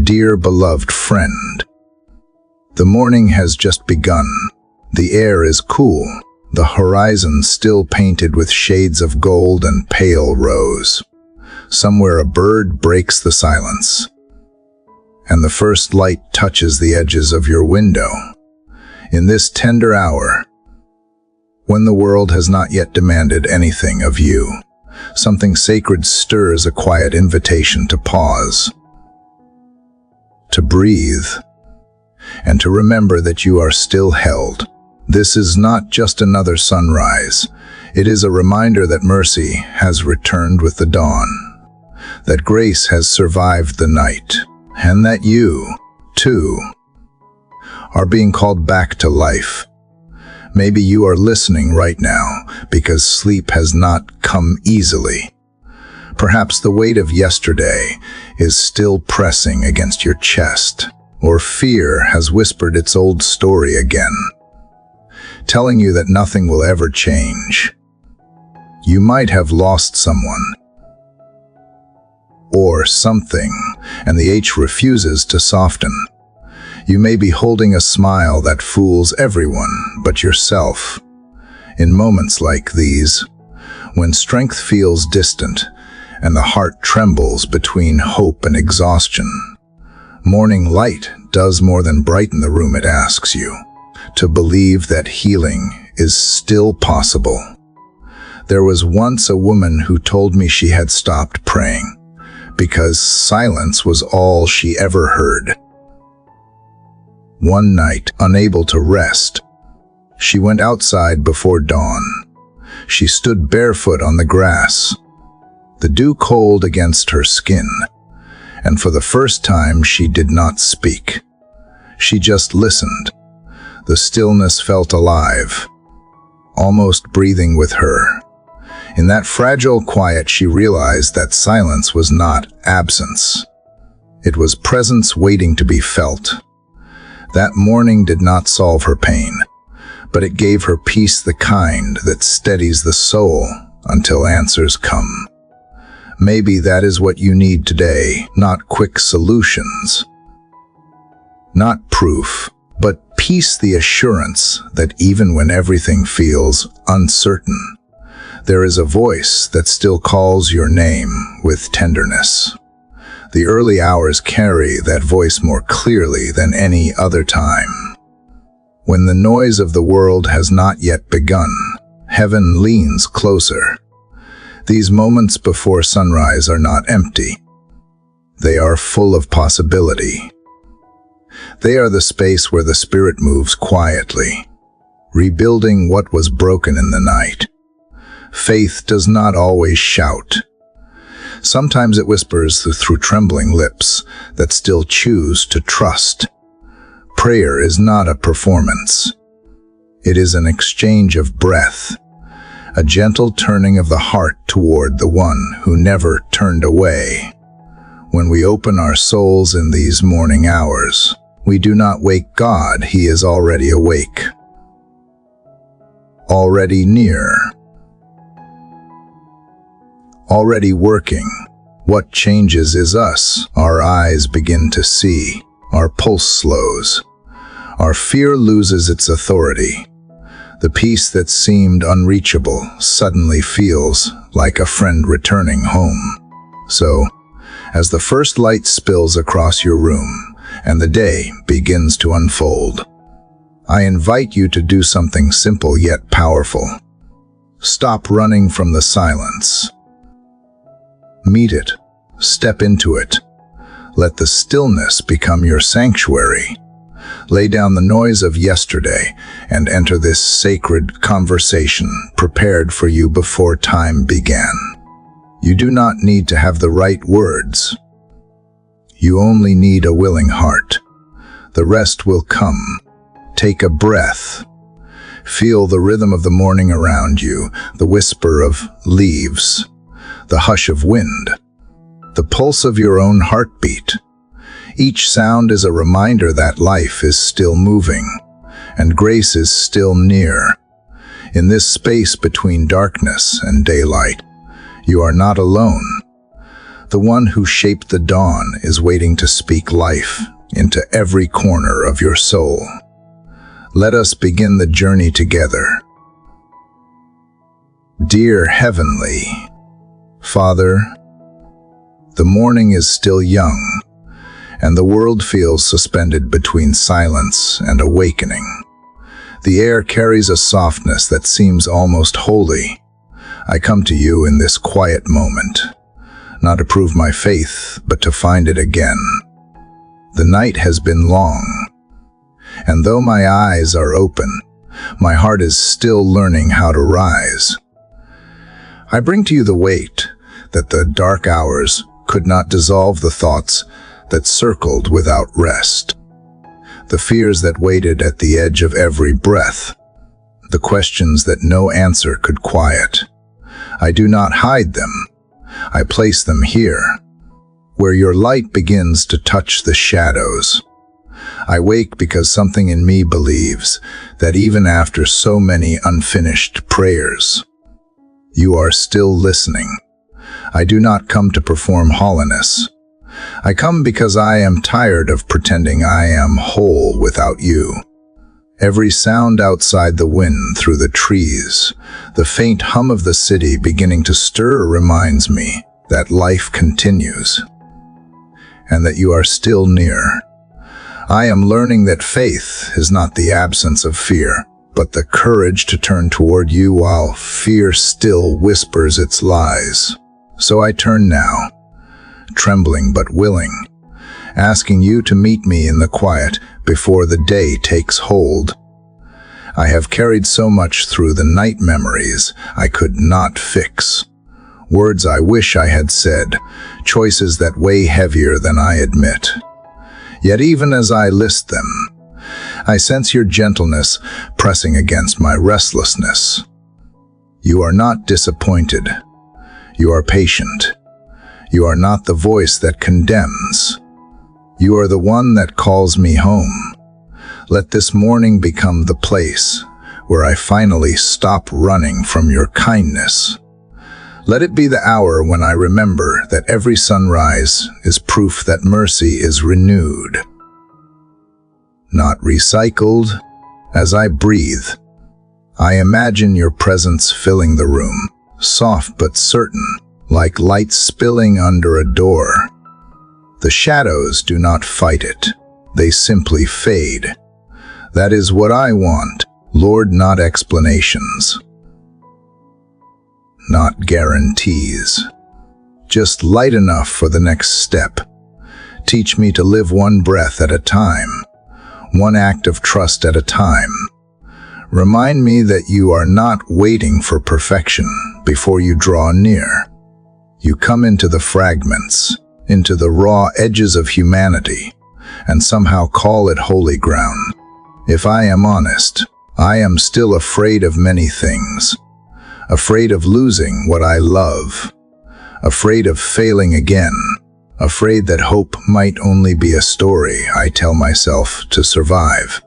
Dear beloved friend, the morning has just begun. The air is cool, the horizon still painted with shades of gold and pale rose. Somewhere a bird breaks the silence, and the first light touches the edges of your window. In this tender hour, when the world has not yet demanded anything of you, something sacred stirs a quiet invitation to pause, to breathe, and to remember that you are still held. This is not just another sunrise. It is a reminder that mercy has returned with the dawn, that grace has survived the night, and that you, too, are being called back to life. Maybe you are listening right now because sleep has not come easily. Perhaps the weight of yesterday is still pressing against your chest, or fear has whispered its old story again, telling you that nothing will ever change. You might have lost someone or something, and the H refuses to soften. You may be holding a smile that fools everyone but yourself. In moments like these, when strength feels distant and the heart trembles between hope and exhaustion, morning light does more than brighten the room it asks you to believe that healing is still possible. There was once a woman who told me she had stopped praying because silence was all she ever heard. One night, unable to rest, she went outside before dawn. She stood barefoot on the grass, the dew cold against her skin, and for the first time she did not speak. She just listened. The stillness felt alive, almost breathing with her. In that fragile quiet, she realized that silence was not absence. It was presence waiting to be felt. That morning did not solve her pain, but it gave her peace, the kind that steadies the soul until answers come. Maybe that is what you need today, not quick solutions, not proof, but peace, the assurance that even when everything feels uncertain, there is a voice that still calls your name with tenderness. The early hours carry that voice more clearly than any other time. When the noise of the world has not yet begun, heaven leans closer. These moments before sunrise are not empty. They are full of possibility. They are the space where the Spirit moves quietly, rebuilding what was broken in the night. Faith does not always shout. Sometimes it whispers through trembling lips that still choose to trust. Prayer is not a performance. It is an exchange of breath, a gentle turning of the heart toward the one who never turned away. When we open our souls in these morning hours, we do not wake God. He is already awake, already near, already working. What changes is us. Our eyes begin to see. Our pulse slows. Our fear loses its authority. The peace that seemed unreachable suddenly feels like a friend returning home. So, as the first light spills across your room and the day begins to unfold, I invite you to do something simple yet powerful. Stop running from the silence. Meet it. Step into it. Let the stillness become your sanctuary. Lay down the noise of yesterday and enter this sacred conversation prepared for you before time began. You do not need to have the right words. You only need a willing heart. The rest will come. Take a breath. Feel the rhythm of the morning around you, the whisper of leaves, the hush of wind, the pulse of your own heartbeat. Each sound is a reminder that life is still moving, and grace is still near. In this space between darkness and daylight, you are not alone. The one who shaped the dawn is waiting to speak life into every corner of your soul. Let us begin the journey together. Dear Heavenly Father, the morning is still young, and the world feels suspended between silence and awakening. The air carries a softness that seems almost holy. I come to you in this quiet moment, not to prove my faith, but to find it again. The night has been long, and though my eyes are open, my heart is still learning how to rise. I bring to you the weight that the dark hours could not dissolve, the thoughts that circled without rest, the fears that waited at the edge of every breath, the questions that no answer could quiet. I do not hide them. I place them here, where your light begins to touch the shadows. I wake because something in me believes that even after so many unfinished prayers, you are still listening. I do not come to perform holiness. I come because I am tired of pretending I am whole without you. Every sound outside, the wind through the trees, the faint hum of the city beginning to stir, reminds me that life continues and that you are still near. I am learning that faith is not the absence of fear, but the courage to turn toward you while fear still whispers its lies. So I turn now, trembling but willing, asking you to meet me in the quiet before the day takes hold. I have carried so much through the night, memories I could not fix, words I wish I had said, choices that weigh heavier than I admit. Yet even as I list them, I sense your gentleness pressing against my restlessness. You are not disappointed. You are patient. You are not the voice that condemns. You are the one that calls me home. Let this morning become the place where I finally stop running from your kindness. Let it be the hour when I remember that every sunrise is proof that mercy is renewed, not recycled. As I breathe, I imagine your presence filling the room, soft but certain, like light spilling under a door. The shadows do not fight it, they simply fade. That is what I want, Lord, not explanations, not guarantees, just light enough for the next step. Teach me to live one breath at a time, one act of trust at a time. Remind me that you are not waiting for perfection before you draw near. You come into the fragments, into the raw edges of humanity, and somehow call it holy ground. If I am honest, I am still afraid of many things. Afraid of losing what I love. Afraid of failing again. Afraid that hope might only be a story I tell myself to survive.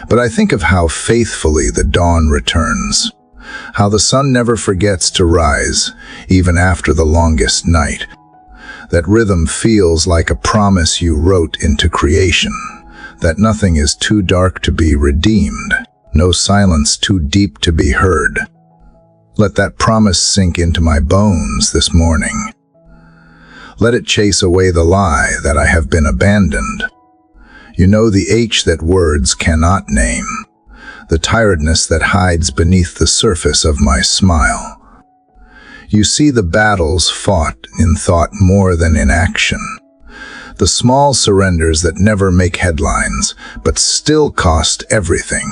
But I think of how faithfully the dawn returns, how the sun never forgets to rise, even after the longest night. That rhythm feels like a promise you wrote into creation, that nothing is too dark to be redeemed, no silence too deep to be heard. Let that promise sink into my bones this morning. Let it chase away the lie that I have been abandoned. You know the ache that words cannot name, the tiredness that hides beneath the surface of my smile. You see the battles fought in thought more than in action, the small surrenders that never make headlines, but still cost everything.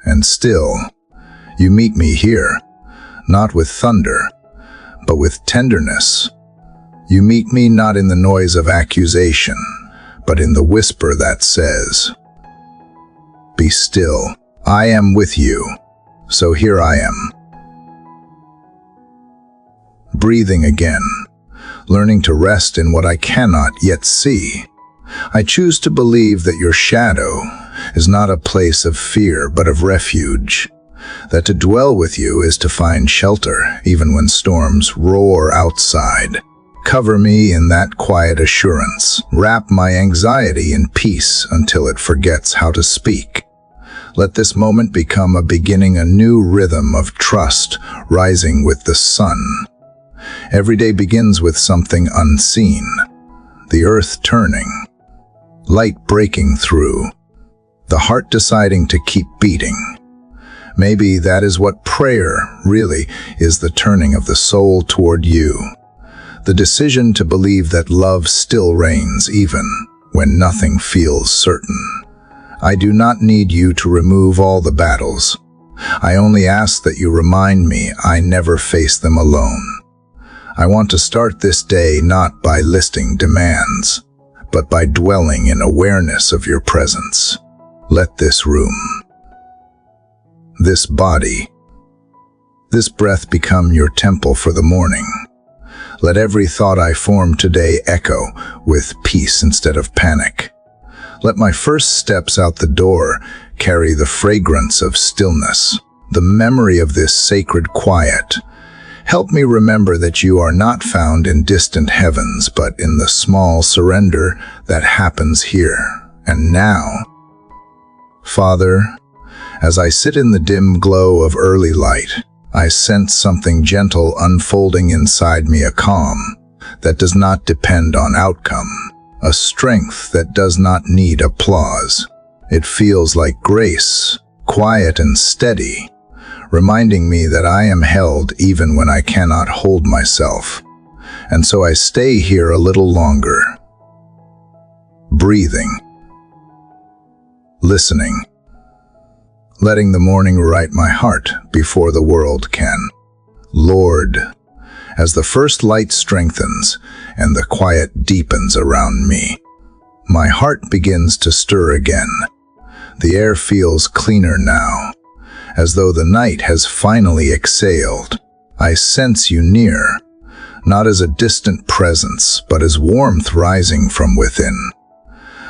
And still, you meet me here, not with thunder, but with tenderness. You meet me not in the noise of accusation, but in the whisper that says, "Be still, I am with you, so here I am." Breathing again, learning to rest in what I cannot yet see. I choose to believe that your shadow is not a place of fear, but of refuge, that to dwell with you is to find shelter even when storms roar outside. Cover me in that quiet assurance. Wrap my anxiety in peace until it forgets how to speak. Let this moment become a beginning, a new rhythm of trust rising with the sun. Every day begins with something unseen. The earth turning, light breaking through, the heart deciding to keep beating. Maybe that is what prayer really is, the turning of the soul toward you. The decision to believe that love still reigns even when nothing feels certain. I do not need you to remove all the battles. I only ask that you remind me I never face them alone. I want to start this day not by listing demands, but by dwelling in awareness of your presence. Let this room, this body, this breath become your temple for the morning. Let every thought I form today echo with peace instead of panic. Let my first steps out the door carry the fragrance of stillness, the memory of this sacred quiet. Help me remember that you are not found in distant heavens, but in the small surrender that happens here and now. Father, as I sit in the dim glow of early light, I sense something gentle unfolding inside me, a calm that does not depend on outcome, a strength that does not need applause. It feels like grace, quiet and steady, reminding me that I am held even when I cannot hold myself. And so I stay here a little longer, breathing, listening, letting the morning write my heart before the world can. Lord, as the first light strengthens and the quiet deepens around me, my heart begins to stir again. The air feels cleaner now, as though the night has finally exhaled. I sense you near, not as a distant presence, but as warmth rising from within.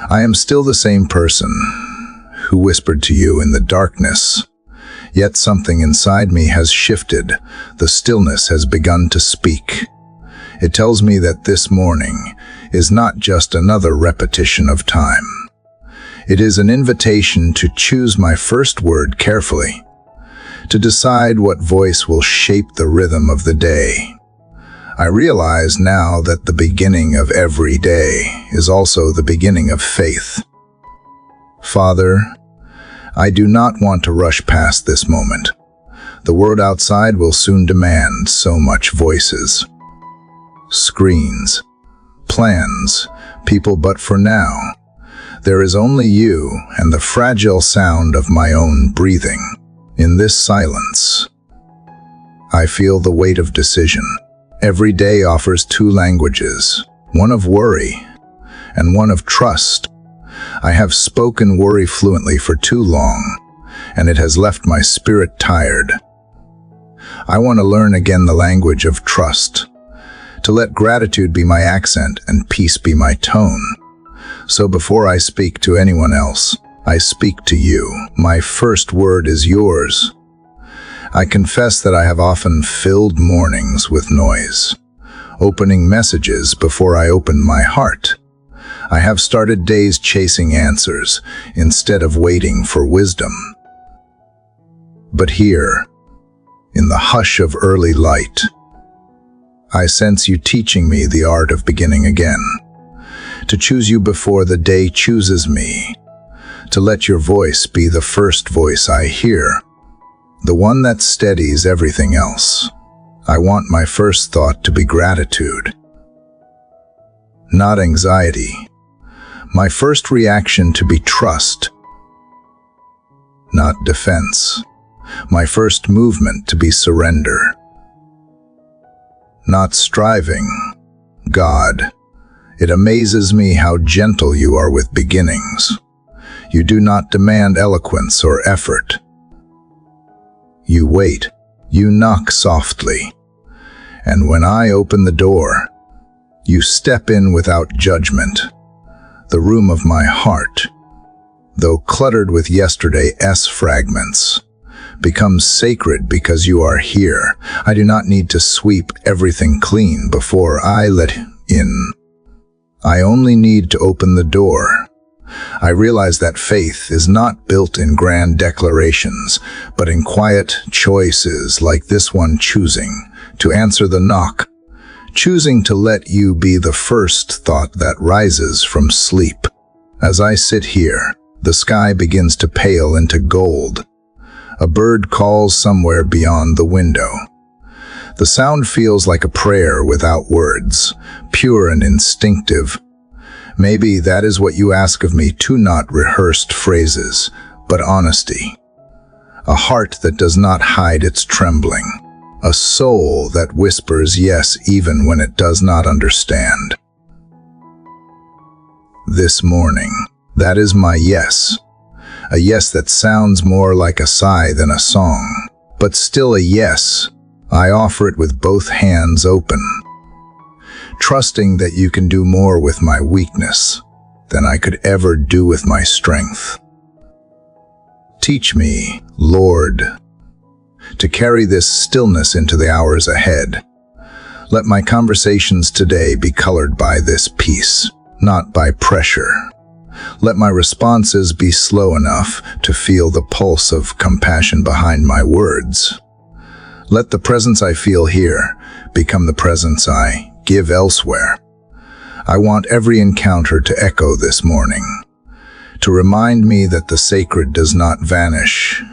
I am still the same person who whispered to you in the darkness, yet something inside me has shifted. The stillness has begun to speak. It tells me that this morning is not just another repetition of time. It is an invitation to choose my first word carefully, to decide what voice will shape the rhythm of the day. I realize now that the beginning of every day is also the beginning of faith. Father, I do not want to rush past this moment. The world outside will soon demand so much voices, screens, plans, people, but for now, there is only you and the fragile sound of my own breathing. In this silence, I feel the weight of decision. Every day offers two languages, one of worry and one of trust. I have spoken worry fluently for too long, and it has left my spirit tired. I want to learn again the language of trust, to let gratitude be my accent and peace be my tone. So before I speak to anyone else, I speak to you. My first word is yours. I confess that I have often filled mornings with noise, opening messages before I open my heart. I have started days chasing answers instead of waiting for wisdom. But here, in the hush of early light, I sense you teaching me the art of beginning again, to choose you before the day chooses me, to let your voice be the first voice I hear, the one that steadies everything else. I want my first thought to be gratitude, not anxiety. My first reaction to be trust, not defense. My first movement to be surrender, not striving. God, it amazes me how gentle you are with beginnings. You do not demand eloquence or effort. You wait, you knock softly, and when I open the door, you step in without judgment. The room of my heart, though cluttered with yesterday's fragments, becomes sacred because you are here. I do not need to sweep everything clean before I let in. I only need to open the door. I realize that faith is not built in grand declarations, but in quiet choices like this one, choosing to answer the knock, choosing to let you be the first thought that rises from sleep. As I sit here, the sky begins to pale into gold. A bird calls somewhere beyond the window. The sound feels like a prayer without words, pure and instinctive. Maybe that is what you ask of me too, not rehearsed phrases, but honesty. A heart that does not hide its trembling. A soul that whispers yes even when it does not understand. This morning, that is my yes. A yes that sounds more like a sigh than a song, but still a yes. I offer it with both hands open, trusting that you can do more with my weakness than I could ever do with my strength. Teach me, Lord, to carry this stillness into the hours ahead. Let my conversations today be colored by this peace, not by pressure. Let my responses be slow enough to feel the pulse of compassion behind my words. Let the presence I feel here become the presence I give elsewhere. I want every encounter to echo this morning, to remind me that the sacred does not vanish.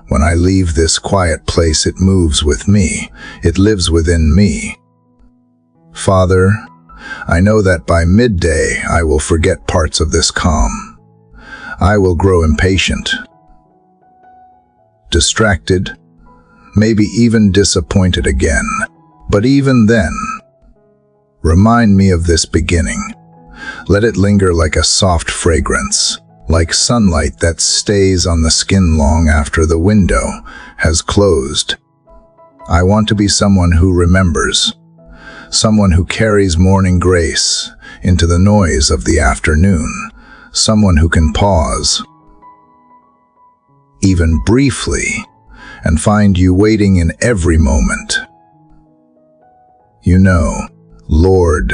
When I leave this quiet place, it moves with me. It lives within me. Father, I know that by midday I will forget parts of this calm. I will grow impatient, distracted, maybe even disappointed again. But even then, remind me of this beginning. Let it linger like a soft fragrance, like sunlight that stays on the skin long after the window has closed. I want to be someone who remembers, someone who carries morning grace into the noise of the afternoon, someone who can pause, even briefly, and find you waiting in every moment. You know, Lord,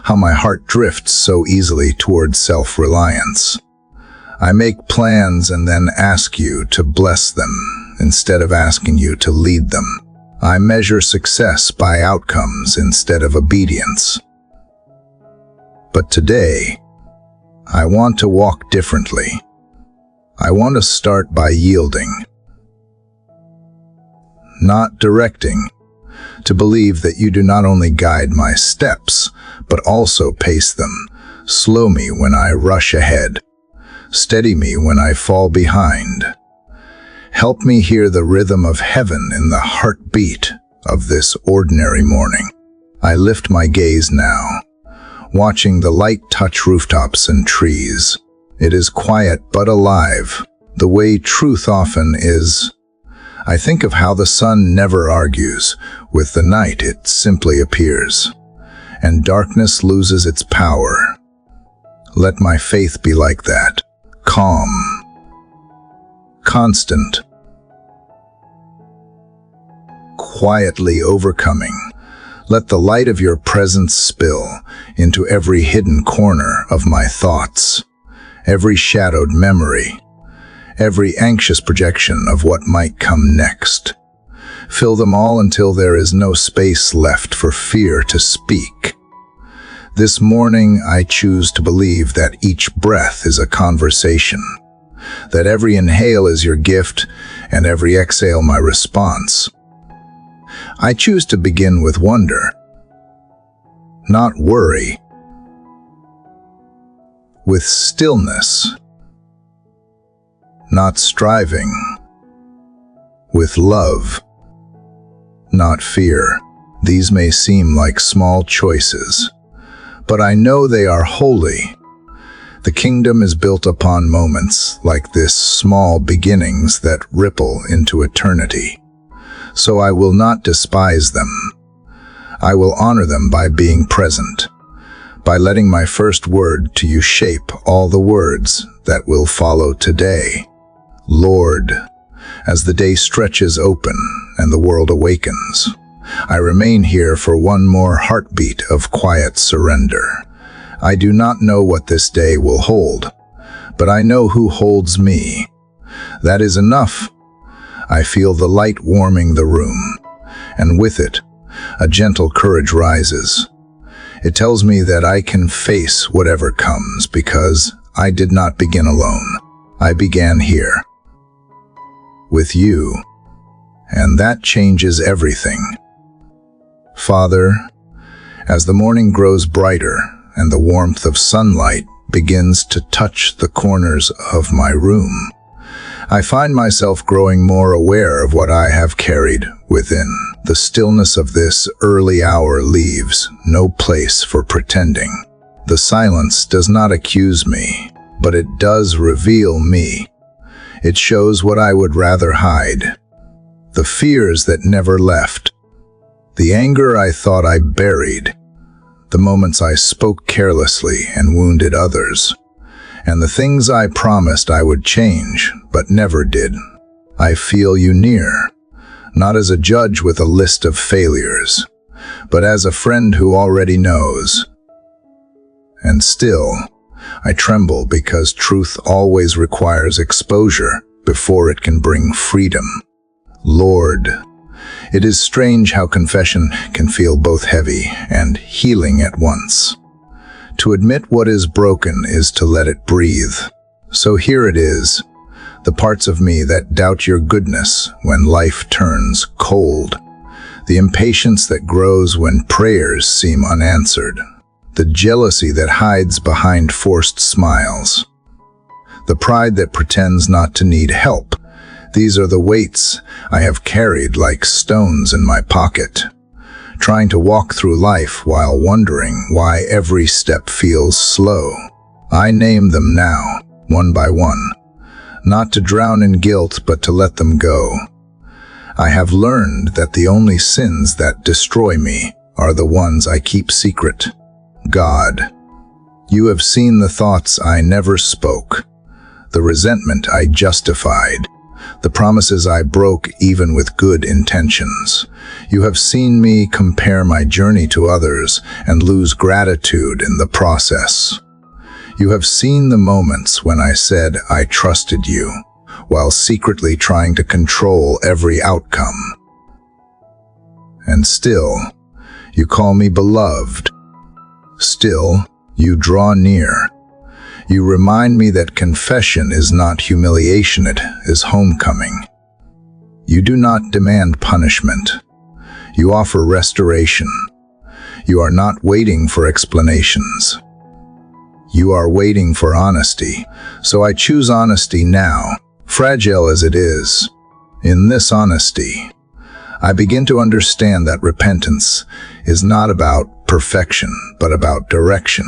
how my heart drifts so easily towards self-reliance. I make plans and then ask you to bless them instead of asking you to lead them. I measure success by outcomes instead of obedience. But today, I want to walk differently. I want to start by yielding, not directing, to believe that you do not only guide my steps, but also pace them. Slow me when I rush ahead. Steady me when I fall behind. Help me hear the rhythm of heaven in the heartbeat of this ordinary morning. I lift my gaze now, watching the light touch rooftops and trees. It is quiet but alive, the way truth often is. I think of how the sun never argues with the night, it simply appears, and darkness loses its power. Let my faith be like that, calm, constant, quietly overcoming. Let the light of your presence spill into every hidden corner of my thoughts, every shadowed memory, every anxious projection of what might come next. Fill them all until there is no space left for fear to speak. This morning, I choose to believe that each breath is a conversation, that every inhale is your gift and every exhale my response. I choose to begin with wonder, not worry, with stillness, not striving, with love, not fear. These may seem like small choices, but I know they are holy. The kingdom is built upon moments like this, small beginnings that ripple into eternity. So I will not despise them. I will honor them by being present, by letting my first word to you shape all the words that will follow today. Lord, As the day stretches open and the world awakens, I remain here for one more heartbeat of quiet surrender. I do not know what this day will hold, but I know who holds me. That is enough. I feel the light warming the room, and with it, a gentle courage rises. It tells me that I can face whatever comes because I did not begin alone. I began here, with you, and that changes everything. Father, as the morning grows brighter and the warmth of sunlight begins to touch the corners of my room, I find myself growing more aware of what I have carried within. The stillness of this early hour leaves no place for pretending. The silence does not accuse me, but it does reveal me. It shows what I would rather hide. The fears that never left. The anger I thought I buried. The moments I spoke carelessly and wounded others. And the things I promised I would change, but never did. I feel you near, not as a judge with a list of failures, but as a friend who already knows. And still, I tremble because truth always requires exposure before it can bring freedom. Lord, it is strange how confession can feel both heavy and healing at once. To admit what is broken is to let it breathe. So here it is, the parts of me that doubt your goodness when life turns cold, the impatience that grows when prayers seem unanswered, the jealousy that hides behind forced smiles, the pride that pretends not to need help. These are the weights I have carried like stones in my pocket, trying to walk through life while wondering why every step feels slow. I name them now, one by one, not to drown in guilt but to let them go. I have learned that the only sins that destroy me are the ones I keep secret. God, you have seen the thoughts I never spoke, the resentment I justified, the promises I broke even with good intentions. You have seen me compare my journey to others and lose gratitude in the process. You have seen the moments when I said I trusted you, while secretly trying to control every outcome. And still, you call me beloved. Still, you draw near. You remind me that confession is not humiliation, it is homecoming. You do not demand punishment. You offer restoration. You are not waiting for explanations. You are waiting for honesty. So I choose honesty now, fragile as it is. In this honesty, I begin to understand that repentance is not about perfection, but about direction.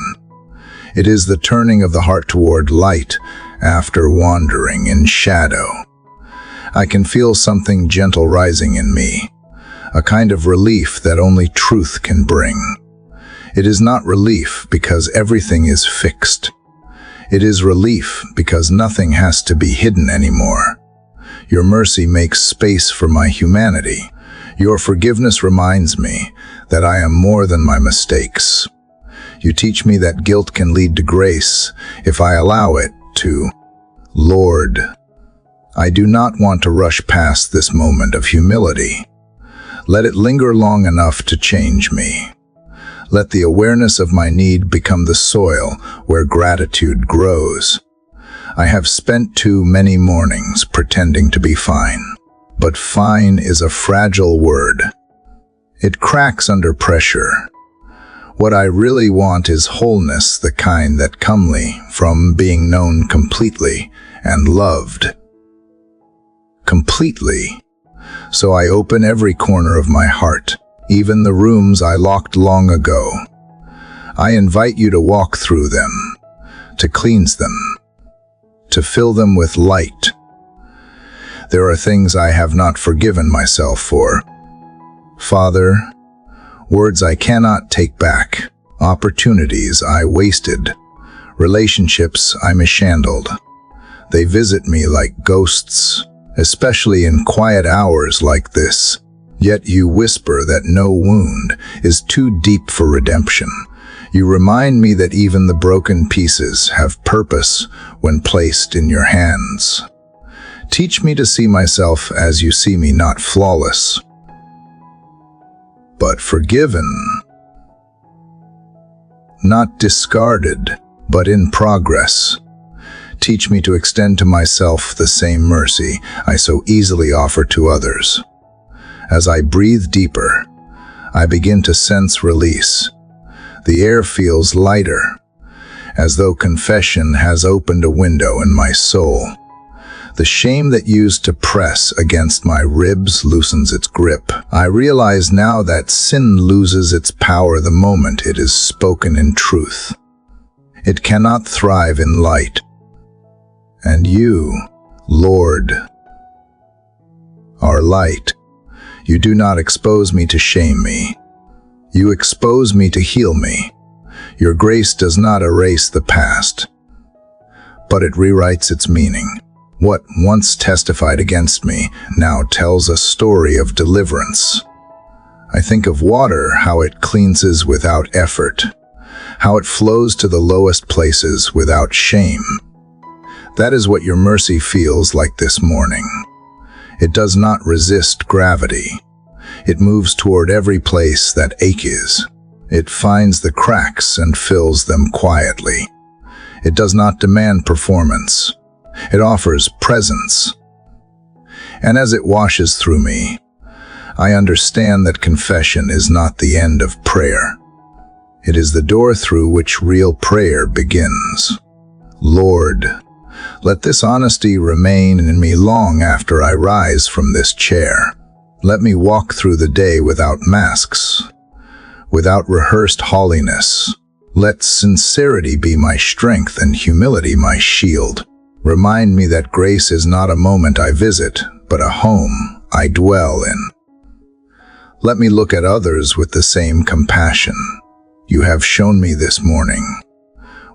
It is the turning of the heart toward light after wandering in shadow. I can feel something gentle rising in me, a kind of relief that only truth can bring. It is not relief because everything is fixed. It is relief because nothing has to be hidden anymore. Your mercy makes space for my humanity. Your forgiveness reminds me that I am more than my mistakes. You teach me that guilt can lead to grace if I allow it to. Lord, I do not want to rush past this moment of humility. Let it linger long enough to change me. Let the awareness of my need become the soil where gratitude grows. I have spent too many mornings pretending to be fine. But fine is a fragile word. It cracks under pressure. What I really want is wholeness, the kind that comely from being known completely and loved completely. So I open every corner of my heart, even the rooms I locked long ago. I invite you to walk through them, to cleanse them, to fill them with light. There are things I have not forgiven myself for. Father, words I cannot take back, opportunities I wasted, relationships I mishandled. They visit me like ghosts, especially in quiet hours like this. Yet you whisper that no wound is too deep for redemption. You remind me that even the broken pieces have purpose when placed in your hands. Teach me to see myself as you see me, not flawless, but forgiven. Not discarded, but in progress. Teach me to extend to myself the same mercy I so easily offer to others. As I breathe deeper, I begin to sense release. The air feels lighter, as though confession has opened a window in my soul. The shame that used to press against my ribs loosens its grip. I realize now that sin loses its power the moment it is spoken in truth. It cannot thrive in light. And you, Lord, are light. You do not expose me to shame me. You expose me to heal me. Your grace does not erase the past, but it rewrites its meaning. What once testified against me now tells a story of deliverance. I think of water, how it cleanses without effort, how it flows to the lowest places without shame. That is what your mercy feels like this morning. It does not resist gravity. It moves toward every place that ache is. It finds the cracks and fills them quietly. It does not demand performance. It offers presence. And as it washes through me, I understand that confession is not the end of prayer. It is the door through which real prayer begins. Lord, let this honesty remain in me long after I rise from this chair. Let me walk through the day without masks, without rehearsed holiness. Let sincerity be my strength and humility my shield. Remind me that grace is not a moment I visit, but a home I dwell in. Let me look at others with the same compassion you have shown me this morning.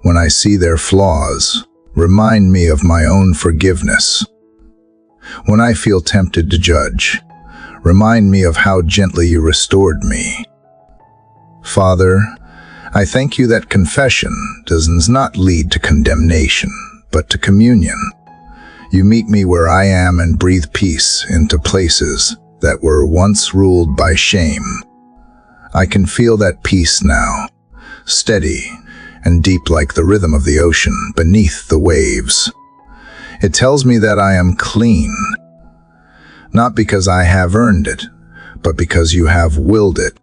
When I see their flaws, remind me of my own forgiveness. When I feel tempted to judge, remind me of how gently you restored me. Father, I thank you that confession does not lead to condemnation, but to communion. You meet me where I am and breathe peace into places that were once ruled by shame. I can feel that peace now, steady and deep like the rhythm of the ocean beneath the waves. It tells me that I am clean, not because I have earned it, but because you have willed it.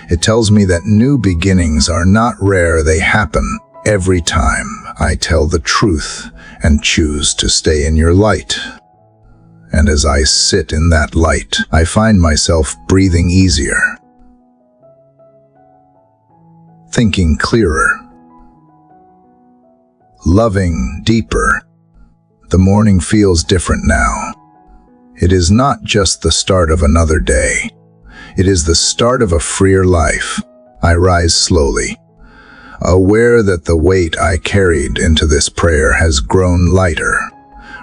It tells me that new beginnings are not rare, they happen every time I tell the truth and choose to stay in your light. And as I sit in that light, I find myself breathing easier, thinking clearer, loving deeper. The morning feels different now. It is not just the start of another day. It is the start of a freer life. I rise slowly, aware that the weight I carried into this prayer has grown lighter,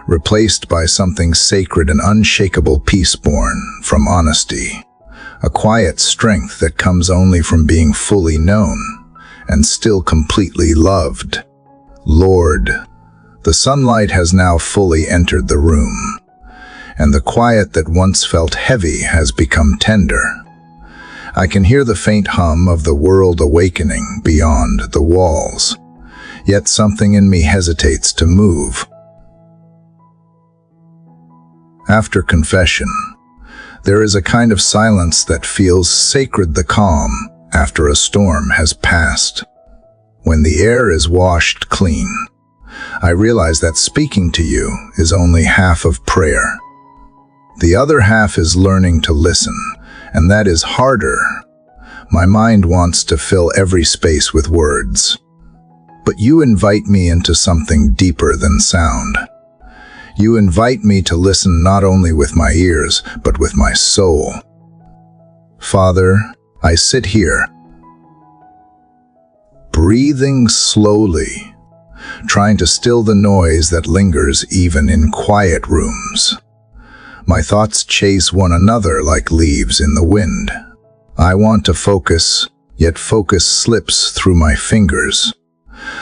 replaced by something sacred and unshakable, peace born from honesty, a quiet strength that comes only from being fully known and still completely loved. Lord, the sunlight has now fully entered the room, and the quiet that once felt heavy has become tender. I can hear the faint hum of the world awakening beyond the walls, yet something in me hesitates to move. After confession, there is a kind of silence that feels sacred, the calm after a storm has passed. When the air is washed clean, I realize that speaking to you is only half of prayer. The other half is learning to listen, and that is harder. My mind wants to fill every space with words, but you invite me into something deeper than sound. You invite me to listen not only with my ears, but with my soul. Father, I sit here, breathing slowly, trying to still the noise that lingers even in quiet rooms. My thoughts chase one another like leaves in the wind. I want to focus, yet focus slips through my fingers.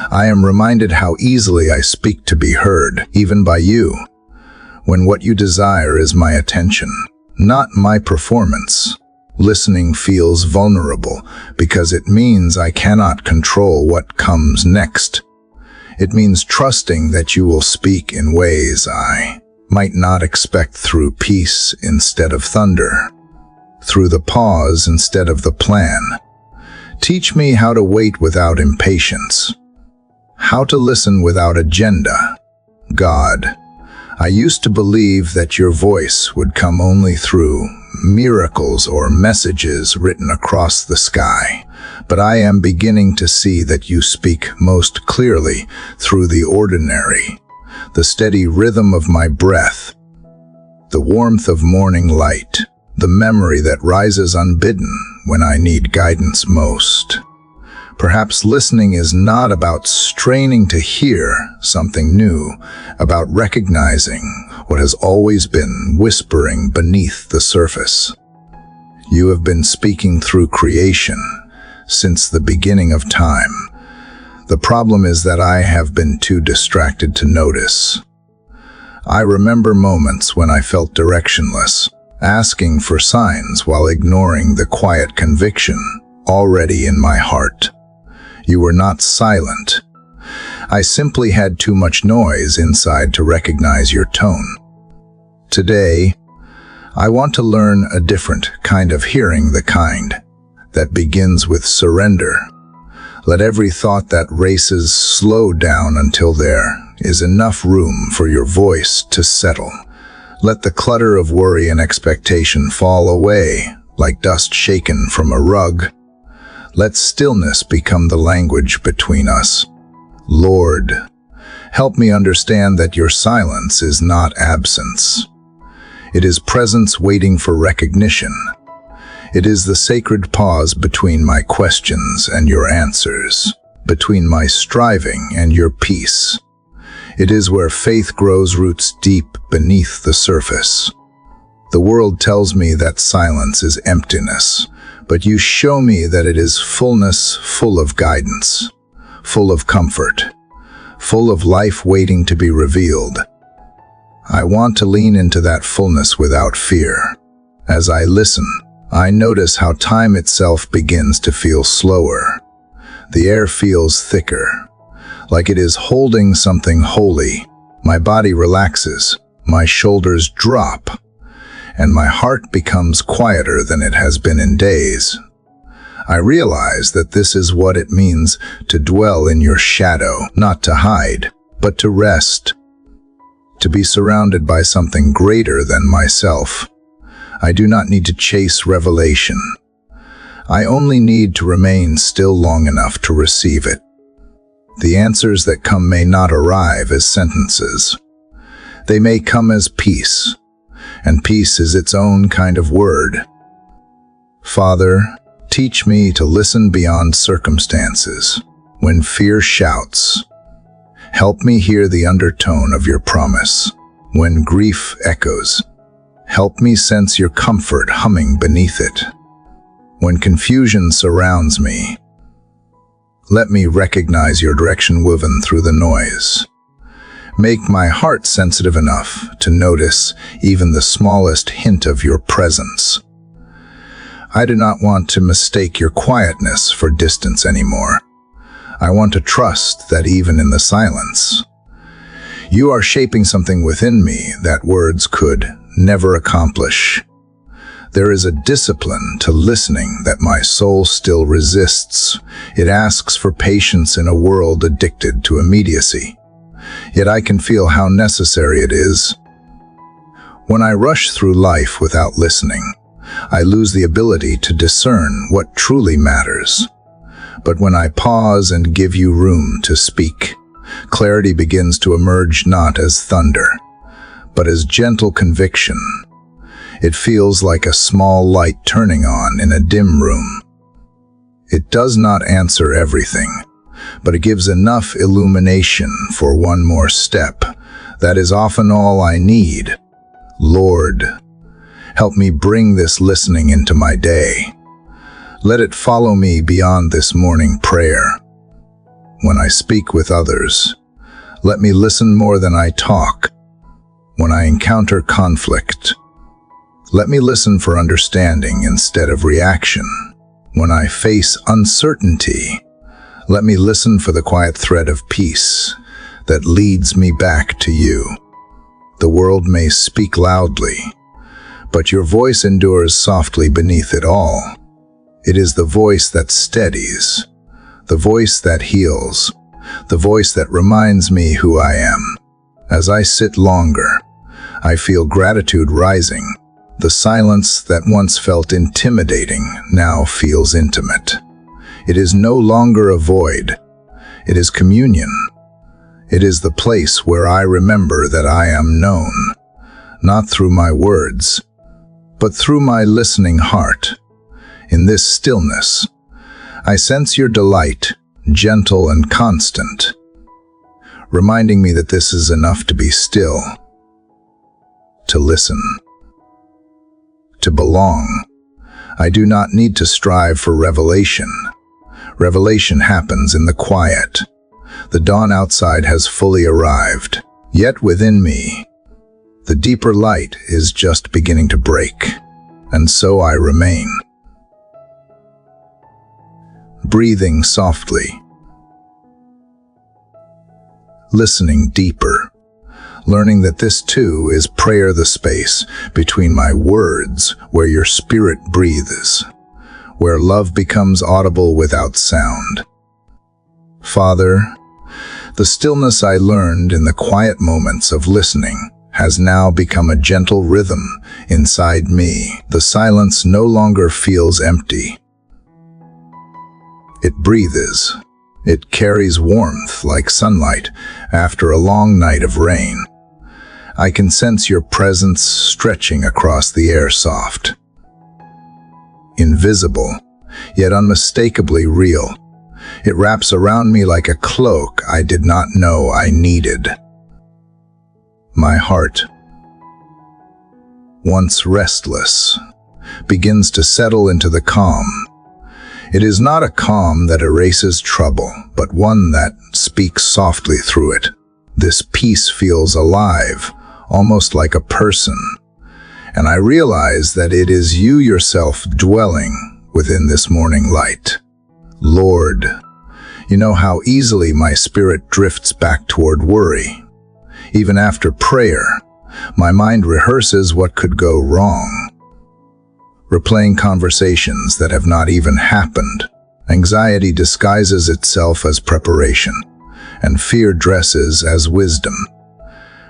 I am reminded how easily I speak to be heard, even by you, when what you desire is my attention, not my performance. Listening feels vulnerable because it means I cannot control what comes next. It means trusting that you will speak in ways I might not expect, through peace instead of thunder, through the pause instead of the plan. Teach me how to wait without impatience, how to listen without agenda. God, I used to believe that your voice would come only through miracles or messages written across the sky, but I am beginning to see that you speak most clearly through the ordinary, the steady rhythm of my breath, the warmth of morning light, the memory that rises unbidden when I need guidance most. Perhaps listening is not about straining to hear something new, about recognizing what has always been whispering beneath the surface. You have been speaking through creation since the beginning of time. The problem is that I have been too distracted to notice. I remember moments when I felt directionless, asking for signs while ignoring the quiet conviction already in my heart. You were not silent. I simply had too much noise inside to recognize your tone. Today, I want to learn a different kind of hearing, the kind that begins with surrender. Let every thought that races slow down until there is enough room for your voice to settle. Let the clutter of worry and expectation fall away like dust shaken from a rug. Let stillness become the language between us. Lord, help me understand that your silence is not absence. It is presence waiting for recognition. It is the sacred pause between my questions and your answers, between my striving and your peace. It is where faith grows roots deep beneath the surface. The world tells me that silence is emptiness, but you show me that it is fullness, full of guidance, full of comfort, full of life waiting to be revealed. I want to lean into that fullness without fear. As I listen, I notice how time itself begins to feel slower. The air feels thicker, like it is holding something holy. My body relaxes, my shoulders drop, and my heart becomes quieter than it has been in days. I realize that this is what it means to dwell in your shadow, not to hide, but to rest, to be surrounded by something greater than myself. I do not need to chase revelation. I only need to remain still long enough to receive it. The answers that come may not arrive as sentences. They may come as peace, and peace is its own kind of word. Father, teach me to listen beyond circumstances. When fear shouts, help me hear the undertone of your promise. When grief echoes, help me sense your comfort humming beneath it. When confusion surrounds me, let me recognize your direction woven through the noise. Make my heart sensitive enough to notice even the smallest hint of your presence. I do not want to mistake your quietness for distance anymore. I want to trust that even in the silence, you are shaping something within me that words could never accomplish. There is a discipline to listening that my soul still resists. It asks for patience in a world addicted to immediacy. Yet I can feel how necessary it is. When I rush through life without listening, I lose the ability to discern what truly matters. But when I pause and give you room to speak, clarity begins to emerge not as thunder, but as gentle conviction. It feels like a small light turning on in a dim room. It does not answer everything, but it gives enough illumination for one more step. That is often all I need. Lord, help me bring this listening into my day. Let it follow me beyond this morning prayer. When I speak with others, let me listen more than I talk. When I encounter conflict, let me listen for understanding instead of reaction. When I face uncertainty, let me listen for the quiet thread of peace that leads me back to you. The world may speak loudly, but your voice endures softly beneath it all. It is the voice that steadies, the voice that heals, the voice that reminds me who I am. As I sit longer, I feel gratitude rising. The silence that once felt intimidating now feels intimate. It is no longer a void. It is communion. It is the place where I remember that I am known, not through my words, but through my listening heart. In this stillness, I sense your delight, gentle and constant, reminding me that this is enough to be still, to listen, to belong. I do not need to strive for revelation. Revelation happens in the quiet. The dawn outside has fully arrived, yet within me, the deeper light is just beginning to break, and so I remain. Breathing softly, listening deeper, learning that this too is prayer, the space between my words where your spirit breathes, where love becomes audible without sound. Father, the stillness I learned in the quiet moments of listening has now become a gentle rhythm inside me. The silence no longer feels empty. It breathes. It carries warmth like sunlight after a long night of rain. I can sense your presence stretching across the air, soft, invisible, yet unmistakably real. It wraps around me like a cloak I did not know I needed. My heart, once restless, begins to settle into the calm. It is not a calm that erases trouble, but one that speaks softly through it. This peace feels alive, almost like a person, and I realize that it is you yourself dwelling within this morning light. Lord, you know how easily my spirit drifts back toward worry. Even after prayer, my mind rehearses what could go wrong, replaying conversations that have not even happened. Anxiety disguises itself as preparation, and fear dresses as wisdom.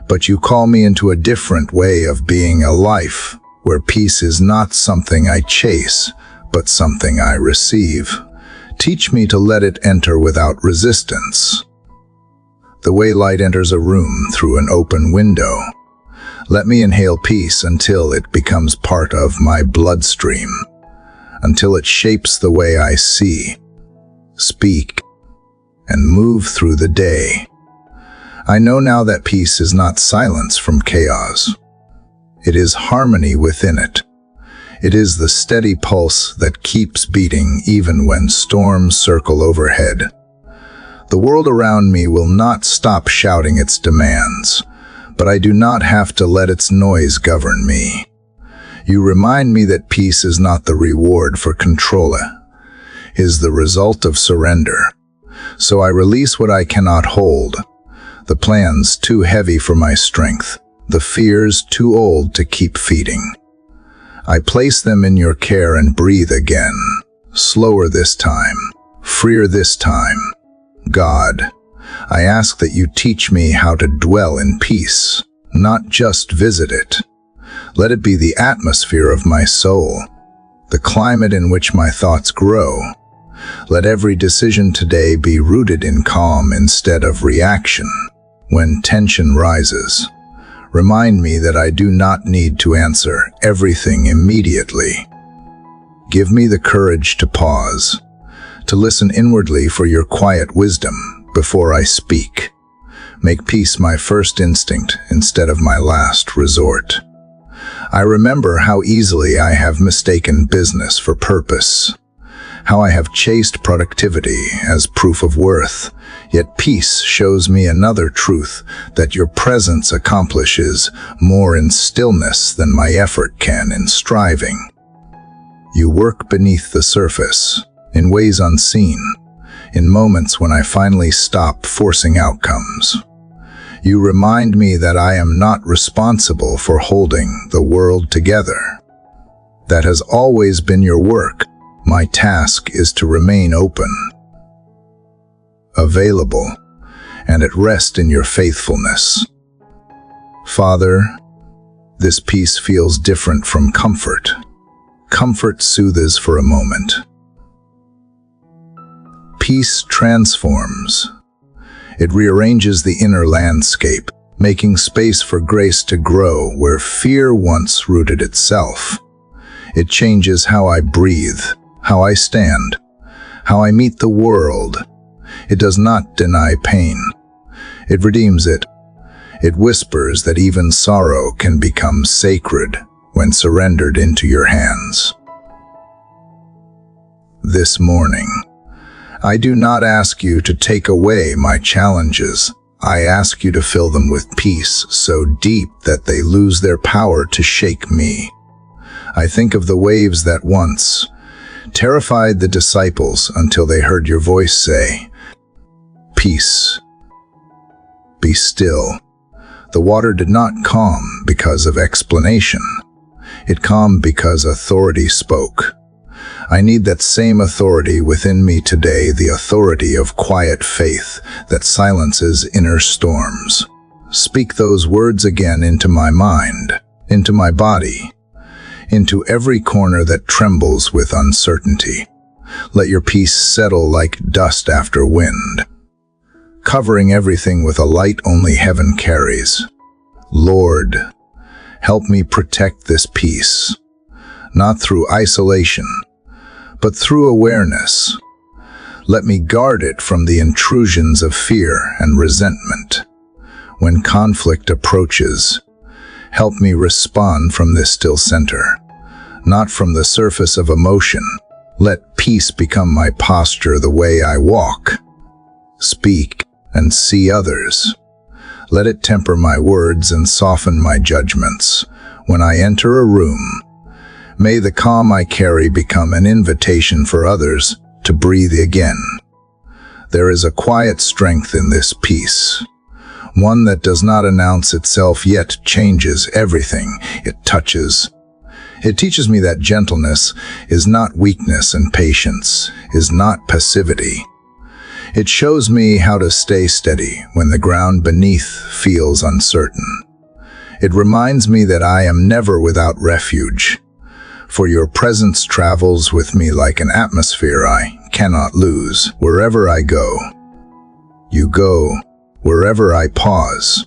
But you call me into a different way of being, a life where peace is not something I chase, but something I receive. Teach me to let it enter without resistance, the way light enters a room through an open window. Let me inhale peace until it becomes part of my bloodstream, until it shapes the way I see, speak, and move through the day. I know now that peace is not silence from chaos. It is harmony within it. It is the steady pulse that keeps beating even when storms circle overhead. The world around me will not stop shouting its demands, but I do not have to let its noise govern me. You remind me that peace is not the reward for control, it is the result of surrender. So I release what I cannot hold, the plans too heavy for my strength, the fears too old to keep feeding. I place them in your care and breathe again, slower this time, freer this time. God, I ask that you teach me how to dwell in peace, not just visit it. Let it be the atmosphere of my soul, the climate in which my thoughts grow. Let every decision today be rooted in calm instead of reaction. When tension rises, remind me that I do not need to answer everything immediately. Give me the courage to pause, to listen inwardly for your quiet wisdom before I speak. Make peace my first instinct instead of my last resort. I remember how easily I have mistaken business for purpose, how I have chased productivity as proof of worth. Yet peace shows me another truth, that your presence accomplishes more in stillness than my effort can in striving. You work beneath the surface, in ways unseen, in moments when I finally stop forcing outcomes. You remind me that I am not responsible for holding the world together. That has always been your work. My task is to remain open, available, and at rest in your faithfulness. Father, this peace feels different from comfort. Comfort soothes for a moment. Peace transforms. It rearranges the inner landscape, making space for grace to grow where fear once rooted itself. It changes how I breathe, how I stand, how I meet the world. It does not deny pain. It redeems it. It whispers that even sorrow can become sacred when surrendered into your hands. This morning, I do not ask you to take away my challenges. I ask you to fill them with peace so deep that they lose their power to shake me. I think of the waves that once terrified the disciples until they heard your voice say, "Peace, be still." The water did not calm because of explanation. It calmed because authority spoke. I need that same authority within me today, the authority of quiet faith that silences inner storms. Speak those words again into my mind, into my body, into every corner that trembles with uncertainty. Let your peace settle like dust after wind, covering everything with a light only heaven carries. Lord, help me protect this peace, not through isolation, but through awareness. Let me guard it from the intrusions of fear and resentment. When conflict approaches, help me respond from this still center, not from the surface of emotion. Let peace become my posture, the way I walk, speak, and see others. Let it temper my words and soften my judgments. When I enter a room, may the calm I carry become an invitation for others to breathe again. There is a quiet strength in this peace, one that does not announce itself yet changes everything it touches. It teaches me that gentleness is not weakness and patience is not passivity. It shows me how to stay steady when the ground beneath feels uncertain. It reminds me that I am never without refuge, for your presence travels with me like an atmosphere I cannot lose. Wherever I go, you go. Wherever I pause,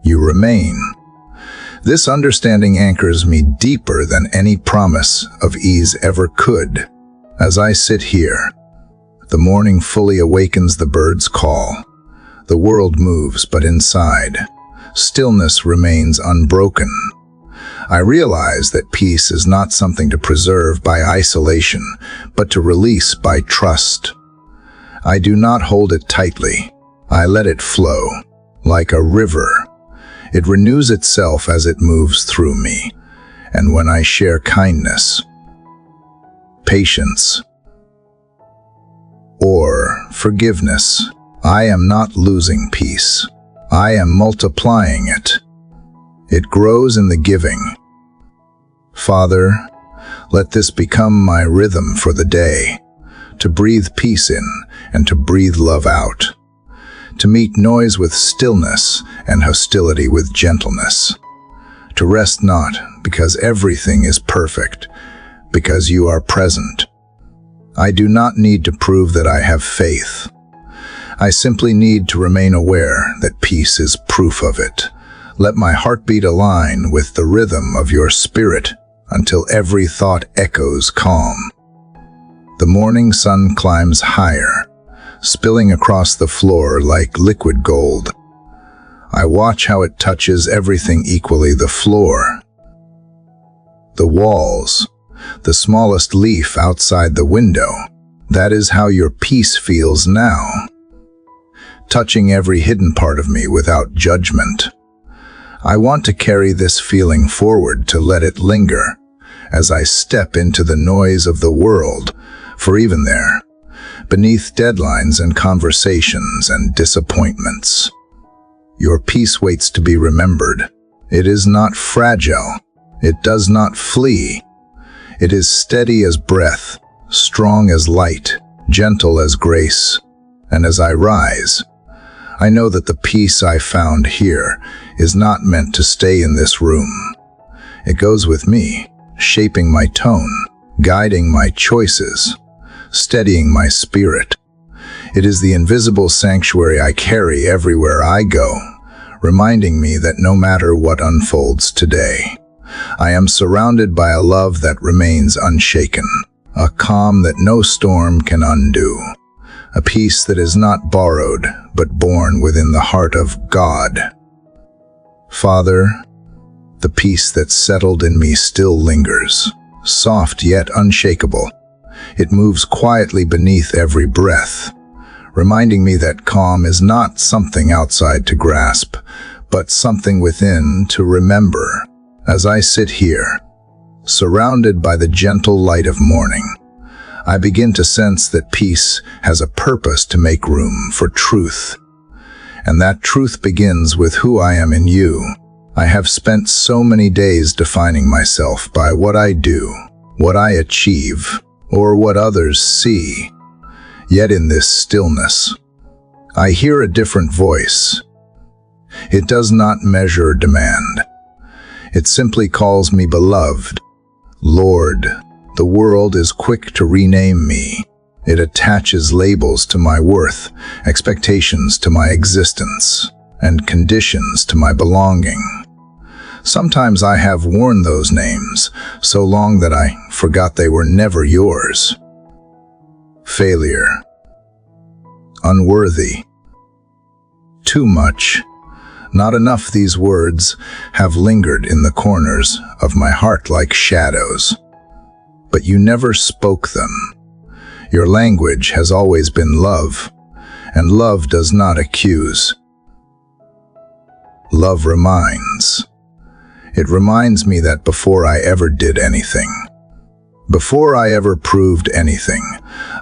you remain. This understanding anchors me deeper than any promise of ease ever could. As I sit here, the morning fully awakens the bird's call. The world moves, but inside, stillness remains unbroken. I realize that peace is not something to preserve by isolation, but to release by trust. I do not hold it tightly. I let it flow, like a river. It renews itself as it moves through me. And when I share kindness, patience, or forgiveness, I am not losing peace. I am multiplying it. It grows in the giving. Father, let this become my rhythm for the day, to breathe peace in and to breathe love out, to meet noise with stillness and hostility with gentleness, to rest not because everything is perfect, because you are present. I do not need to prove that I have faith. I simply need to remain aware that peace is proof of it. Let my heartbeat align with the rhythm of your spirit until every thought echoes calm. The morning sun climbs higher, spilling across the floor like liquid gold. I watch how it touches everything equally: the floor, the walls, the smallest leaf outside the window. That is how your peace feels now, touching every hidden part of me without judgment. I want to carry this feeling forward, to let it linger as I step into the noise of the world, for even there, beneath deadlines and conversations and disappointments, your peace waits to be remembered. It is not fragile. It does not flee. It is steady as breath, strong as light, gentle as grace. And as I rise, I know that the peace I found here is not meant to stay in this room. It goes with me, shaping my tone, guiding my choices, steadying my spirit. It is the invisible sanctuary I carry everywhere I go, reminding me that no matter what unfolds today, I am surrounded by a love that remains unshaken, a calm that no storm can undo, a peace that is not borrowed but born within the heart of God. Father, the peace that settled in me still lingers, soft yet unshakable. It moves quietly beneath every breath, reminding me that calm is not something outside to grasp, but something within to remember. As I sit here, surrounded by the gentle light of morning, I begin to sense that peace has a purpose: to make room for truth. And that truth begins with who I am in you. I have spent so many days defining myself by what I do, what I achieve, or what others see. Yet in this stillness, I hear a different voice. It does not measure or demand. It simply calls me beloved. Lord, the world is quick to rename me. It attaches labels to my worth, expectations to my existence, and conditions to my belonging. Sometimes I have worn those names so long that I forgot they were never yours. Failure, unworthy, too much, not enough. These words have lingered in the corners of my heart like shadows. But you never spoke them. Your language has always been love, and love does not accuse. Love reminds. It reminds me that before I ever did anything, before I ever proved anything,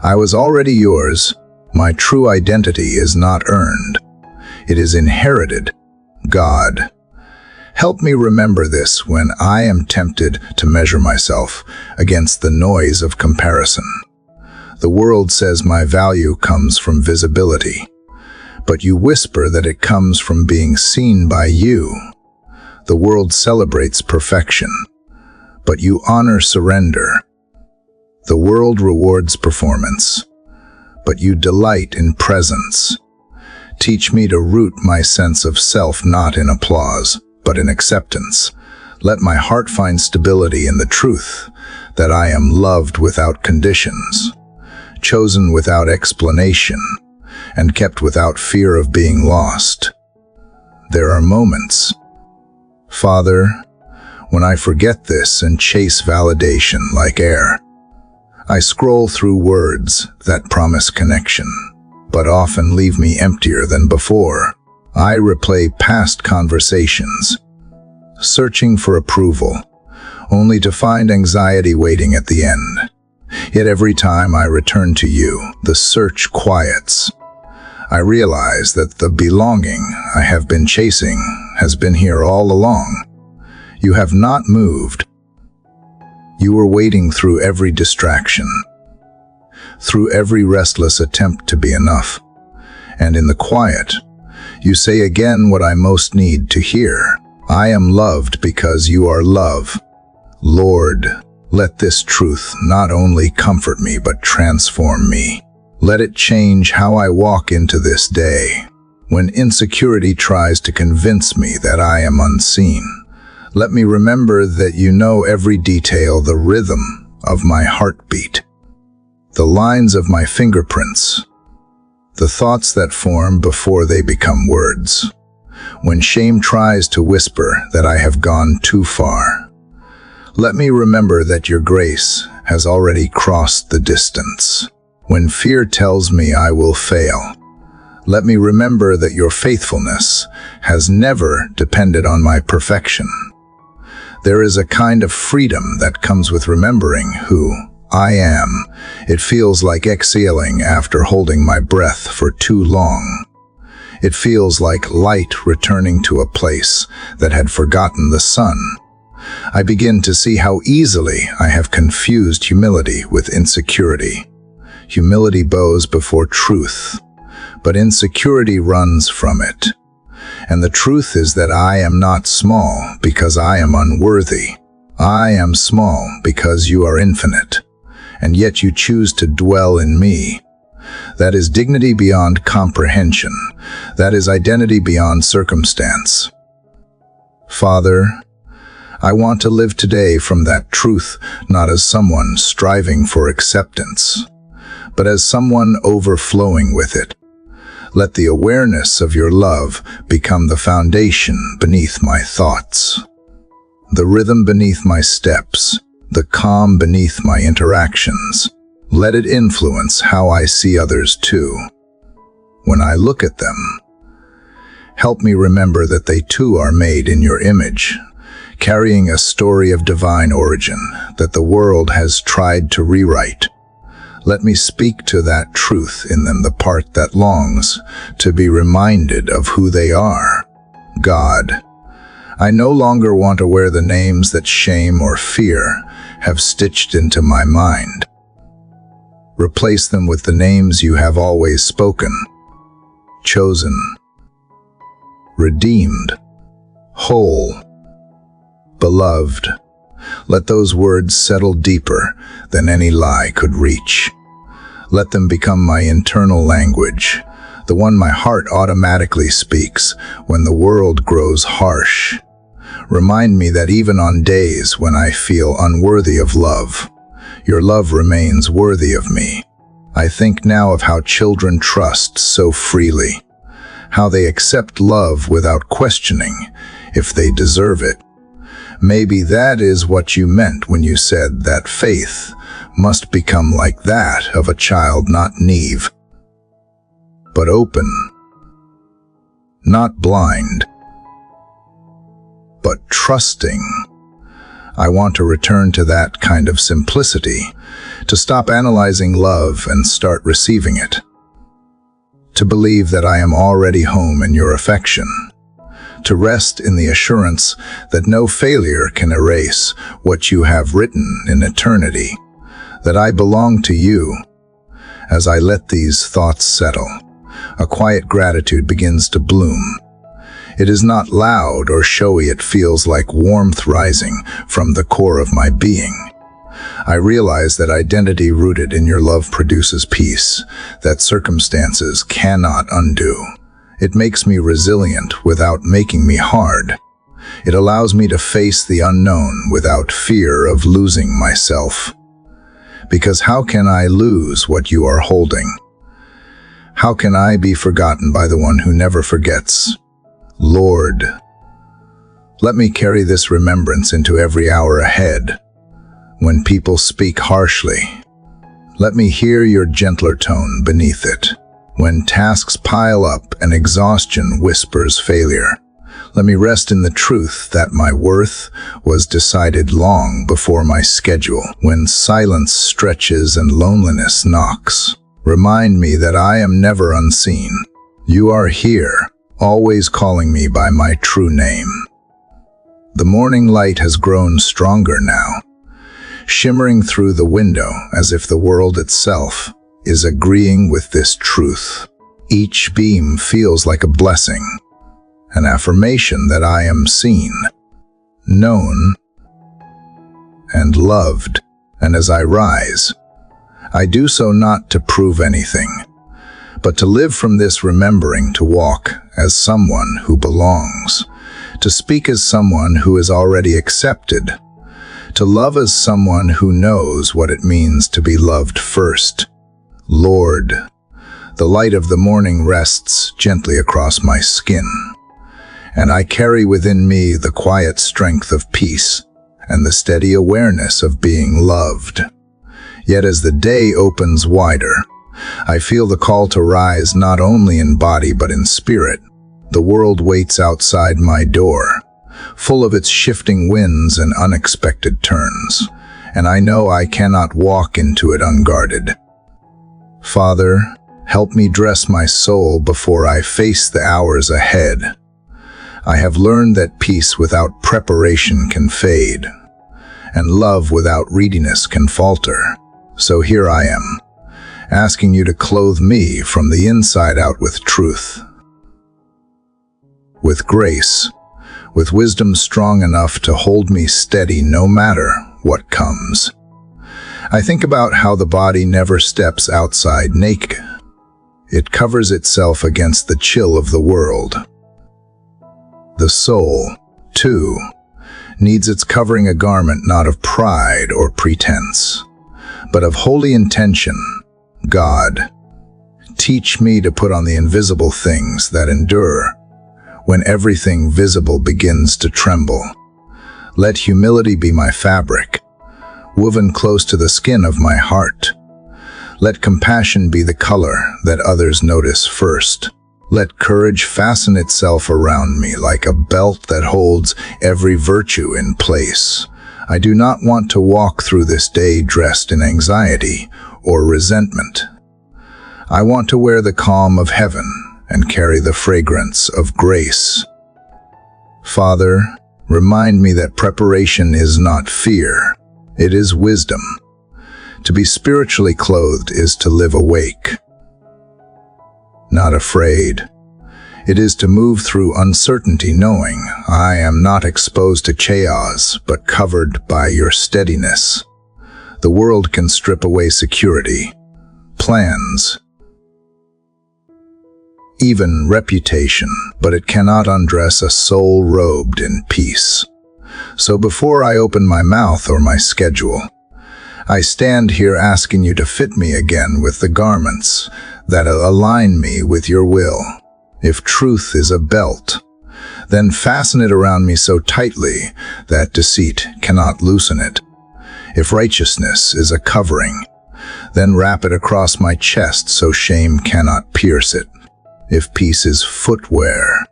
I was already yours. My true identity is not earned. It is inherited. God, help me remember this when I am tempted to measure myself against the noise of comparison. The world says my value comes from visibility, but you whisper that it comes from being seen by you. The world celebrates perfection, but you honor surrender. The world rewards performance, but you delight in presence. Teach me to root my sense of self not in applause, but in acceptance. Let my heart find stability in the truth that I am loved without conditions, chosen without explanation, and kept without fear of being lost. There are moments, Father, when I forget this and chase validation like air. I scroll through words that promise connection, but often leave me emptier than before. I replay past conversations, searching for approval, only to find anxiety waiting at the end. Yet every time I return to you, the search quiets. I realize that the belonging I have been chasing has been here all along. You have not moved. You were waiting through every distraction, through every restless attempt to be enough. And in the quiet, you say again what I most need to hear. I am loved because you are love. Lord, let this truth not only comfort me but transform me. Let it change how I walk into this day. When insecurity tries to convince me that I am unseen, let me remember that you know every detail, the rhythm of my heartbeat, the lines of my fingerprints, the thoughts that form before they become words. when shame tries to whisper that I have gone too far. Let me remember that your grace has already crossed the distance. When fear tells me I will fail, let me remember that your faithfulness has never depended on my perfection. There is a kind of freedom that comes with remembering who I am. It feels like exhaling after holding my breath for too long. It feels like light returning to a place that had forgotten the sun. I begin to see how easily I have confused humility with insecurity. Humility bows before truth, but insecurity runs from it. And the truth is that I am not small because I am unworthy. I am small because you are infinite, and yet you choose to dwell in me. That is dignity beyond comprehension. That is identity beyond circumstance. Father, I want to live today from that truth, not as someone striving for acceptance, but as someone overflowing with it. Let the awareness of your love become the foundation beneath my thoughts, the rhythm beneath my steps, the calm beneath my interactions. Let it influence how I see others too. When I look at them, help me remember that they too are made in your image, carrying a story of divine origin that the world has tried to rewrite. Let me speak to that truth in them, the part that longs to be reminded of who they are. God, I no longer want to wear the names that shame or fear have stitched into my mind. Replace them with the names you have always spoken, chosen, redeemed, whole, beloved. Let those words settle deeper than any lie could reach. Let them become my internal language, the one my heart automatically speaks when the world grows harsh. Remind me that even on days when I feel unworthy of love, your love remains worthy of me. I think now of how children trust so freely, how they accept love without questioning if they deserve it. Maybe that is what you meant when you said that faith must become like that of a child, not naive, but open, not blind, but trusting. I want to return to that kind of simplicity, to stop analyzing love and start receiving it, to believe that I am already home in your affection, to rest in the assurance that no failure can erase what you have written in eternity, that I belong to you. As I let these thoughts settle, a quiet gratitude begins to bloom. It is not loud or showy, it feels like warmth rising from the core of my being. I realize that identity rooted in your love produces peace that circumstances cannot undo. It makes me resilient without making me hard. It allows me to face the unknown without fear of losing myself. Because how can I lose what you are holding? How can I be forgotten by the one who never forgets? Lord, let me carry this remembrance into every hour ahead. When people speak harshly, let me hear your gentler tone beneath it. When tasks pile up and exhaustion whispers failure, let me rest in the truth that my worth was decided long before my schedule. When silence stretches and loneliness knocks, remind me that I am never unseen. You are here, always calling me by my true name. The morning light has grown stronger now, shimmering through the window as if the world itself is agreeing with this truth. Each beam feels like a blessing, an affirmation that I am seen, known, and loved. And as I rise, I do so not to prove anything, but to live from this remembering, to walk as someone who belongs, to speak as someone who is already accepted, to love as someone who knows what it means to be loved first. Lord, the light of the morning rests gently across my skin, and I carry within me the quiet strength of peace and the steady awareness of being loved. Yet as the day opens wider, I feel the call to rise not only in body but in spirit. The world waits outside my door, full of its shifting winds and unexpected turns, and I know I cannot walk into it unguarded. Father, help me dress my soul before I face the hours ahead. I have learned that peace without preparation can fade, and love without readiness can falter. So here I am, asking you to clothe me from the inside out with truth, with grace, with wisdom strong enough to hold me steady no matter what comes. I think about how the body never steps outside naked. It covers itself against the chill of the world. The soul, too, needs its covering, a garment not of pride or pretense, but of holy intention. God, teach me to put on the invisible things that endure when everything visible begins to tremble. Let humility be my fabric, woven close to the skin of my heart. Let compassion be the color that others notice first. Let courage fasten itself around me like a belt that holds every virtue in place. I do not want to walk through this day dressed in anxiety or resentment. I want to wear the calm of heaven and carry the fragrance of grace. Father, remind me that preparation is not fear, it is wisdom. To be spiritually clothed is to live awake, not afraid. It is to move through uncertainty knowing I am not exposed to chaos but covered by your steadiness. The world can strip away security, plans, even reputation, but it cannot undress a soul robed in peace. So before I open my mouth or my schedule, I stand here asking you to fit me again with the garments that align me with your will. If truth is a belt, then fasten it around me so tightly that deceit cannot loosen it. If righteousness is a covering, then wrap it across my chest so shame cannot pierce it. If peace is footwear,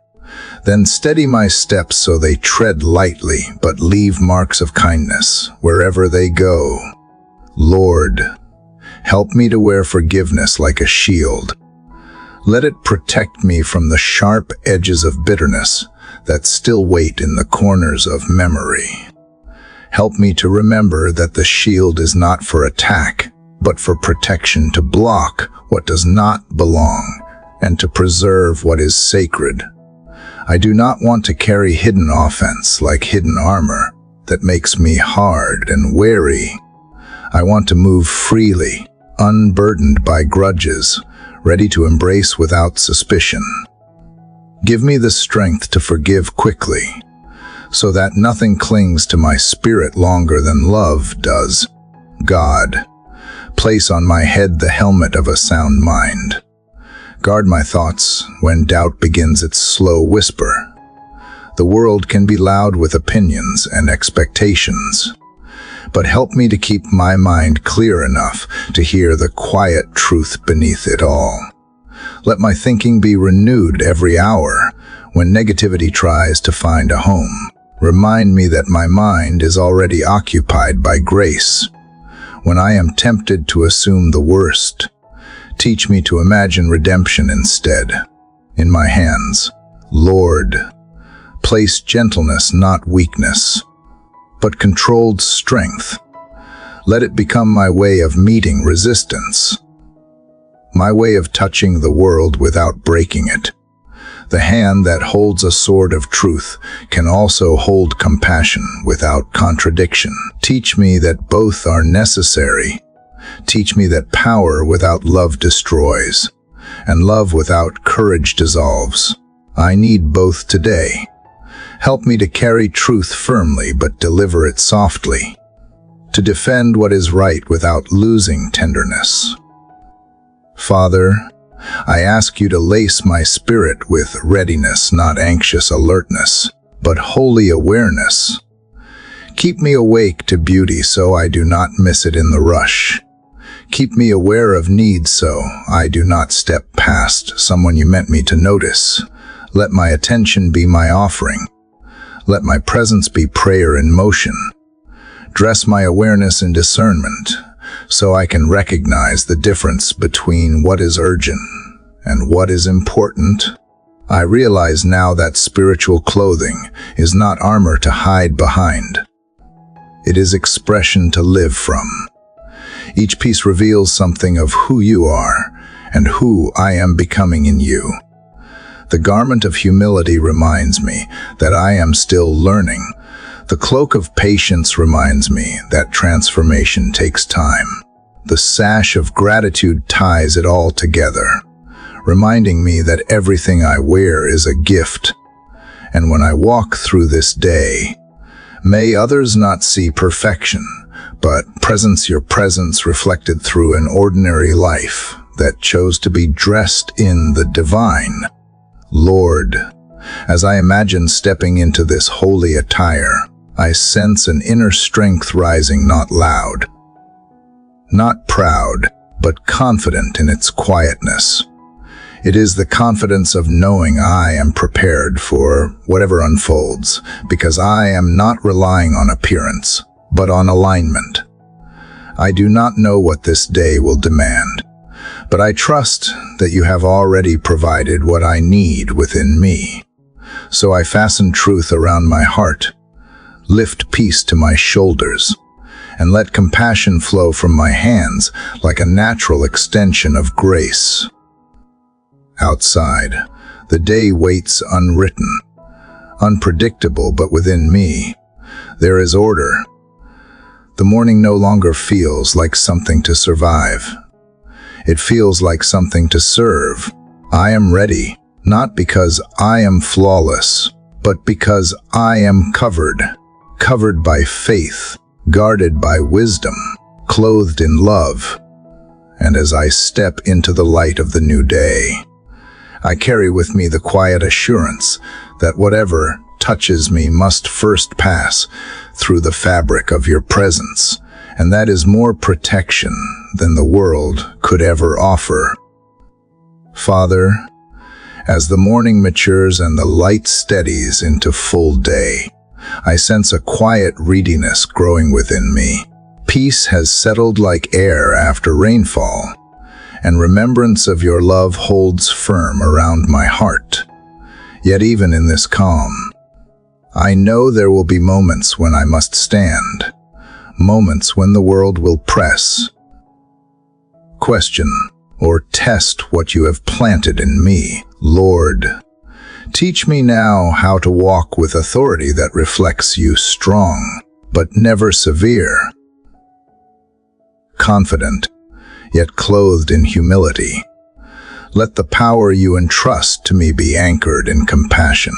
then steady my steps so they tread lightly but leave marks of kindness wherever they go. Lord, help me to wear forgiveness like a shield. Let it protect me from the sharp edges of bitterness that still wait in the corners of memory. Help me to remember that the shield is not for attack, but for protection, to block what does not belong and to preserve what is sacred. I do not want to carry hidden offense like hidden armor that makes me hard and wary. I want to move freely, unburdened by grudges, ready to embrace without suspicion. Give me the strength to forgive quickly, so that nothing clings to my spirit longer than love does. God, place on my head the helmet of a sound mind. Guard my thoughts when doubt begins its slow whisper. The world can be loud with opinions and expectations, but help me to keep my mind clear enough to hear the quiet truth beneath it all. Let my thinking be renewed every hour when negativity tries to find a home. Remind me that my mind is already occupied by grace. When I am tempted to assume the worst, teach me to imagine redemption instead. In my hands, Lord, place gentleness, not weakness, but controlled strength. Let it become my way of meeting resistance, my way of touching the world without breaking it. The hand that holds a sword of truth can also hold compassion without contradiction. Teach me that both are necessary. Teach me that power without love destroys, and love without courage dissolves. I need both today. Help me to carry truth firmly but deliver it softly, to defend what is right without losing tenderness. Father, I ask you to lace my spirit with readiness, not anxious alertness, but holy awareness. Keep me awake to beauty so I do not miss it in the rush. Keep me aware of needs so I do not step past someone you meant me to notice. Let my attention be my offering. Let my presence be prayer in motion. Dress my awareness in discernment so I can recognize the difference between what is urgent and what is important. I realize now that spiritual clothing is not armor to hide behind. It is expression to live from. Each piece reveals something of who you are and who I am becoming in you. The garment of humility reminds me that I am still learning. The cloak of patience reminds me that transformation takes time. The sash of gratitude ties it all together, reminding me that everything I wear is a gift. And when I walk through this day, may others not see perfection, but presence your presence reflected through an ordinary life that chose to be dressed in the divine. Lord, as I imagine stepping into this holy attire, I sense an inner strength rising, not loud, not proud, but confident in its quietness. It is the confidence of knowing I am prepared for whatever unfolds, because I am not relying on appearance, but on alignment. I do not know what this day will demand, but I trust that you have already provided what I need within me. So I fasten truth around my heart, lift peace to my shoulders, and let compassion flow from my hands like a natural extension of grace. Outside, the day waits unwritten, unpredictable, but within me, there is order. The morning no longer feels like something to survive. It feels like something to serve. I am ready, not because I am flawless, but because I am covered by faith, guarded by wisdom, clothed in love. And as I step into the light of the new day, I carry with me the quiet assurance that whatever touches me must first pass through the fabric of your presence, and that is more protection than the world could ever offer. Father, as the morning matures and the light steadies into full day, I sense a quiet readiness growing within me. Peace has settled like air after rainfall, and remembrance of your love holds firm around my heart. Yet even in this calm, I know there will be moments when I must stand, moments when the world will press, question, or test what you have planted in me. Lord, teach me now how to walk with authority that reflects you, strong, but never severe, confident, yet clothed in humility. Let the power you entrust to me be anchored in compassion,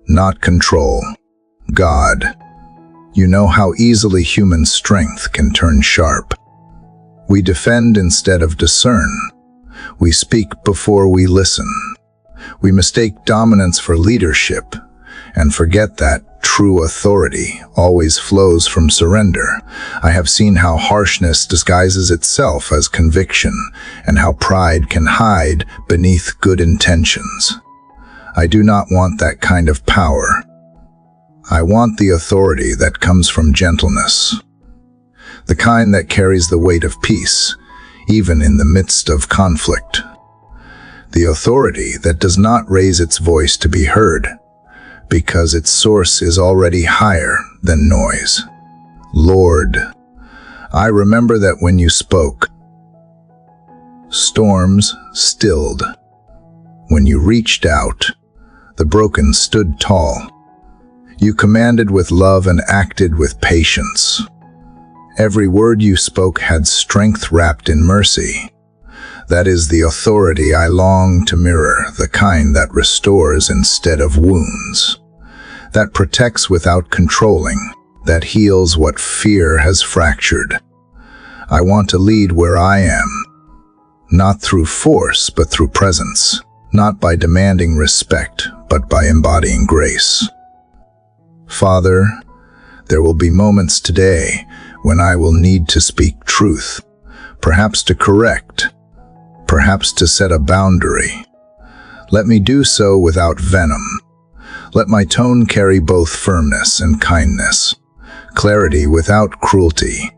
not control. God, you know how easily human strength can turn sharp. We defend instead of discern. We speak before we listen. We mistake dominance for leadership and forget that true authority always flows from surrender. I have seen how harshness disguises itself as conviction and how pride can hide beneath good intentions. I do not want that kind of power. I want the authority that comes from gentleness, the kind that carries the weight of peace, even in the midst of conflict. The authority that does not raise its voice to be heard, because its source is already higher than noise. Lord, I remember that when you spoke, storms stilled. When you reached out, the broken stood tall. You commanded with love and acted with patience. Every word you spoke had strength wrapped in mercy. That is the authority I long to mirror, the kind that restores instead of wounds, that protects without controlling, that heals what fear has fractured. I want to lead where I am, not through force, but through presence, not by demanding respect, but by embodying grace. Father, there will be moments today when I will need to speak truth, perhaps to correct, perhaps to set a boundary. Let me do so without venom. Let my tone carry both firmness and kindness, clarity without cruelty.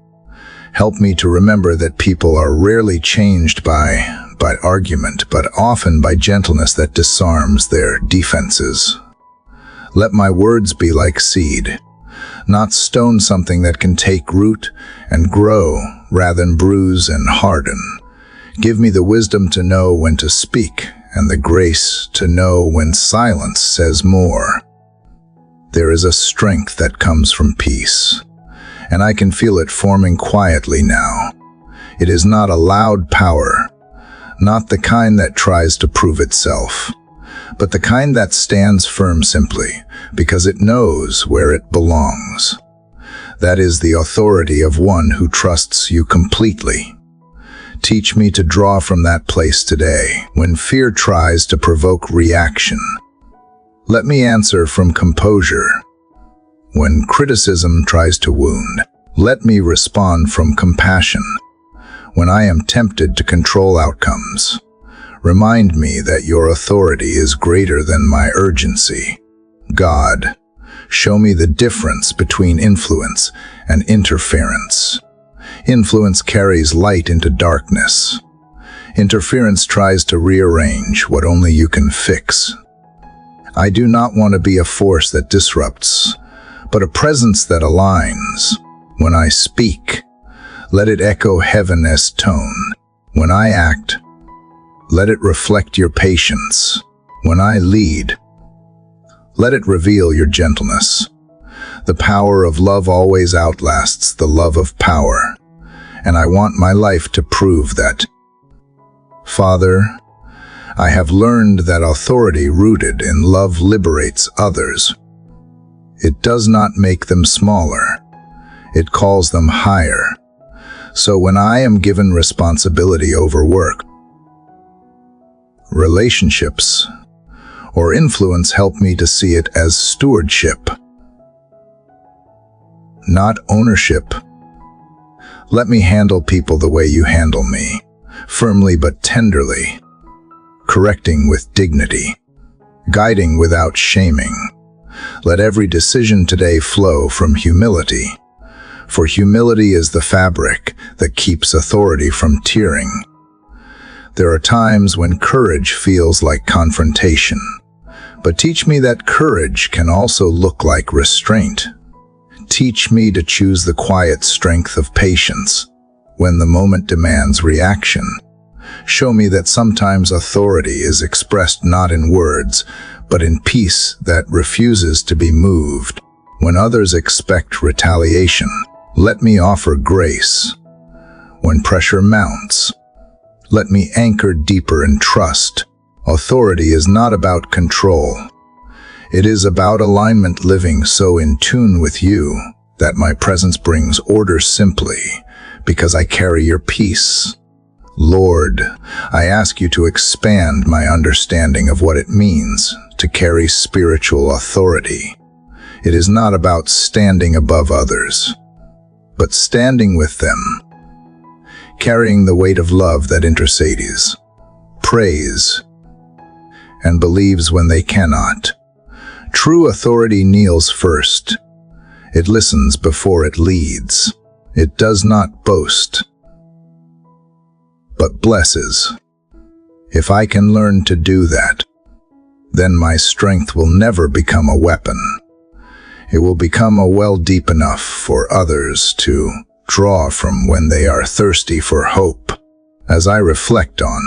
Help me to remember that people are rarely changed by argument, but often by gentleness that disarms their defenses. Let my words be like seed, not stone, something that can take root and grow rather than bruise and harden. Give me the wisdom to know when to speak and the grace to know when silence says more. There is a strength that comes from peace, and I can feel it forming quietly now. It is not a loud power, not the kind that tries to prove itself, but the kind that stands firm simply because it knows where it belongs. That is the authority of one who trusts you completely. Teach me to draw from that place today when fear tries to provoke reaction. Let me answer from composure. When criticism tries to wound, let me respond from compassion. When I am tempted to control outcomes, remind me that your authority is greater than my urgency. God, show me the difference between influence and interference. Influence carries light into darkness. Interference tries to rearrange what only you can fix. I do not want to be a force that disrupts, but a presence that aligns. When I speak, let it echo heaven's tone. When I act, let it reflect your patience. When I lead, let it reveal your gentleness. The power of love always outlasts the love of power, and I want my life to prove that. Father, I have learned that authority rooted in love liberates others. It does not make them smaller. It calls them higher. So when I am given responsibility over work, relationships, or influence, help me to see it as stewardship, not ownership. Let me handle people the way you handle me, firmly but tenderly, correcting with dignity, guiding without shaming. Let every decision today flow from humility, for humility is the fabric that keeps authority from tearing. There are times when courage feels like confrontation, but teach me that courage can also look like restraint. Teach me to choose the quiet strength of patience when the moment demands reaction. Show me that sometimes authority is expressed not in words, but in peace that refuses to be moved. When others expect retaliation, let me offer grace. When pressure mounts, let me anchor deeper in trust. Authority is not about control. It is about alignment, living so in tune with you that my presence brings order simply because I carry your peace. Lord, I ask you to expand my understanding of what it means to carry spiritual authority. It is not about standing above others, but standing with them, carrying the weight of love that intercedes, prays, and believes when they cannot. True authority kneels first. It listens before it leads. It does not boast, but blesses. If I can learn to do that, then my strength will never become a weapon. It will become a well deep enough for others to draw from when they are thirsty for hope. As I reflect on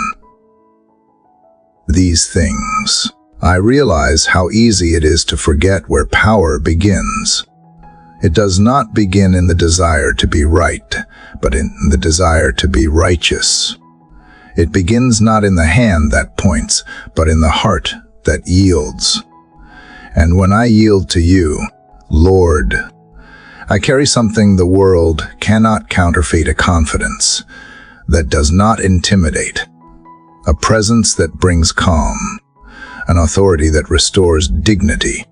these things, I realize how easy it is to forget where power begins. It does not begin in the desire to be right, but in the desire to be righteous. It begins not in the hand that points, but in the heart that yields. And when I yield to you, Lord, I carry something the world cannot counterfeit, a confidence that does not intimidate, a presence that brings calm, an authority that restores dignity.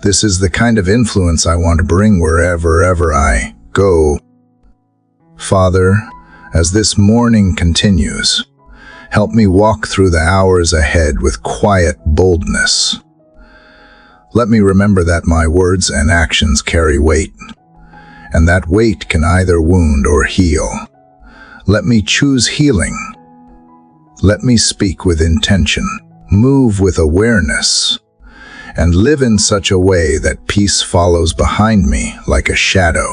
This is the kind of influence I want to bring wherever I go. Father, as this morning continues, help me walk through the hours ahead with quiet boldness. Let me remember that my words and actions carry weight, and that weight can either wound or heal. Let me choose healing. Let me speak with intention, move with awareness, and live in such a way that peace follows behind me like a shadow.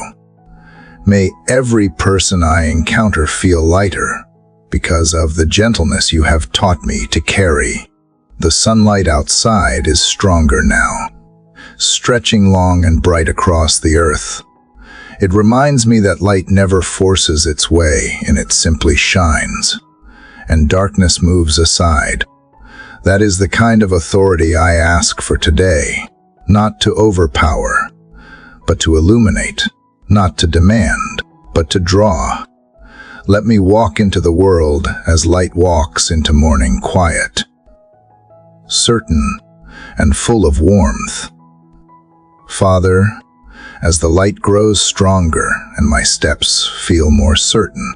May every person I encounter feel lighter because of the gentleness you have taught me to carry. The sunlight outside is stronger now, stretching long and bright across the earth. It reminds me that light never forces its way, and it simply shines, and darkness moves aside. That is the kind of authority I ask for today, not to overpower, but to illuminate, not to demand, but to draw. Let me walk into the world as light walks into morning quiet, certain and full of warmth. Father, as the light grows stronger and my steps feel more certain,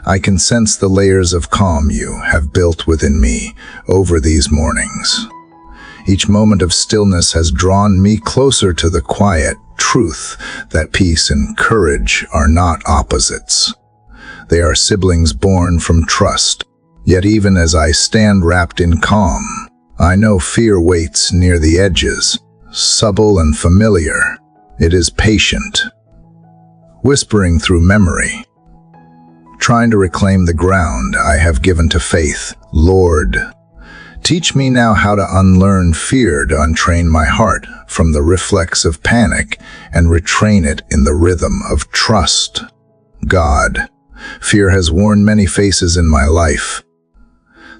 I can sense the layers of calm you have built within me over these mornings. Each moment of stillness has drawn me closer to the quiet truth that peace and courage are not opposites. They are siblings born from trust. Yet even as I stand wrapped in calm, I know fear waits near the edges, subtle and familiar. It is patient, whispering through memory, trying to reclaim the ground I have given to faith. Lord, teach me now how to unlearn fear, to untrain my heart from the reflex of panic and retrain it in the rhythm of trust. God, fear has worn many faces in my life.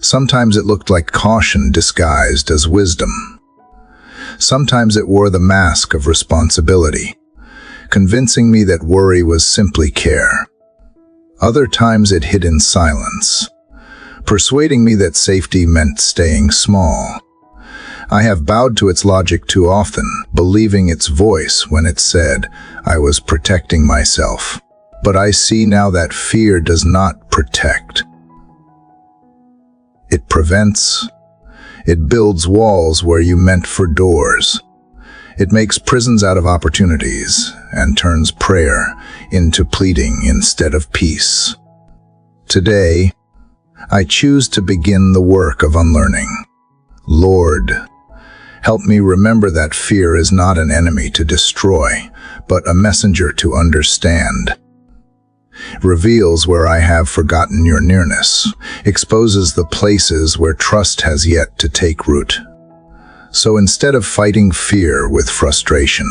Sometimes it looked like caution disguised as wisdom. Sometimes it wore the mask of responsibility, convincing me that worry was simply care. Other times it hid in silence, persuading me that safety meant staying small. I have bowed to its logic too often, believing its voice when it said I was protecting myself. But I see now that fear does not protect. It prevents. It builds walls where you meant for doors. It makes prisons out of opportunities and turns prayer into pleading instead of peace. Today, I choose to begin the work of unlearning. Lord, help me remember that fear is not an enemy to destroy, but a messenger to understand. It reveals where I have forgotten your nearness, exposes the places where trust has yet to take root. So instead of fighting fear with frustration,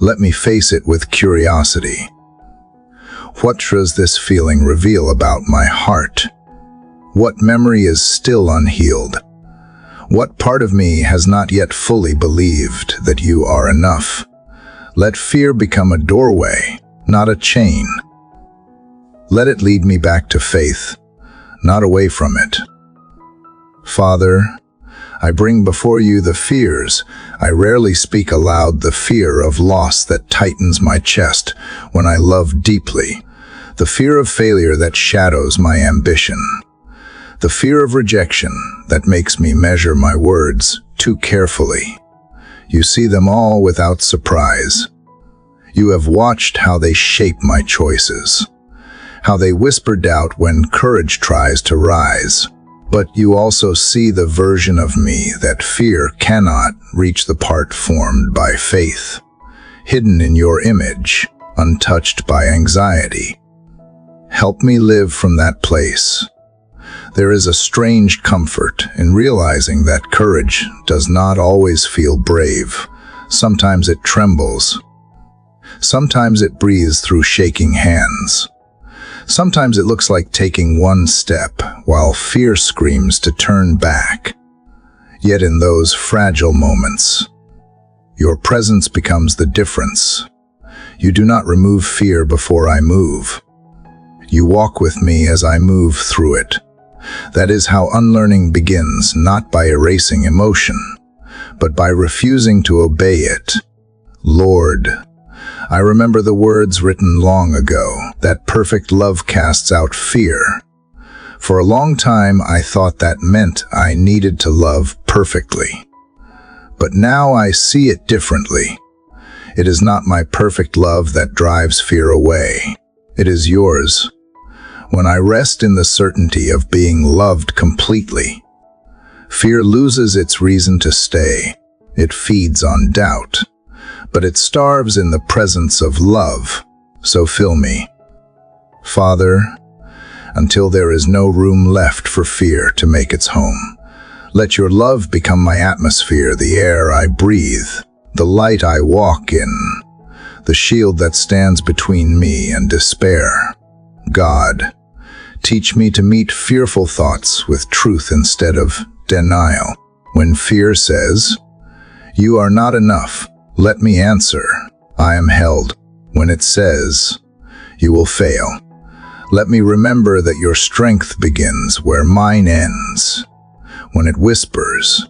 let me face it with curiosity. What does this feeling reveal about my heart? What memory is still unhealed? What part of me has not yet fully believed that you are enough? Let fear become a doorway, not a chain. Let it lead me back to faith, not away from it. Father, I bring before you the fears I rarely speak aloud, the fear of loss that tightens my chest when I love deeply, the fear of failure that shadows my ambition, the fear of rejection that makes me measure my words too carefully. You see them all without surprise. You have watched how they shape my choices, how they whisper doubt when courage tries to rise. But you also see the version of me that fear cannot reach, the part formed by faith, hidden in your image, untouched by anxiety. Help me live from that place. There is a strange comfort in realizing that courage does not always feel brave. Sometimes it trembles. Sometimes it breathes through shaking hands. Sometimes it looks like taking one step while fear screams to turn back. Yet in those fragile moments, your presence becomes the difference. You do not remove fear before I move. You walk with me as I move through it, That is how unlearning begins, not by erasing emotion, but by refusing to obey it. Lord, I remember the words written long ago, that perfect love casts out fear. For a long time, I thought that meant I needed to love perfectly. But now I see it differently. It is not my perfect love that drives fear away. It is yours. When I rest in the certainty of being loved completely, fear loses its reason to stay. It feeds on doubt, but it starves in the presence of love. So fill me, Father, until there is no room left for fear to make its home. Let your love become my atmosphere, the air I breathe, the light I walk in, the shield that stands between me and despair. God, teach me to meet fearful thoughts with truth instead of denial. When fear says, "You are not enough," let me answer, "I am held." When it says, "You will fail," let me remember that your strength begins where mine ends. When it whispers,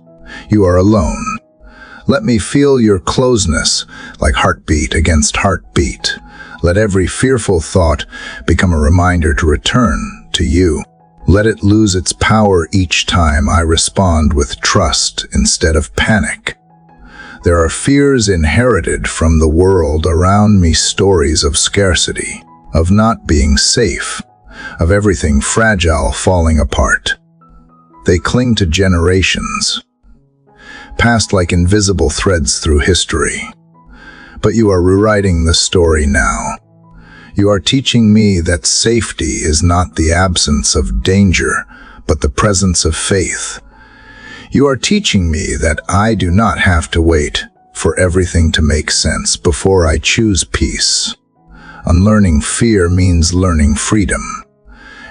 "You are alone," let me feel your closeness like heartbeat against heartbeat. Let every fearful thought become a reminder to return to you. Let it lose its power each time I respond with trust instead of panic. There are fears inherited from the world around me, stories of scarcity, of not being safe, of everything fragile falling apart. They cling to generations, passed like invisible threads through history. But you are rewriting the story now. You are teaching me that safety is not the absence of danger, but the presence of faith. You are teaching me that I do not have to wait for everything to make sense before I choose peace. Unlearning fear means learning freedom.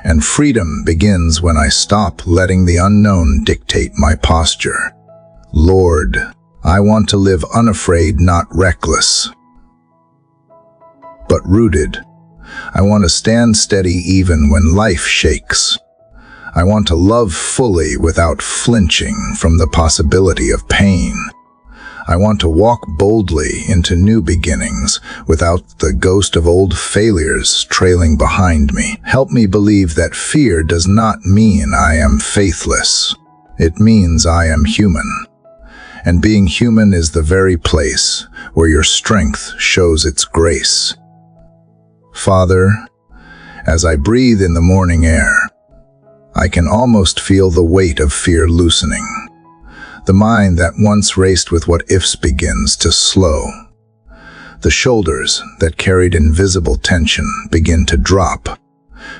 And freedom begins when I stop letting the unknown dictate my posture. Lord, I want to live unafraid, not reckless, but rooted. I want to stand steady even when life shakes. I want to love fully without flinching from the possibility of pain. I want to walk boldly into new beginnings without the ghost of old failures trailing behind me. Help me believe that fear does not mean I am faithless. It means I am human. And being human is the very place where your strength shows its grace. Father, as I breathe in the morning air, I can almost feel the weight of fear loosening. The mind that once raced with what ifs begins to slow. The shoulders that carried invisible tension begin to drop.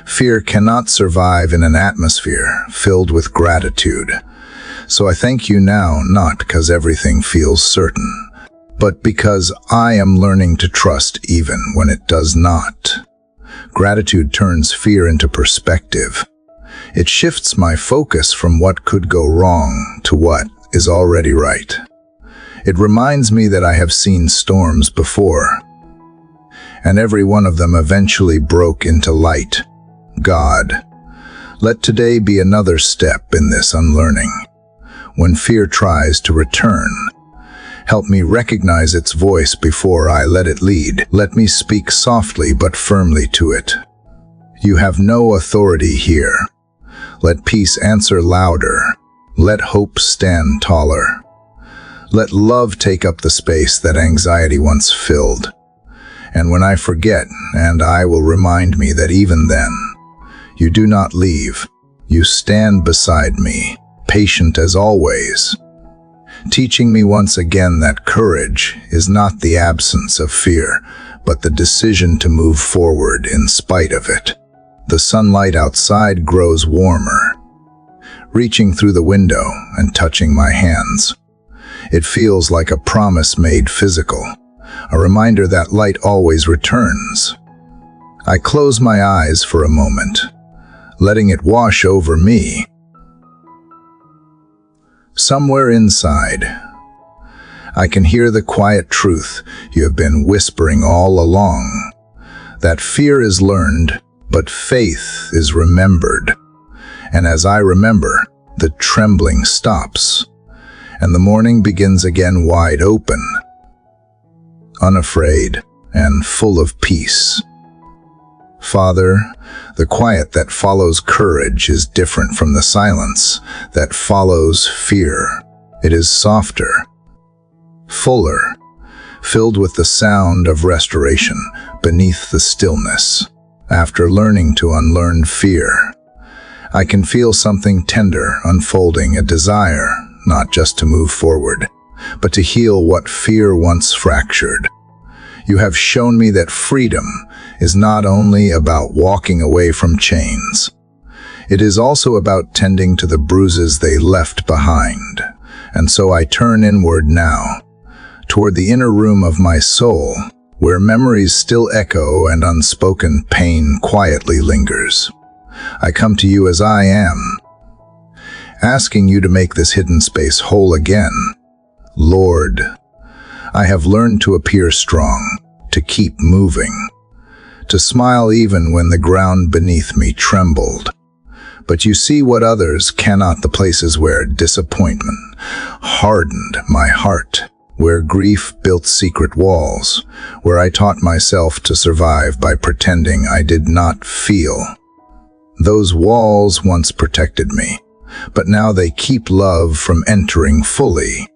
Fear cannot survive in an atmosphere filled with gratitude. So I thank you now, not because everything feels certain, but because I am learning to trust even when it does not. Gratitude turns fear into perspective. It shifts my focus from what could go wrong to what is already right. It reminds me that I have seen storms before, and every one of them eventually broke into light. God, let today be another step in this unlearning. When fear tries to return, help me recognize its voice before I let it lead. Let me speak softly but firmly to it. You have no authority here. Let peace answer louder. Let hope stand taller. Let love take up the space that anxiety once filled. And when I forget, and I will remind me that even then, you do not leave. You stand beside me, patient as always, teaching me once again that courage is not the absence of fear, but the decision to move forward in spite of it. The sunlight outside grows warmer, reaching through the window and touching my hands. It feels like a promise made physical, a reminder that light always returns. I close my eyes for a moment, letting it wash over me. Somewhere inside, I can hear the quiet truth you have been whispering all along, that fear is learned, but faith is remembered. And as I remember, the trembling stops, and the morning begins again wide open, unafraid and full of peace. Father, the quiet that follows courage is different from the silence that follows fear. It is softer, fuller, filled with the sound of restoration beneath the stillness. After learning to unlearn fear, I can feel something tender unfolding, a desire not just to move forward, but to heal what fear once fractured. You have shown me that freedom is not only about walking away from chains. It is also about tending to the bruises they left behind. And so I turn inward now, toward the inner room of my soul, where memories still echo and unspoken pain quietly lingers. I come to you as I am, asking you to make this hidden space whole again. Lord, I have learned to appear strong, to keep moving, to smile even when the ground beneath me trembled. But you see what others cannot, the places where disappointment hardened my heart, where grief built secret walls, where I taught myself to survive by pretending I did not feel. Those walls once protected me, but now they keep love from entering fully.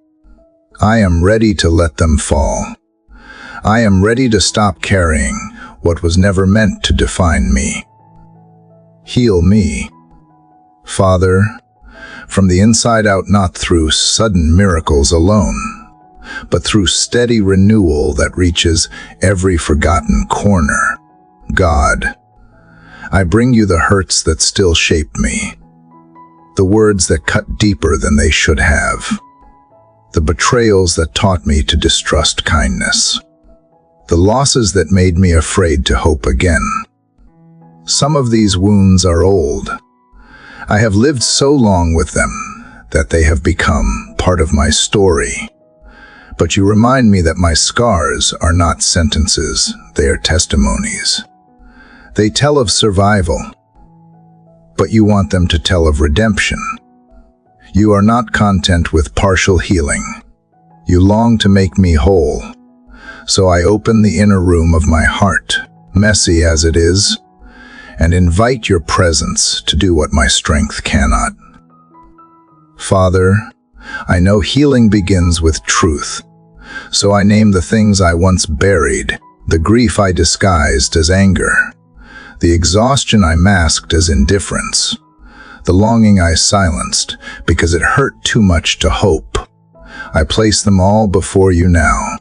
I am ready to let them fall. I am ready to stop carrying what was never meant to define me. Heal me, Father, from the inside out, not through sudden miracles alone, but through steady renewal that reaches every forgotten corner. God, I bring you the hurts that still shape me, the words that cut deeper than they should have, the betrayals that taught me to distrust kindness, the losses that made me afraid to hope again. Some of these wounds are old. I have lived so long with them that they have become part of my story. But you remind me that my scars are not sentences, they are testimonies. They tell of survival, but you want them to tell of redemption. You are not content with partial healing. You long to make me whole. So I open the inner room of my heart, messy as it is, and invite your presence to do what my strength cannot. Father, I know healing begins with truth, so I name the things I once buried, the grief I disguised as anger, the exhaustion I masked as indifference, the longing I silenced because it hurt too much to hope. I place them all before you now,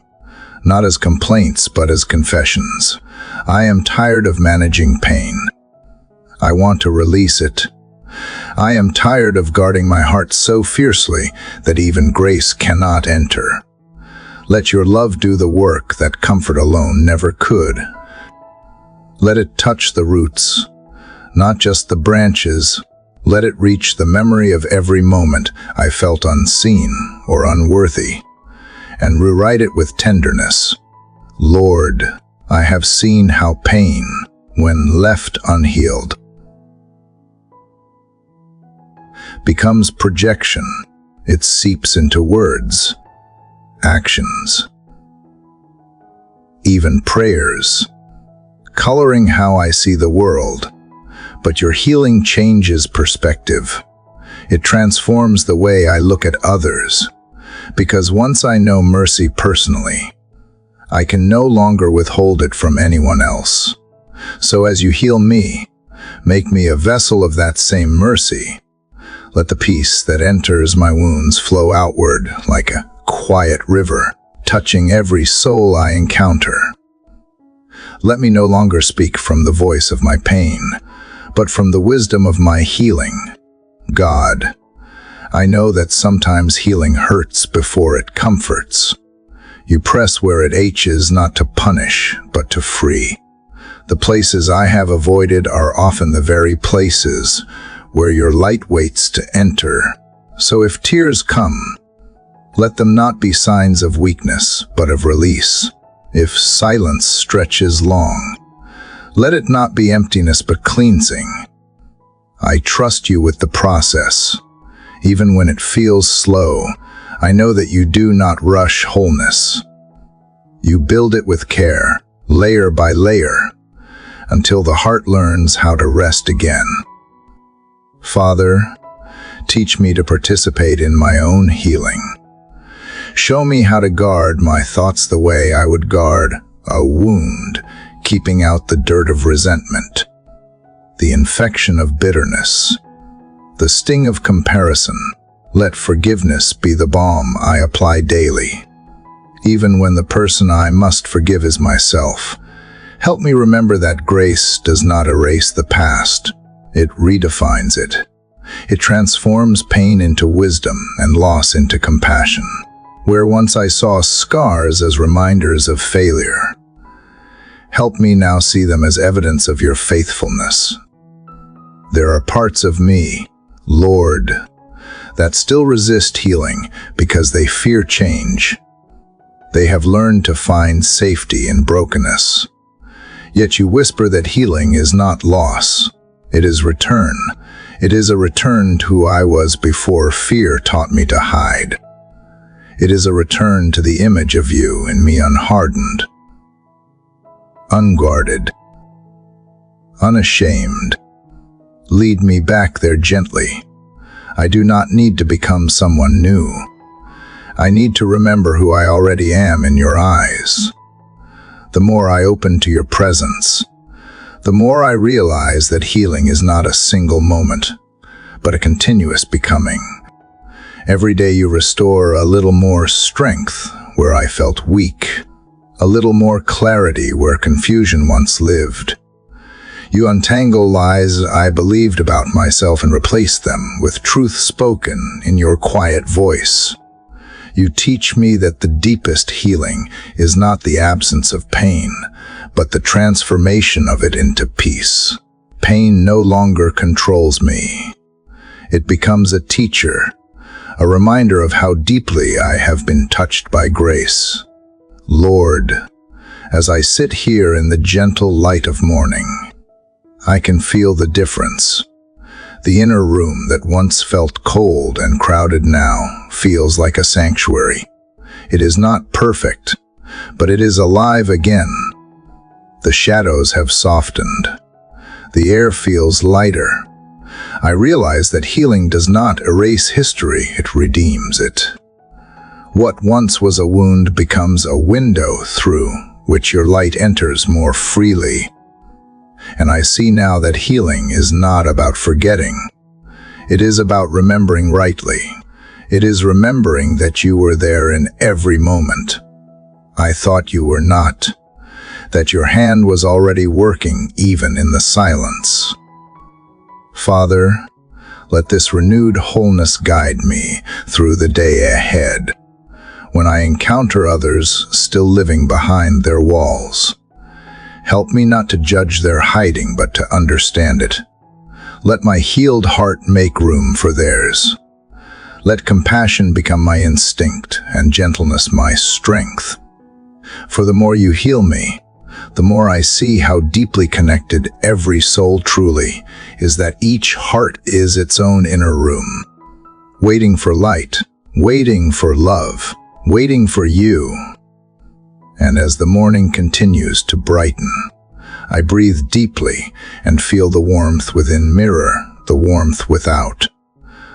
not as complaints but as confessions. I am tired of managing pain. I want to release it. I am tired of guarding my heart so fiercely that even grace cannot enter. Let your love do the work that comfort alone never could. Let it touch the roots, not just the branches. Let it reach the memory of every moment I felt unseen or unworthy, and rewrite it with tenderness. Lord, I have seen how pain, when left unhealed, becomes projection. It seeps into words, actions, even prayers, coloring how I see the world. But your healing changes perspective. It transforms the way I look at others. Because once I know mercy personally, I can no longer withhold it from anyone else. So as you heal me, make me a vessel of that same mercy. Let the peace that enters my wounds flow outward like a quiet river, touching every soul I encounter. Let me no longer speak from the voice of my pain, but from the wisdom of my healing. God, I know that sometimes healing hurts before it comforts. You press where it aches, not to punish, but to free. The places I have avoided are often the very places where your light waits to enter. So if tears come, let them not be signs of weakness, but of release. If silence stretches long, let it not be emptiness but cleansing. I trust you with the process. Even when it feels slow, I know that you do not rush wholeness. You build it with care, layer by layer, until the heart learns how to rest again. Father, teach me to participate in my own healing. Show me how to guard my thoughts the way I would guard a wound, keeping out the dirt of resentment, the infection of bitterness, the sting of comparison. Let forgiveness be the balm I apply daily. Even when the person I must forgive is myself, help me remember that grace does not erase the past. It redefines it. It transforms pain into wisdom and loss into compassion. Where once I saw scars as reminders of failure, help me now see them as evidence of your faithfulness. There are parts of me, Lord, that still resist healing because they fear change. They have learned to find safety in brokenness. Yet you whisper that healing is not loss. It is return. It is a return to who I was before fear taught me to hide. It is a return to the image of you in me unhardened, unguarded, unashamed. Lead me back there gently. I do not need to become someone new. I need to remember who I already am in your eyes. The more I open to your presence, the more I realize that healing is not a single moment, but a continuous becoming. Every day you restore a little more strength where I felt weak, a little more clarity where confusion once lived. You untangle lies I believed about myself and replace them with truth spoken in your quiet voice. You teach me that the deepest healing is not the absence of pain, but the transformation of it into peace. Pain no longer controls me. It becomes a teacher, a reminder of how deeply I have been touched by grace. Lord, as I sit here in the gentle light of morning, I can feel the difference. The inner room that once felt cold and crowded now feels like a sanctuary. It is not perfect, but it is alive again. The shadows have softened. The air feels lighter. I realize that healing does not erase history, it redeems it. What once was a wound becomes a window through which your light enters more freely. And I see now that healing is not about forgetting. It is about remembering rightly. It is remembering that you were there in every moment. I thought you were not, that your hand was already working even in the silence. Father, let this renewed wholeness guide me through the day ahead, when I encounter others still living behind their walls. Help me not to judge their hiding, but to understand it. Let my healed heart make room for theirs. Let compassion become my instinct and gentleness my strength. For the more you heal me, the more I see how deeply connected every soul truly is, that each heart is its own inner room, waiting for light, waiting for love, waiting for you. And as the morning continues to brighten, I breathe deeply and feel the warmth within mirror the warmth without.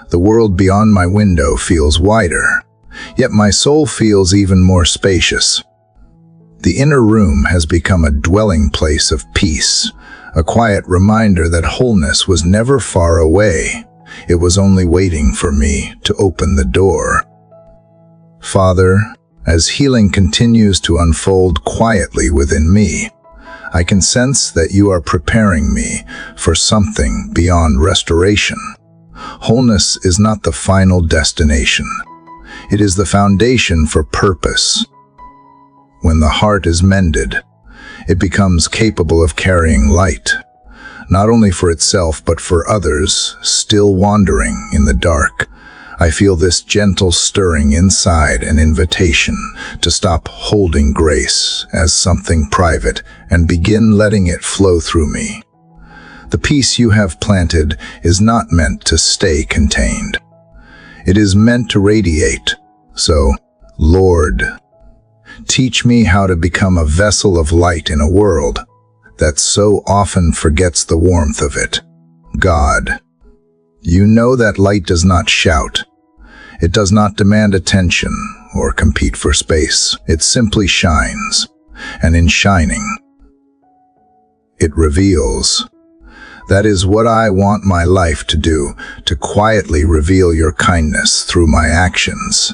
The world beyond my window feels wider, yet my soul feels even more spacious. The inner room has become a dwelling place of peace, a quiet reminder that wholeness was never far away. It was only waiting for me to open the door. Father, as healing continues to unfold quietly within me, I can sense that you are preparing me for something beyond restoration. Wholeness is not the final destination. It is the foundation for purpose. When the heart is mended, it becomes capable of carrying light, not only for itself but for others still wandering in the dark. I feel this gentle stirring inside, an invitation to stop holding grace as something private and begin letting it flow through me. The peace you have planted is not meant to stay contained. It is meant to radiate. So, Lord, teach me how to become a vessel of light in a world that so often forgets the warmth of it. God, you know that light does not shout. It does not demand attention or compete for space. It simply shines, and in shining, it reveals. That is what I want my life to do, to quietly reveal your kindness through my actions,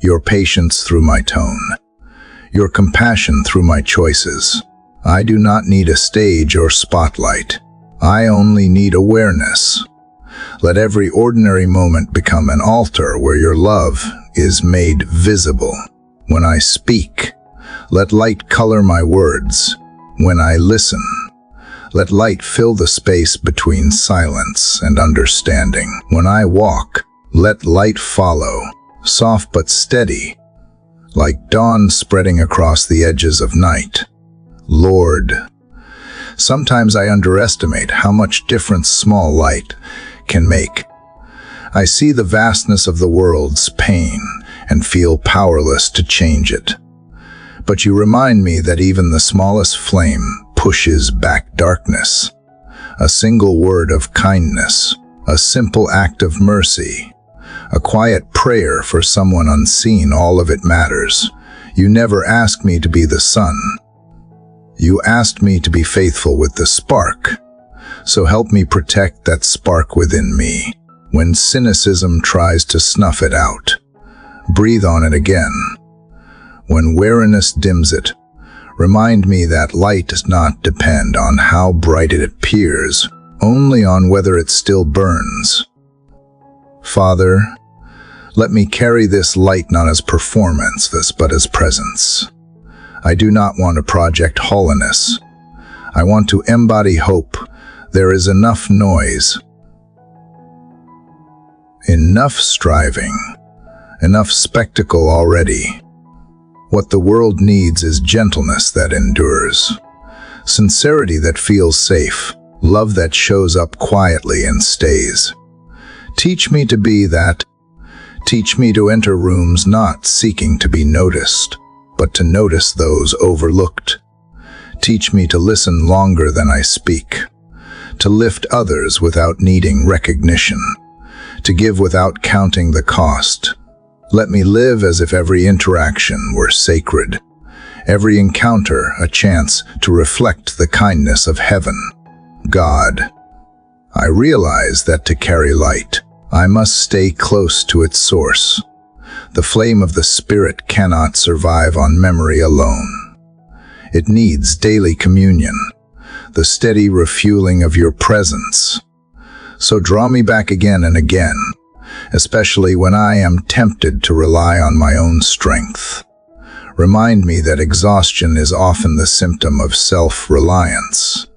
your patience through my tone, your compassion through my choices. I do not need a stage or spotlight. I only need awareness. Let every ordinary moment become an altar where your love is made visible. When I speak, let light color my words. When I listen, let light fill the space between silence and understanding. When I walk, let light follow, soft but steady, like dawn spreading across the edges of night. Lord, sometimes I underestimate how much difference small light can make. I see the vastness of the world's pain and feel powerless to change it. But you remind me that even the smallest flame pushes back darkness. A single word of kindness, a simple act of mercy, a quiet prayer for someone unseen, all of it matters. You never asked me to be the sun. You asked me to be faithful with the spark. So help me protect that spark within me. When cynicism tries to snuff it out, breathe on it again. When weariness dims it, remind me that light does not depend on how bright it appears, only on whether it still burns. Father, let me carry this light not as performance, but as presence. I do not want to project holiness. I want to embody hope. There is enough noise, enough striving, enough spectacle already. What the world needs is gentleness that endures, sincerity that feels safe, love that shows up quietly and stays. Teach me to be that. Teach me to enter rooms not seeking to be noticed, but to notice those overlooked. Teach me to listen longer than I speak, to lift others without needing recognition, to give without counting the cost. Let me live as if every interaction were sacred, every encounter a chance to reflect the kindness of heaven. God, I realize that to carry light, I must stay close to its source. The flame of the Spirit cannot survive on memory alone. It needs daily communion, the steady refueling of your presence. So draw me back again and again, especially when I am tempted to rely on my own strength. Remind me that exhaustion is often the symptom of self-reliance,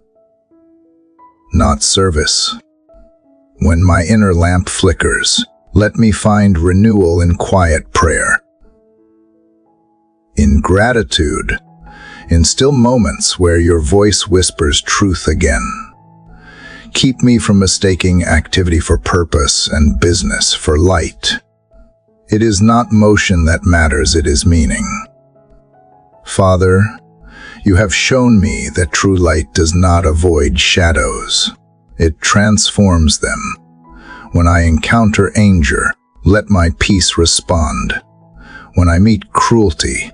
not service. When my inner lamp flickers, let me find renewal in quiet prayer, in gratitude, in still moments where your voice whispers truth again. Keep me from mistaking activity for purpose and business for light. It is not motion that matters, it is meaning. Father, you have shown me that true light does not avoid shadows. It transforms them. When I encounter anger, let my peace respond. When I meet cruelty,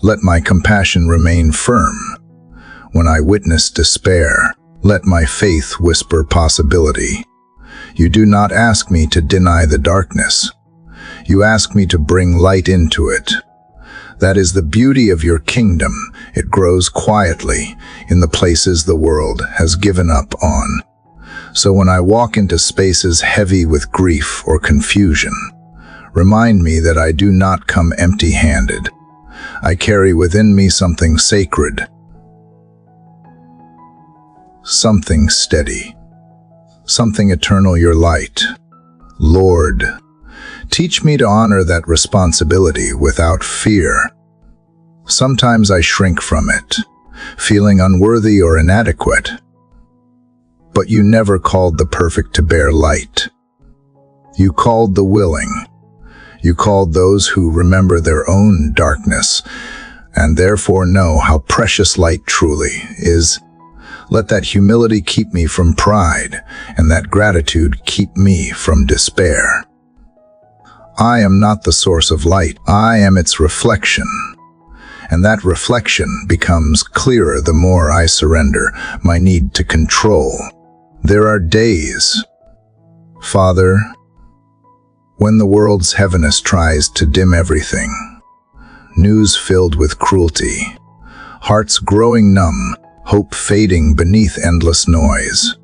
let my compassion remain firm. When I witness despair, let my faith whisper possibility. You do not ask me to deny the darkness. You ask me to bring light into it. That is the beauty of your kingdom. It grows quietly in the places the world has given up on. So when I walk into spaces heavy with grief or confusion, remind me that I do not come empty-handed. I carry within me something sacred, something steady, something eternal, your light. Lord, teach me to honor that responsibility without fear. Sometimes I shrink from it, feeling unworthy or inadequate. But you never called the perfect to bear light. You called the willing. You called those who remember their own darkness, and therefore know how precious light truly is. Let that humility keep me from pride, and that gratitude keep me from despair. I am not the source of light. I am its reflection. And that reflection becomes clearer the more I surrender my need to control. There are days, Father, when the world's heaviness tries to dim everything, news filled with cruelty, hearts growing numb, hope fading beneath endless noise.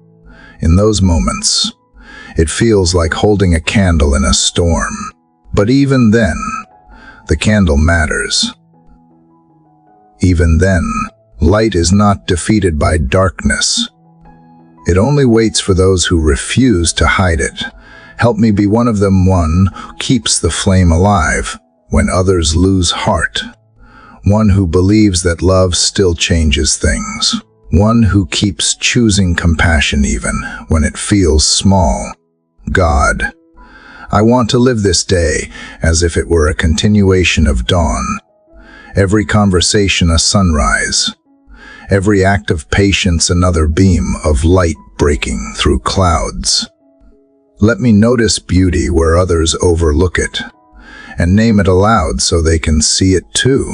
In those moments, it feels like holding a candle in a storm. But even then, the candle matters. Even then, light is not defeated by darkness. It only waits for those who refuse to hide it. Help me be one of them, one who keeps the flame alive when others lose heart. One who believes that love still changes things. One who keeps choosing compassion even when it feels small. God, I want to live this day as if it were a continuation of dawn. Every conversation a sunrise. Every act of patience another beam of light breaking through clouds. Let me notice beauty where others overlook it, and name it aloud so they can see it too.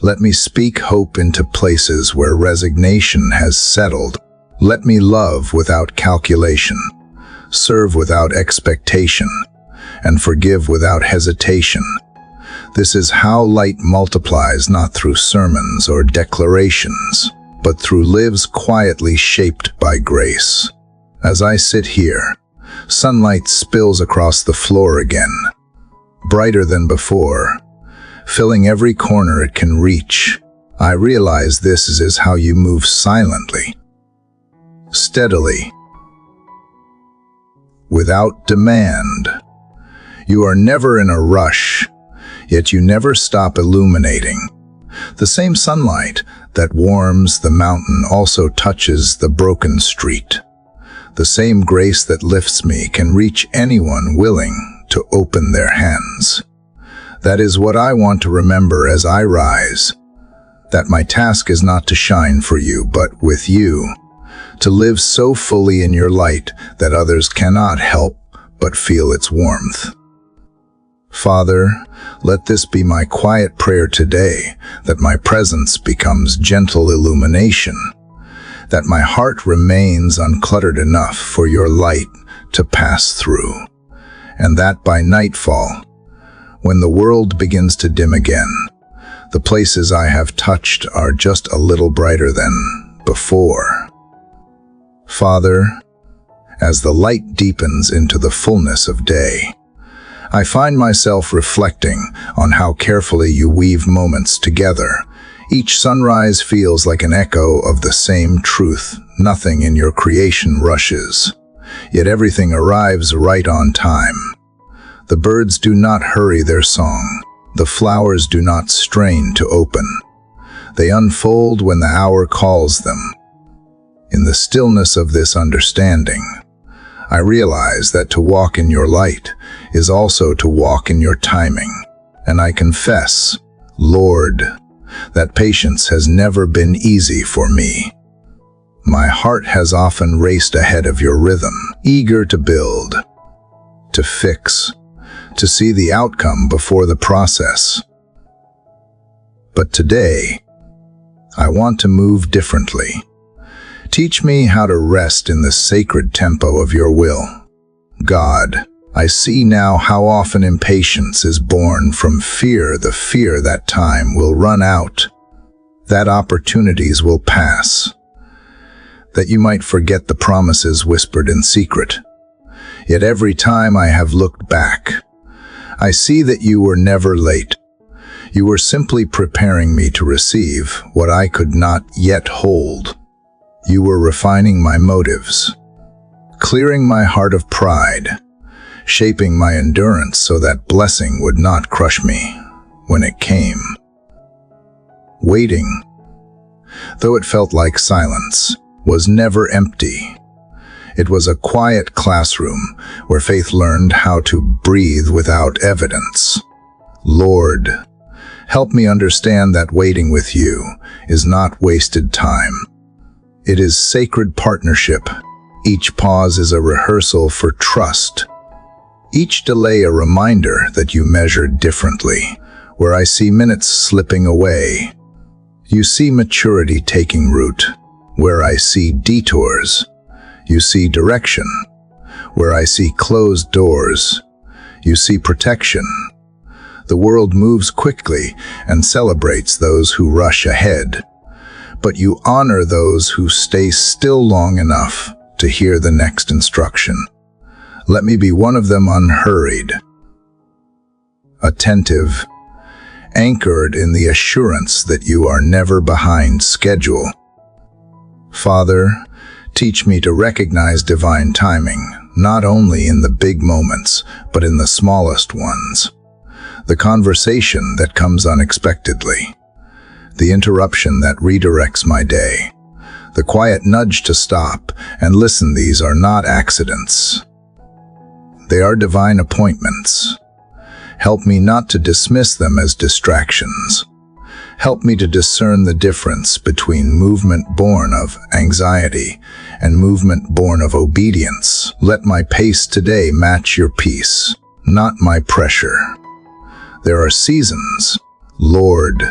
Let me speak hope into places where resignation has settled. Let me love without calculation, serve without expectation, and forgive without hesitation. This is how light multiplies, not through sermons or declarations, but through lives quietly shaped by grace. As I sit here, sunlight spills across the floor again, brighter than before, filling every corner it can reach. I realize this is how you move silently, steadily, without demand. You are never in a rush, yet you never stop illuminating. The same sunlight that warms the mountain also touches the broken street. The same grace that lifts me can reach anyone willing to open their hands. That is what I want to remember as I rise, that my task is not to shine for you, but with you, to live so fully in your light that others cannot help but feel its warmth. Father, let this be my quiet prayer today, that my presence becomes gentle illumination, that my heart remains uncluttered enough for your light to pass through, and that by nightfall, when the world begins to dim again, the places I have touched are just a little brighter than before. Father, as the light deepens into the fullness of day, I find myself reflecting on how carefully you weave moments together. Each sunrise feels like an echo of the same truth. Nothing in your creation rushes, yet everything arrives right on time. The birds do not hurry their song. The flowers do not strain to open. They unfold when the hour calls them. In the stillness of this understanding, I realize that to walk in your light is also to walk in your timing. And I confess, Lord, that patience has never been easy for me. My heart has often raced ahead of your rhythm, eager to build, to fix, to see the outcome before the process. But today, I want to move differently. Teach me how to rest in the sacred tempo of your will. God, I see now how often impatience is born from fear, the fear that time will run out, that opportunities will pass, that you might forget the promises whispered in secret. Yet every time I have looked back, I see that you were never late. You were simply preparing me to receive what I could not yet hold. You were refining my motives, clearing my heart of pride, shaping my endurance so that blessing would not crush me when it came. Waiting, though it felt like silence, was never empty. It was a quiet classroom where faith learned how to breathe without evidence. Lord, help me understand that waiting with you is not wasted time. It is sacred partnership. Each pause is a rehearsal for trust. Each delay a reminder that you measure differently. Where I see minutes slipping away, you see maturity taking root. Where I see detours, you see direction. Where I see closed doors, you see protection. The world moves quickly and celebrates those who rush ahead, but you honor those who stay still long enough to hear the next instruction. Let me be one of them, unhurried, attentive, anchored in the assurance that you are never behind schedule. Father, teach me to recognize divine timing, not only in the big moments, but in the smallest ones. The conversation that comes unexpectedly, the interruption that redirects my day, the quiet nudge to stop and listen. These are not accidents. They are divine appointments. Help me not to dismiss them as distractions. Help me to discern the difference between movement born of anxiety and movement born of obedience. Let my pace today match your peace, not my pressure. There are seasons, Lord,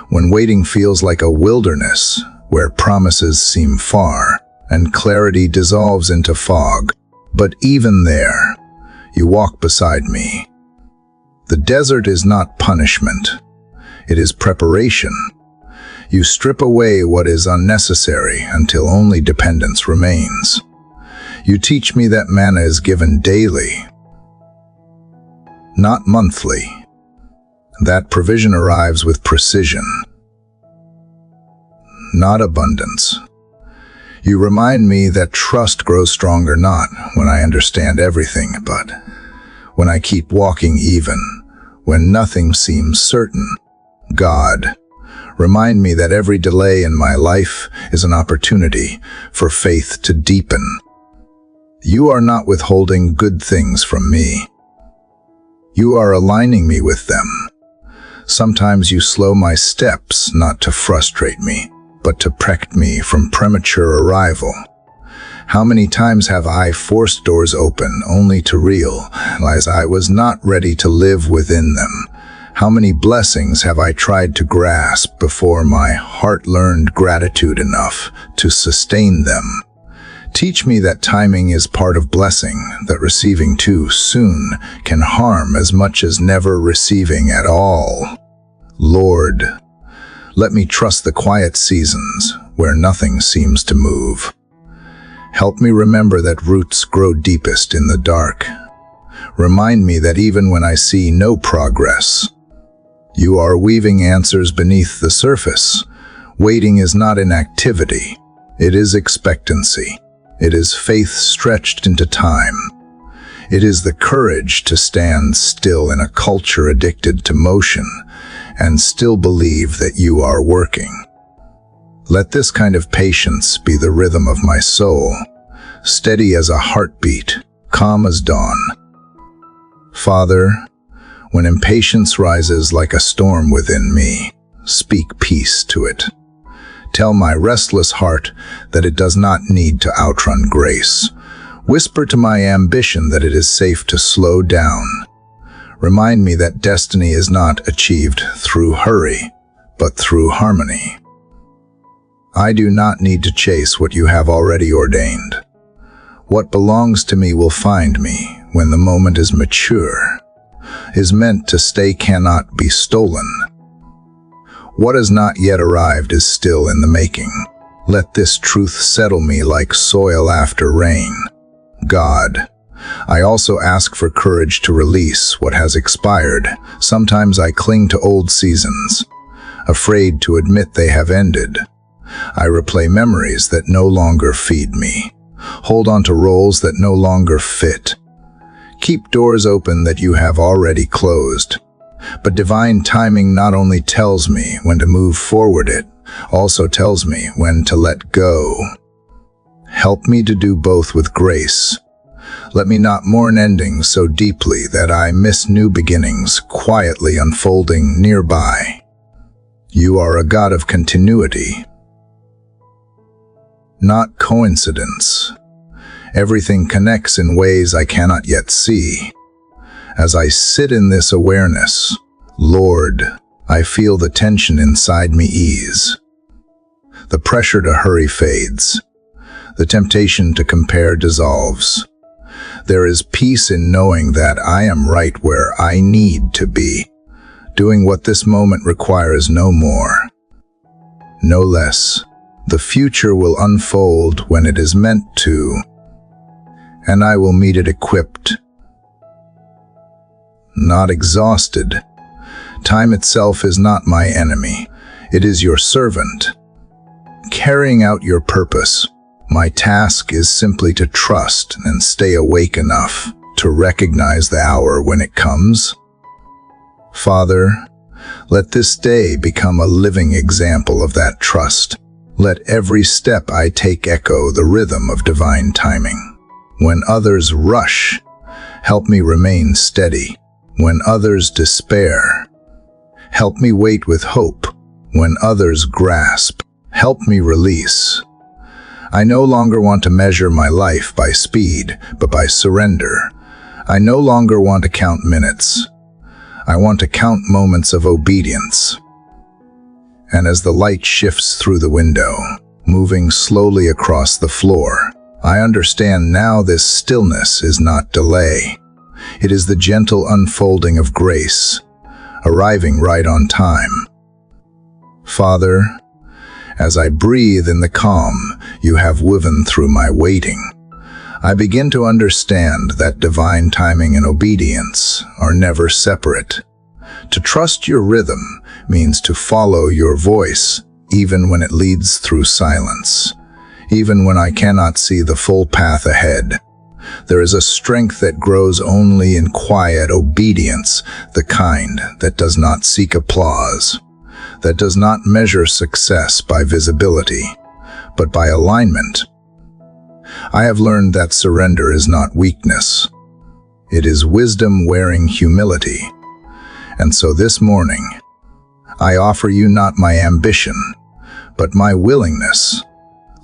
when waiting feels like a wilderness, where promises seem far and clarity dissolves into fog. But even there, you walk beside me. The desert is not punishment. It is preparation. You strip away what is unnecessary until only dependence remains. You teach me that manna is given daily, not monthly. That provision arrives with precision, not abundance. You remind me that trust grows stronger not when I understand everything, but when I keep walking even when nothing seems certain. God, remind me that every delay in my life is an opportunity for faith to deepen. You are not withholding good things from me. You are aligning me with them. Sometimes you slow my steps not to frustrate me, but to protect me from premature arrival. How many times have I forced doors open only to realize I was not ready to live within them? How many blessings have I tried to grasp before my heart learned gratitude enough to sustain them? Teach me that timing is part of blessing, that receiving too soon can harm as much as never receiving at all. Lord, let me trust the quiet seasons where nothing seems to move. Help me remember that roots grow deepest in the dark. Remind me that even when I see no progress, you are weaving answers beneath the surface. Waiting is not inactivity. It is expectancy. It is faith stretched into time. It is the courage to stand still in a culture addicted to motion and still believe that you are working. Let this kind of patience be the rhythm of my soul, steady as a heartbeat, calm as dawn. Father, when impatience rises like a storm within me, speak peace to it. Tell my restless heart that it does not need to outrun grace. Whisper to my ambition that it is safe to slow down. Remind me that destiny is not achieved through hurry, but through harmony. I do not need to chase what you have already ordained. What belongs to me will find me when the moment is mature, is meant to stay, cannot be stolen. What has not yet arrived is still in the making. Let this truth settle me like soil after rain. God, I also ask for courage to release what has expired. Sometimes I cling to old seasons, afraid to admit they have ended. I replay memories that no longer feed me, hold on to roles that no longer fit, keep doors open that you have already closed. But divine timing not only tells me when to move forward, it also tells me when to let go. Help me to do both with grace. Let me not mourn endings so deeply that I miss new beginnings quietly unfolding nearby. You are a God of continuity, not coincidence. Everything connects in ways I cannot yet see. As I sit in this awareness, Lord, I feel the tension inside me ease. The pressure to hurry fades. The temptation to compare dissolves. There is peace in knowing that I am right where I need to be, doing what this moment requires, no more, no less. The future will unfold when it is meant to, and I will meet it equipped, not exhausted. Time itself is not my enemy. It is your servant, carrying out your purpose. My task is simply to trust and stay awake enough to recognize the hour when it comes. Father, let this day become a living example of that trust. Let every step I take echo the rhythm of divine timing. When others rush, help me remain steady. When others despair, help me wait with hope. When others grasp, help me release. I no longer want to measure my life by speed, but by surrender. I no longer want to count minutes. I want to count moments of obedience. And as the light shifts through the window, moving slowly across the floor, I understand now this stillness is not delay. It is the gentle unfolding of grace, arriving right on time. Father, as I breathe in the calm you have woven through my waiting, I begin to understand that divine timing and obedience are never separate. To trust your rhythm means to follow your voice, even when it leads through silence, even when I cannot see the full path ahead. There is a strength that grows only in quiet obedience, the kind that does not seek applause, that does not measure success by visibility, but by alignment. I have learned that surrender is not weakness. It is wisdom wearing humility. And so this morning, I offer you not my ambition, but my willingness.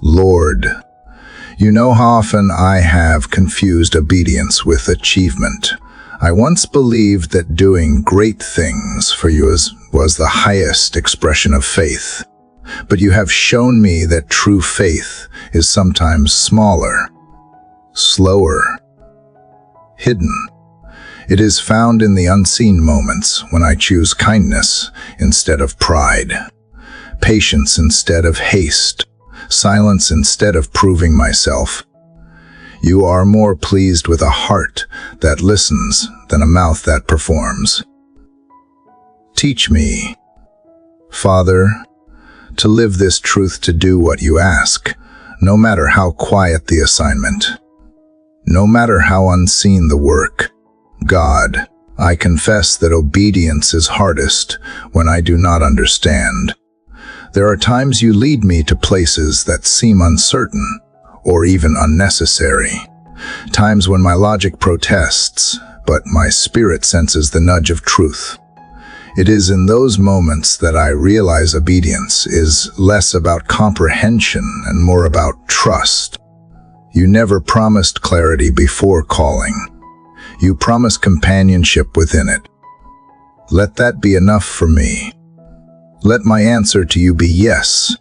Lord, you know how often I have confused obedience with achievement. I once believed that doing great things for you was the highest expression of faith. But you have shown me that true faith is sometimes smaller, slower, hidden. It is found in the unseen moments when I choose kindness instead of pride, patience instead of haste, silence instead of proving myself. You are more pleased with a heart that listens than a mouth that performs. Teach me, Father, to live this truth, to do what you ask, no matter how quiet the assignment, no matter how unseen the work. God, I confess that obedience is hardest when I do not understand. There are times you lead me to places that seem uncertain or even unnecessary. Times when my logic protests, but my spirit senses the nudge of truth. It is in those moments that I realize obedience is less about comprehension and more about trust. You never promised clarity before calling. You promised companionship within it. Let that be enough for me. Let my answer to you be yes,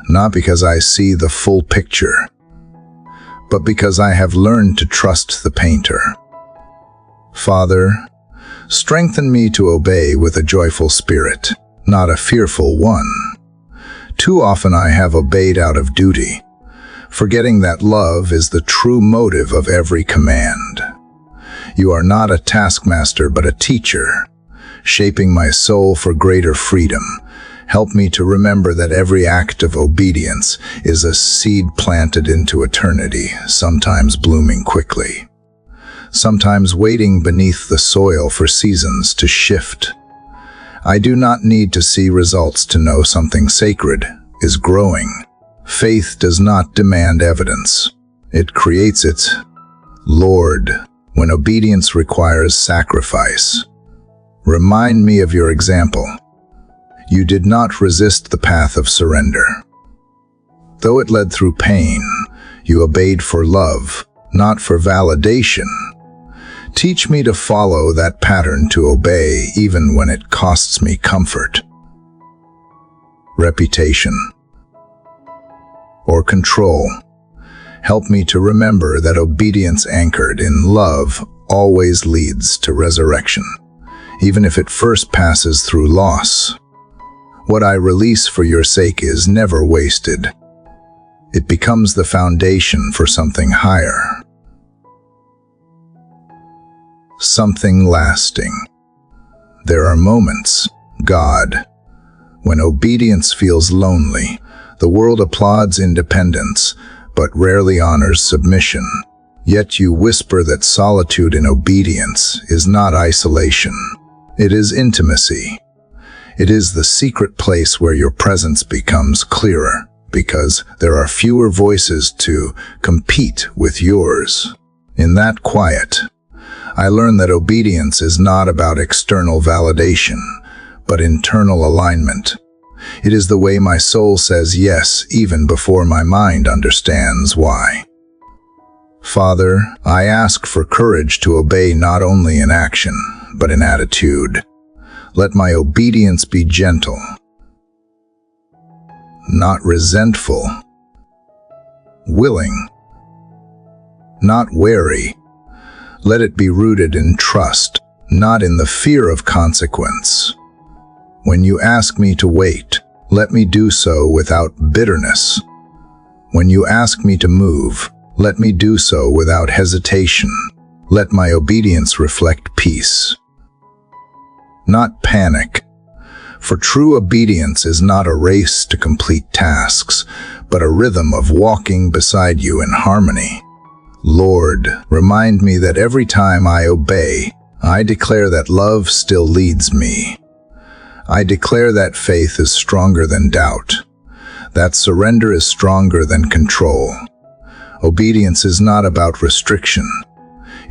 not because I see the full picture, but because I have learned to trust the painter. Father, strengthen me to obey with a joyful spirit, not a fearful one. Too often I have obeyed out of duty, forgetting that love is the true motive of every command. You are not a taskmaster but a teacher, shaping my soul for greater freedom. Help me to remember that every act of obedience is a seed planted into eternity, sometimes blooming quickly, sometimes waiting beneath the soil for seasons to shift. I do not need to see results to know something sacred is growing. Faith does not demand evidence. It creates it. Lord, when obedience requires sacrifice, remind me of your example. You did not resist the path of surrender. Though it led through pain, you obeyed for love, not for validation. Teach me to follow that pattern, to obey even when it costs me comfort, reputation, or control. Help me to remember that obedience anchored in love always leads to resurrection, even if it first passes through loss. What I release for your sake is never wasted. It becomes the foundation for something higher, something lasting. There are moments, God, when obedience feels lonely. The world applauds independence, but rarely honors submission. Yet you whisper that solitude in obedience is not isolation. It is intimacy. It is the secret place where your presence becomes clearer, because there are fewer voices to compete with yours. In that quiet, I learn that obedience is not about external validation, but internal alignment. It is the way my soul says yes, even before my mind understands why. Father, I ask for courage to obey not only in action, but in attitude. Let my obedience be gentle, not resentful, willing, not wary. Let it be rooted in trust, not in the fear of consequence. When you ask me to wait, let me do so without bitterness. When you ask me to move, let me do so without hesitation. Let my obedience reflect peace, not panic. For true obedience is not a race to complete tasks, but a rhythm of walking beside you in harmony. Lord, remind me that every time I obey, I declare that love still leads me. I declare that faith is stronger than doubt, that surrender is stronger than control. Obedience is not about restriction.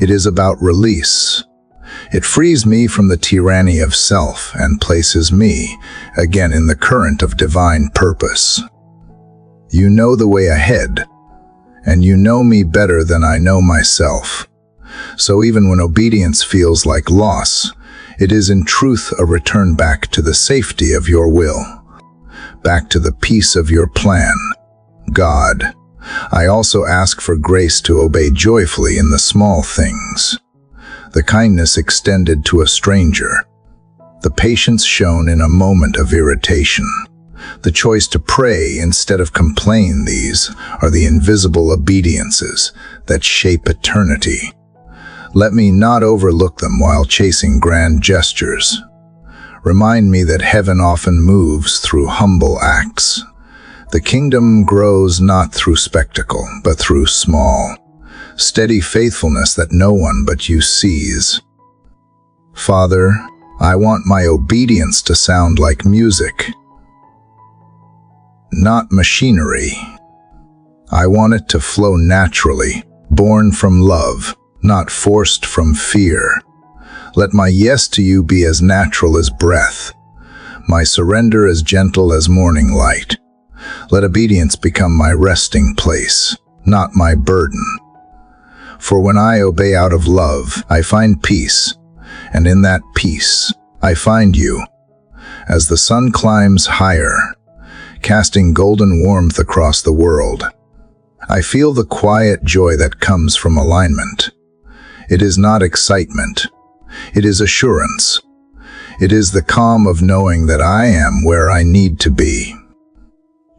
It is about release. It frees me from the tyranny of self and places me again in the current of divine purpose. You know the way ahead, and you know me better than I know myself. So even when obedience feels like loss, it is in truth a return back to the safety of your will, back to the peace of your plan. God, I also ask for grace to obey joyfully in the small things. The kindness extended to a stranger, the patience shown in a moment of irritation, the choice to pray instead of complain. These are the invisible obediences that shape eternity. Let me not overlook them while chasing grand gestures. Remind me that heaven often moves through humble acts. The kingdom grows not through spectacle, but through small, steady faithfulness that no one but you sees. Father, I want my obedience to sound like music, not machinery. I want it to flow naturally, born from love, not forced from fear. Let my yes to you be as natural as breath, my surrender as gentle as morning light. Let obedience become my resting place, not my burden. For when I obey out of love, I find peace, and in that peace, I find you. As the sun climbs higher, casting golden warmth across the world, I feel the quiet joy that comes from alignment. It is not excitement. It is assurance. It is the calm of knowing that I am where I need to be,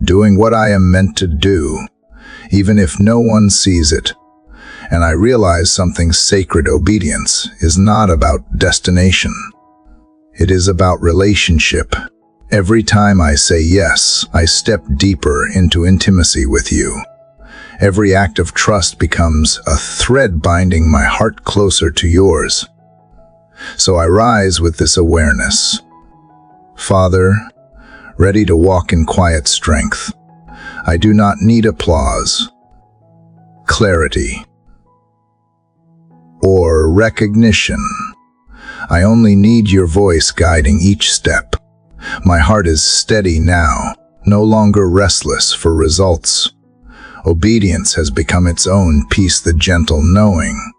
doing what I am meant to do, even if no one sees it. And I realize something sacred. Obedience is not about destination. It is about relationship. Every time I say yes, I step deeper into intimacy with you. Every act of trust becomes a thread binding my heart closer to yours. So I rise with this awareness. Father, ready to walk in quiet strength, I do not need applause, clarity, or recognition. I only need your voice guiding each step. My heart is steady now, no longer restless for results. Obedience has become its own peace, the gentle knowing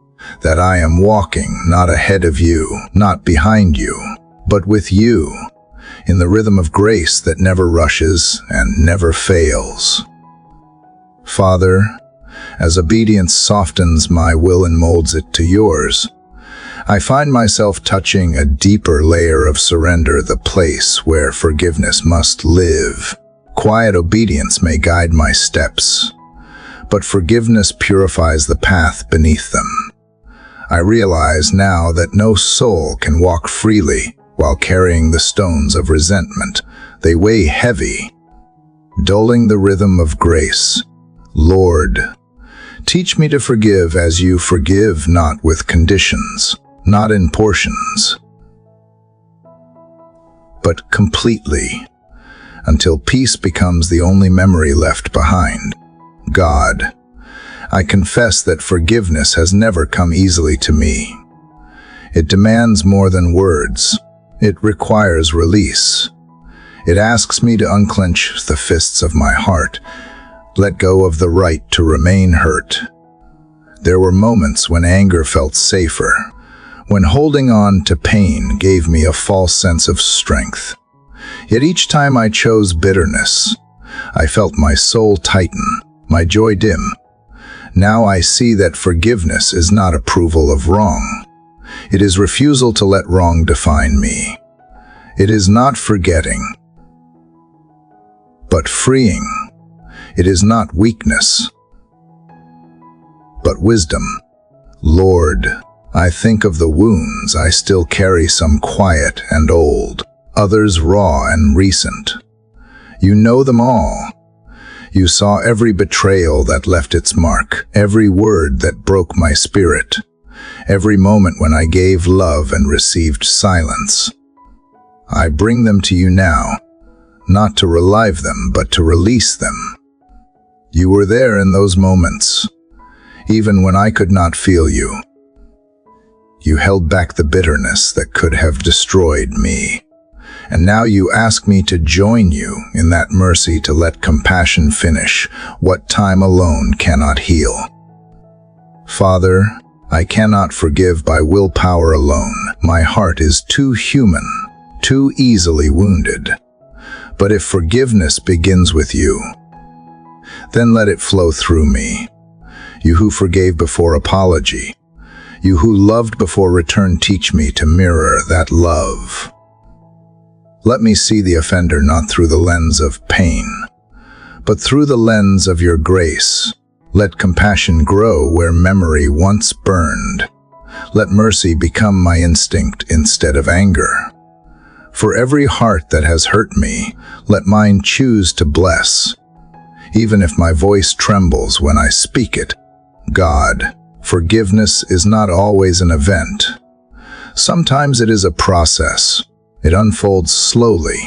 that I am walking not ahead of you, not behind you, but with you, in the rhythm of grace that never rushes and never fails. Father, as obedience softens my will and molds it to yours, I find myself touching a deeper layer of surrender, the place where forgiveness must live. Quiet obedience may guide my steps, but forgiveness purifies the path beneath them. I realize now that no soul can walk freely while carrying the stones of resentment. They weigh heavy, dulling the rhythm of grace. Lord, teach me to forgive as you forgive, not with conditions, not in portions, but completely, until peace becomes the only memory left behind. God, I confess that forgiveness has never come easily to me. It demands more than words. It requires release. It asks me to unclench the fists of my heart, let go of the right to remain hurt. There were moments when anger felt safer, when holding on to pain gave me a false sense of strength. Yet each time I chose bitterness, I felt my soul tighten, my joy dim. Now I see that forgiveness is not approval of wrong. It is refusal to let wrong define me. It is not forgetting, but freeing. It is not weakness, but wisdom. Lord, I think of the wounds I still carry, some quiet and old, others raw and recent. You know them all. You saw every betrayal that left its mark, every word that broke my spirit, every moment when I gave love and received silence. I bring them to you now, not to relive them, but to release them. You were there in those moments, even when I could not feel you. You held back the bitterness that could have destroyed me. And now you ask me to join you in that mercy, to let compassion finish what time alone cannot heal. Father, I cannot forgive by willpower alone. My heart is too human, too easily wounded. But if forgiveness begins with you, then let it flow through me. You who forgave before apology, you who loved before return, teach me to mirror that love. Let me see the offender not through the lens of pain, but through the lens of your grace. Let compassion grow where memory once burned. Let mercy become my instinct instead of anger. For every heart that has hurt me, let mine choose to bless, even if my voice trembles when I speak it. God, forgiveness is not always an event. Sometimes it is a process. It unfolds slowly,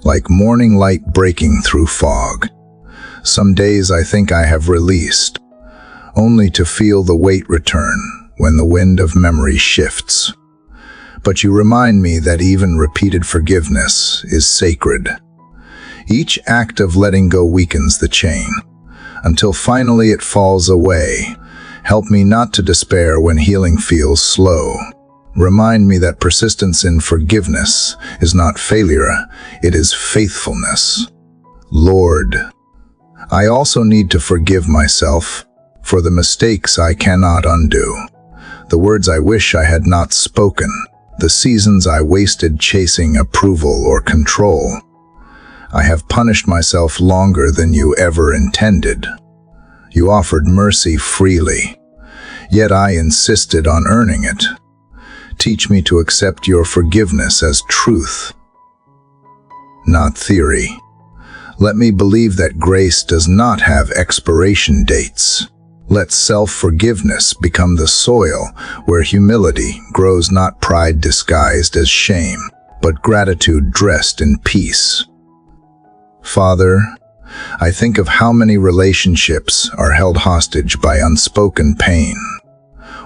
like morning light breaking through fog. Some days I think I have released, only to feel the weight return when the wind of memory shifts. But you remind me that even repeated forgiveness is sacred. Each act of letting go weakens the chain, until finally it falls away. Help me not to despair when healing feels slow. Remind me that persistence in forgiveness is not failure, it is faithfulness. Lord, I also need to forgive myself for the mistakes I cannot undo, the words I wish I had not spoken, the seasons I wasted chasing approval or control. I have punished myself longer than you ever intended. You offered mercy freely, yet I insisted on earning it. Teach me to accept your forgiveness as truth, not theory. Let me believe that grace does not have expiration dates. Let self-forgiveness become the soil where humility grows, not pride disguised as shame, but gratitude dressed in peace. Father, I think of how many relationships are held hostage by unspoken pain.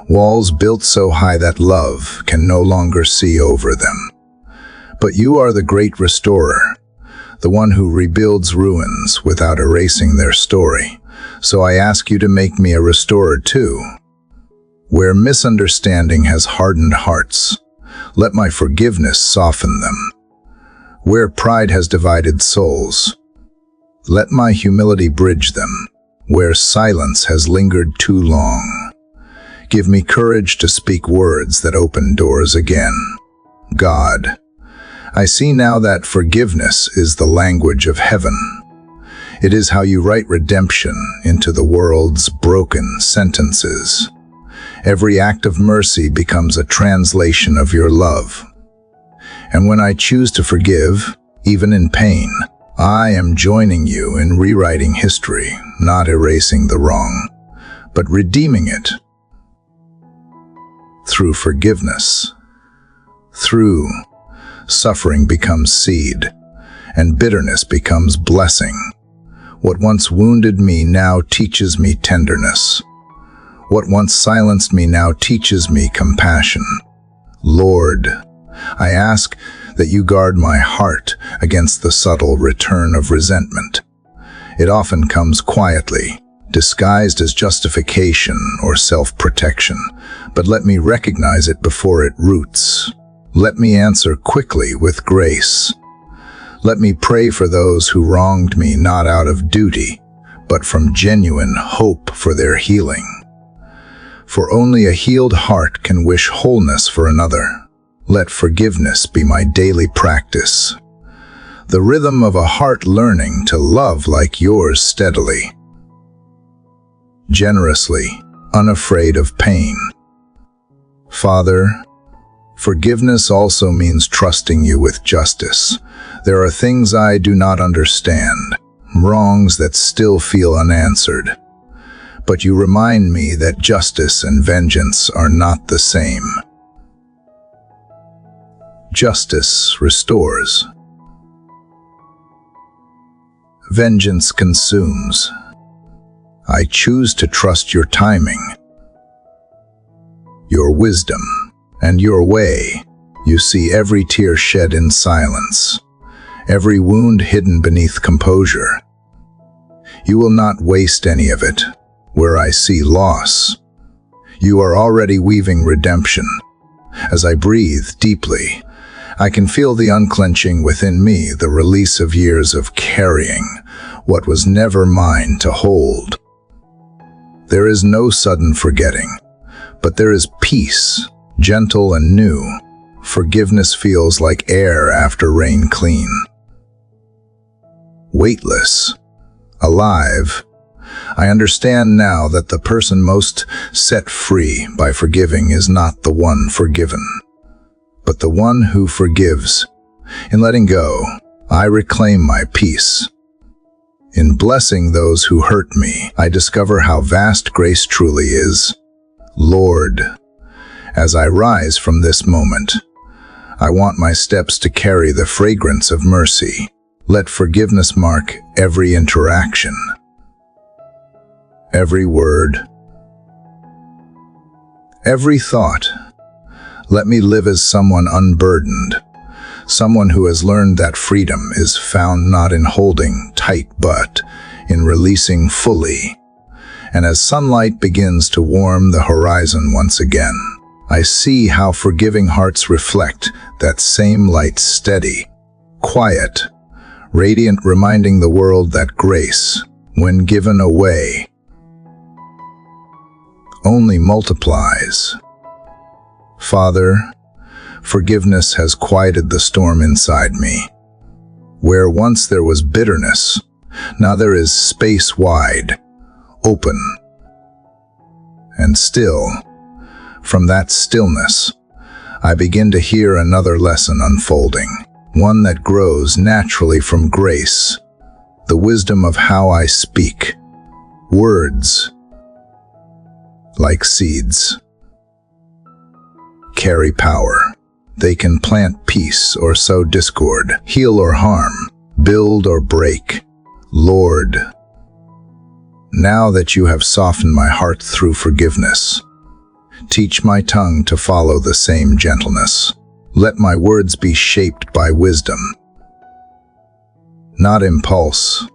Walls built so high that love can no longer see over them. But you are the great restorer, the one who rebuilds ruins without erasing their story. So I ask you to make me a restorer too. Where misunderstanding has hardened hearts, let my forgiveness soften them. Where pride has divided souls, let my humility bridge them. Where silence has lingered too long, give me courage to speak words that open doors again. God, I see now that forgiveness is the language of heaven. It is how you write redemption into the world's broken sentences. Every act of mercy becomes a translation of your love. And when I choose to forgive, even in pain, I am joining you in rewriting history, not erasing the wrong, but redeeming it. Through forgiveness, through suffering becomes seed, and bitterness becomes blessing. What once wounded me now teaches me tenderness. What once silenced me now teaches me compassion. Lord, I ask that you guard my heart against the subtle return of resentment. It often comes quietly, disguised as justification or self-protection, but let me recognize it before it roots. Let me answer quickly with grace. Let me pray for those who wronged me not out of duty, but from genuine hope for their healing. For only a healed heart can wish wholeness for another. Let forgiveness be my daily practice. The rhythm of a heart learning to love like yours steadily, generously, unafraid of pain. Father, forgiveness also means trusting you with justice. There are things I do not understand, wrongs that still feel unanswered. But you remind me that justice and vengeance are not the same. Justice restores. Vengeance consumes. I choose to trust your timing, your wisdom, and your way. You see every tear shed in silence, every wound hidden beneath composure. You will not waste any of it. Where I see loss, you are already weaving redemption. As I breathe deeply, I can feel the unclenching within me, the release of years of carrying what was never mine to hold. There is no sudden forgetting, but there is peace, gentle and new. Forgiveness feels like air after rain clean. Weightless, alive. I understand now that the person most set free by forgiving is not the one forgiven, but the one who forgives. In letting go, I reclaim my peace. In blessing those who hurt me, I discover how vast grace truly is. Lord, as I rise from this moment, I want my steps to carry the fragrance of mercy. Let forgiveness mark every interaction, every word, every thought. Let me live as someone unburdened, someone who has learned that freedom is found not in holding tight but in releasing fully. And as sunlight begins to warm the horizon once again, I see how forgiving hearts reflect that same light, steady, quiet, radiant, reminding the world that grace, when given away, only multiplies. Father, forgiveness has quieted the storm inside me. Where once there was bitterness, now there is space wide, open, and still. From that stillness, I begin to hear another lesson unfolding, one that grows naturally from grace, the wisdom of how I speak. Words, like seeds, carry power. They can plant peace or sow discord, heal or harm, build or break. Lord, now that you have softened my heart through forgiveness, teach my tongue to follow the same gentleness. Let my words be shaped by wisdom, not impulse.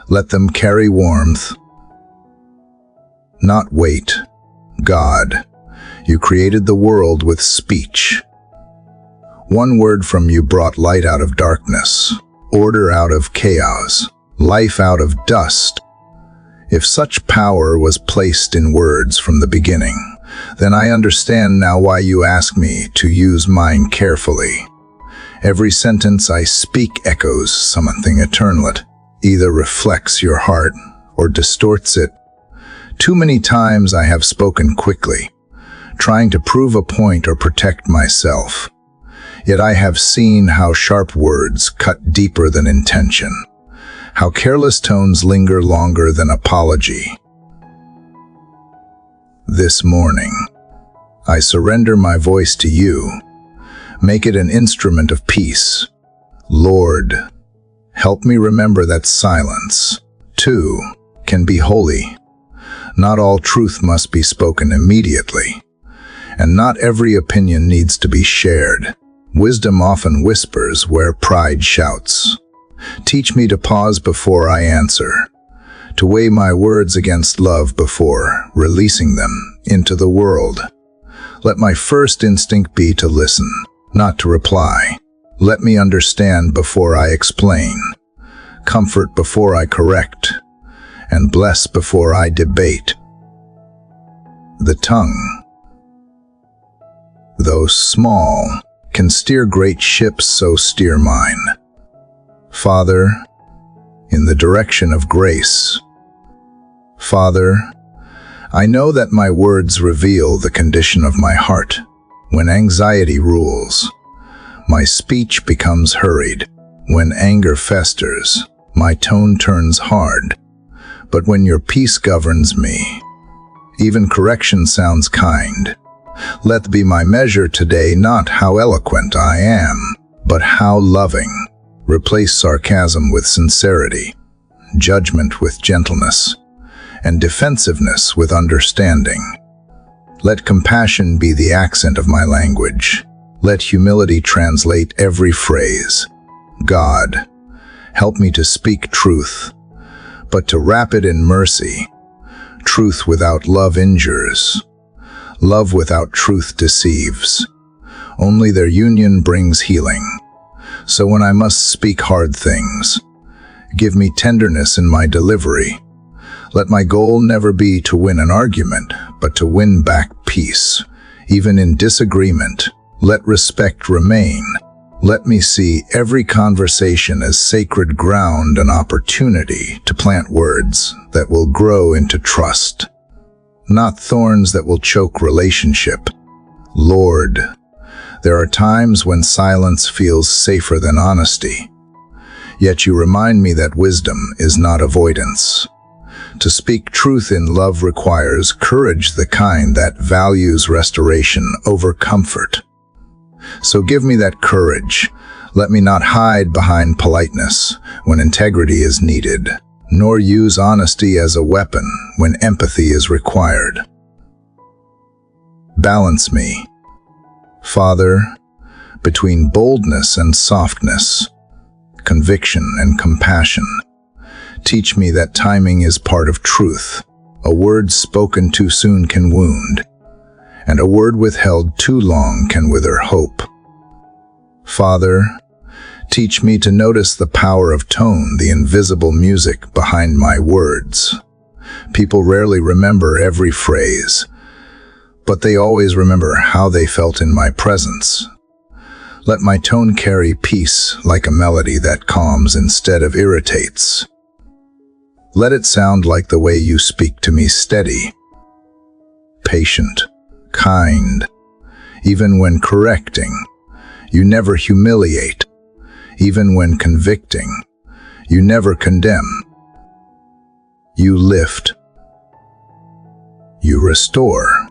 Let them carry warmth, not weight. God, you created the world with speech. One word from you brought light out of darkness, order out of chaos, life out of dust. If such power was placed in words from the beginning, then I understand now why you ask me to use mine carefully. Every sentence I speak echoes something eternal. It either reflects your heart or distorts it. Too many times I have spoken quickly, trying to prove a point or protect myself. Yet I have seen how sharp words cut deeper than intention, how careless tones linger longer than apology. This morning, I surrender my voice to you. Make it an instrument of peace. Lord, help me remember that silence, too, can be holy. Not all truth must be spoken immediately, and not every opinion needs to be shared. Wisdom often whispers where pride shouts. Teach me to pause before I answer, to weigh my words against love before releasing them into the world. Let my first instinct be to listen, not to reply. Let me understand before I explain, comfort before I correct, and bless before I debate. The tongue, though small, can steer great ships, so steer mine. Father, in the direction of grace. Father, I know that my words reveal the condition of my heart. When anxiety rules, my speech becomes hurried. When anger festers, my tone turns hard. But when your peace governs me, even correction sounds kind. Let be my measure today, not how eloquent I am, but how loving. Replace sarcasm with sincerity, judgment with gentleness, and defensiveness with understanding. Let compassion be the accent of my language. Let humility translate every phrase. God, help me to speak truth, but to wrap it in mercy. Truth without love injures. Love without truth deceives. Only their union brings healing. So when I must speak hard things, give me tenderness in my delivery. Let my goal never be to win an argument, but to win back peace. Even in disagreement, let respect remain. Let me see every conversation as sacred ground, an opportunity to plant words that will grow into trust, not thorns that will choke relationship. Lord, there are times when silence feels safer than honesty. Yet you remind me that wisdom is not avoidance. To speak truth in love requires courage, the kind that values restoration over comfort. So give me that courage. Let me not hide behind politeness when integrity is needed, nor use honesty as a weapon when empathy is required. Balance me, Father, between boldness and softness, conviction and compassion. Teach me that timing is part of truth. A word spoken too soon can wound, and a word withheld too long can wither hope. Father, teach me to notice the power of tone, the invisible music behind my words. People rarely remember every phrase, but they always remember how they felt in my presence. Let my tone carry peace like a melody that calms instead of irritates. Let it sound like the way you speak to me, steady, patient, kind. Even when correcting, you never humiliate. Even when convicting, you never condemn. You lift. You restore.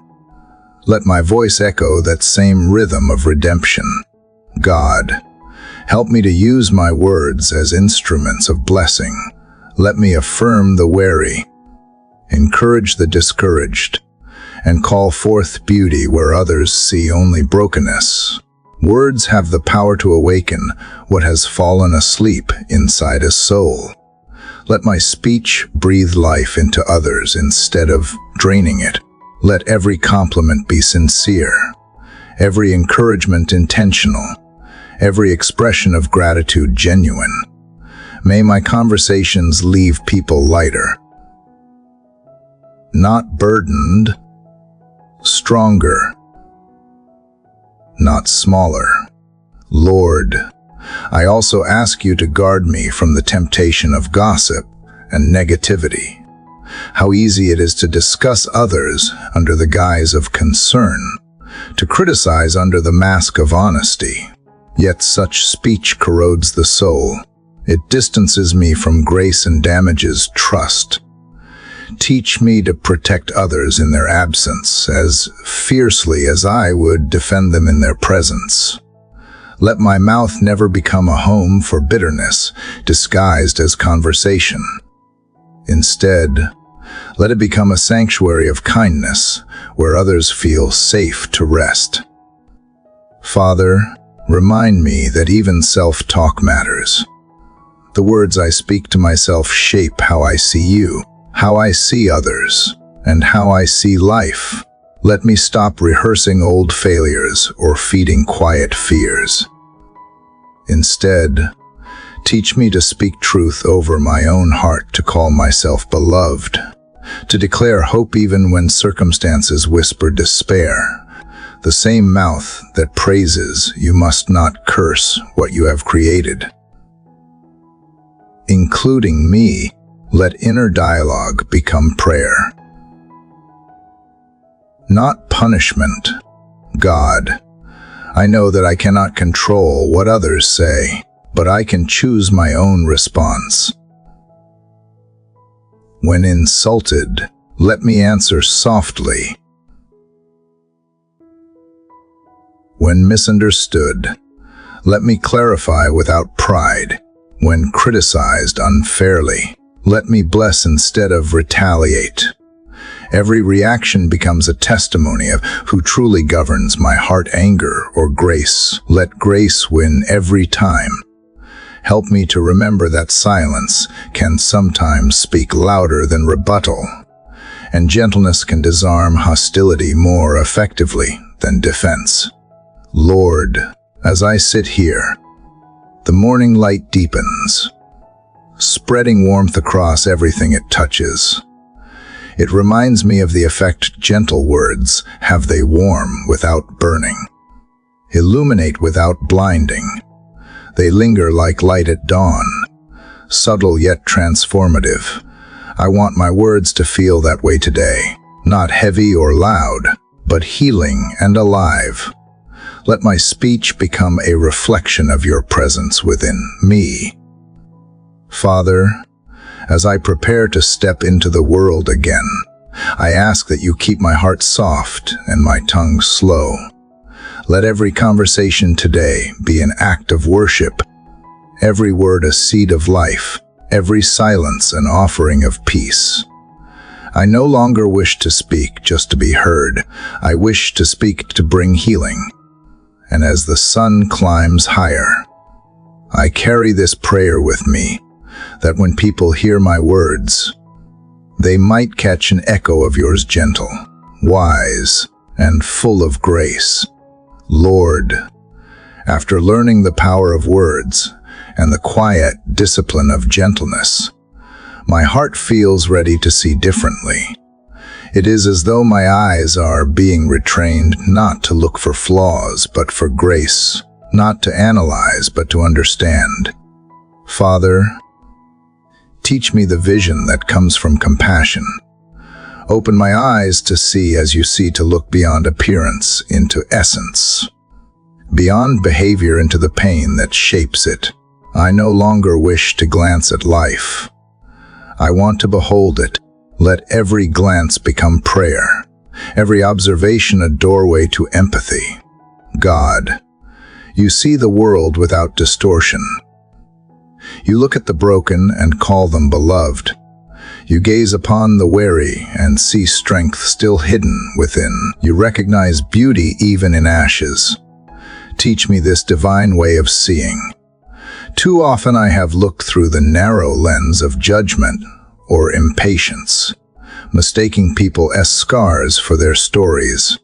Let my voice echo that same rhythm of redemption. God, help me to use my words as instruments of blessing. Let me affirm the weary, encourage the discouraged, and call forth beauty where others see only brokenness. Words have the power to awaken what has fallen asleep inside a soul. Let my speech breathe life into others instead of draining it. Let every compliment be sincere, every encouragement intentional, every expression of gratitude genuine. May my conversations leave people lighter, not burdened, stronger, not smaller. Lord, I also ask you to guard me from the temptation of gossip and negativity. How easy it is to discuss others under the guise of concern, to criticize under the mask of honesty. Yet such speech corrodes the soul. It distances me from grace and damages trust. Teach me to protect others in their absence as fiercely as I would defend them in their presence. Let my mouth never become a home for bitterness disguised as conversation. Instead, let it become a sanctuary of kindness where others feel safe to rest. Father, remind me that even self-talk matters. The words I speak to myself shape how I see you, how I see others, and how I see life. Let me stop rehearsing old failures or feeding quiet fears. Instead, teach me to speak truth over my own heart, to call myself beloved, to declare hope even when circumstances whisper despair. The same mouth that praises you must not curse what you have created. Including me, let inner dialogue become prayer, not punishment. God, I know that I cannot control what others say, but I can choose my own response. When insulted, let me answer softly. When misunderstood, let me clarify without pride. When criticized unfairly, let me bless instead of retaliate. Every reaction becomes a testimony of who truly governs my heart, anger or grace. Let grace win every time. Help me to remember that silence can sometimes speak louder than rebuttal, and gentleness can disarm hostility more effectively than defense. Lord, as I sit here, the morning light deepens, spreading warmth across everything it touches. It reminds me of the effect gentle words have. They warm without burning, illuminate without blinding. They linger like light at dawn, subtle yet transformative. I want my words to feel that way today, not heavy or loud, but healing and alive. Let my speech become a reflection of your presence within me. Father, as I prepare to step into the world again, I ask that you keep my heart soft and my tongue slow. Let every conversation today be an act of worship, every word a seed of life, every silence an offering of peace. I no longer wish to speak just to be heard. I wish to speak to bring healing. And as the sun climbs higher, I carry this prayer with me, that when people hear my words, they might catch an echo of yours, gentle, wise, and full of grace. Lord, after learning the power of words and the quiet discipline of gentleness, my heart feels ready to see differently. It is as though my eyes are being retrained not to look for flaws, but for grace, not to analyze, but to understand. Father, teach me the vision that comes from compassion. Open my eyes to see as you see, to look beyond appearance into essence, beyond behavior into the pain that shapes it. I no longer wish to glance at life. I want to behold it. Let every glance become prayer, every observation a doorway to empathy. God, you see the world without distortion. You look at the broken and call them beloved. You gaze upon the weary and see strength still hidden within. You recognize beauty even in ashes. Teach me this divine way of seeing. Too often I have looked through the narrow lens of judgment or impatience, mistaking people as scars for their stories.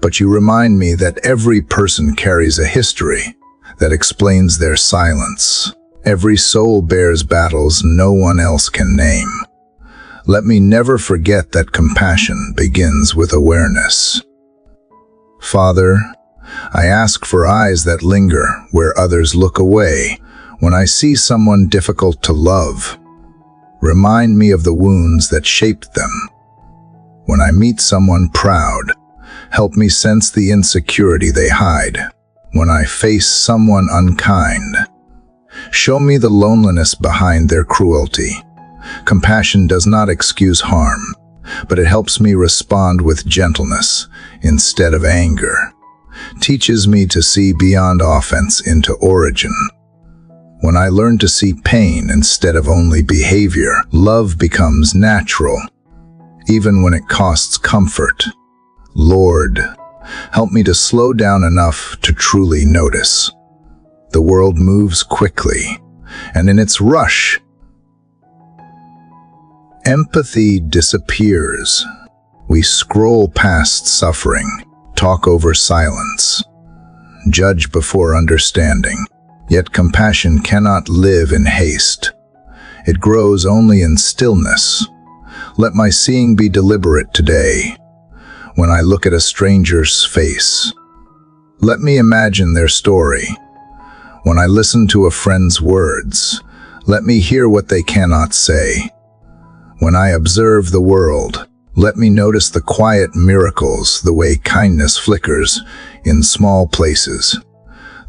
But you remind me that every person carries a history that explains their silence. Every soul bears battles no one else can name. Let me never forget that compassion begins with awareness. Father, I ask for eyes that linger where others look away. When I see someone difficult to love, remind me of the wounds that shaped them. When I meet someone proud, help me sense the insecurity they hide. When I face someone unkind, show me the loneliness behind their cruelty. Compassion does not excuse harm, but it helps me respond with gentleness instead of anger. Teaches me to see beyond offense into origin. When I learn to see pain instead of only behavior, love becomes natural, even when it costs comfort. Lord, help me to slow down enough to truly notice. The world moves quickly, and in its rush, empathy disappears. We scroll past suffering, talk over silence, judge before understanding. Yet compassion cannot live in haste. It grows only in stillness. Let my seeing be deliberate today. When I look at a stranger's face, let me imagine their story. When I listen to a friend's words, let me hear what they cannot say. When I observe the world, let me notice the quiet miracles, the way kindness flickers in small places,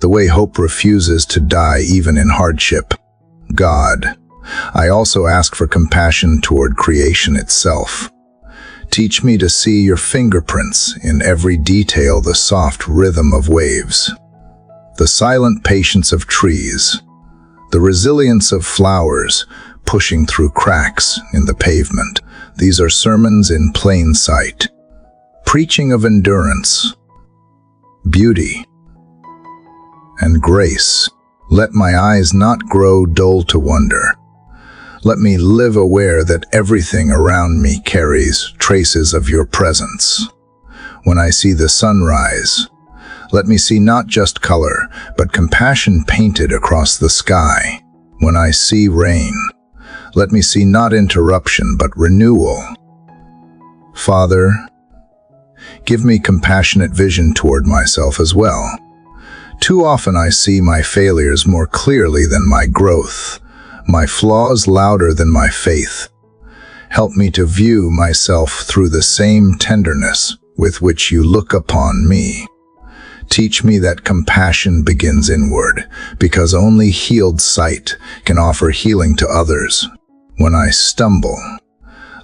the way hope refuses to die even in hardship. God, I also ask for compassion toward creation itself. Teach me to see your fingerprints in every detail, the soft rhythm of waves, the silent patience of trees, the resilience of flowers pushing through cracks in the pavement. These are sermons in plain sight, preaching of endurance, beauty, and grace. Let my eyes not grow dull to wonder. Let me live aware that everything around me carries traces of your presence. When I see the sunrise, let me see not just color, but compassion painted across the sky. When I see rain, let me see not interruption, but renewal. Father, give me compassionate vision toward myself as well. Too often I see my failures more clearly than my growth, my flaws louder than my faith. Help me to view myself through the same tenderness with which you look upon me. Teach me that compassion begins inward, because only healed sight can offer healing to others. When I stumble,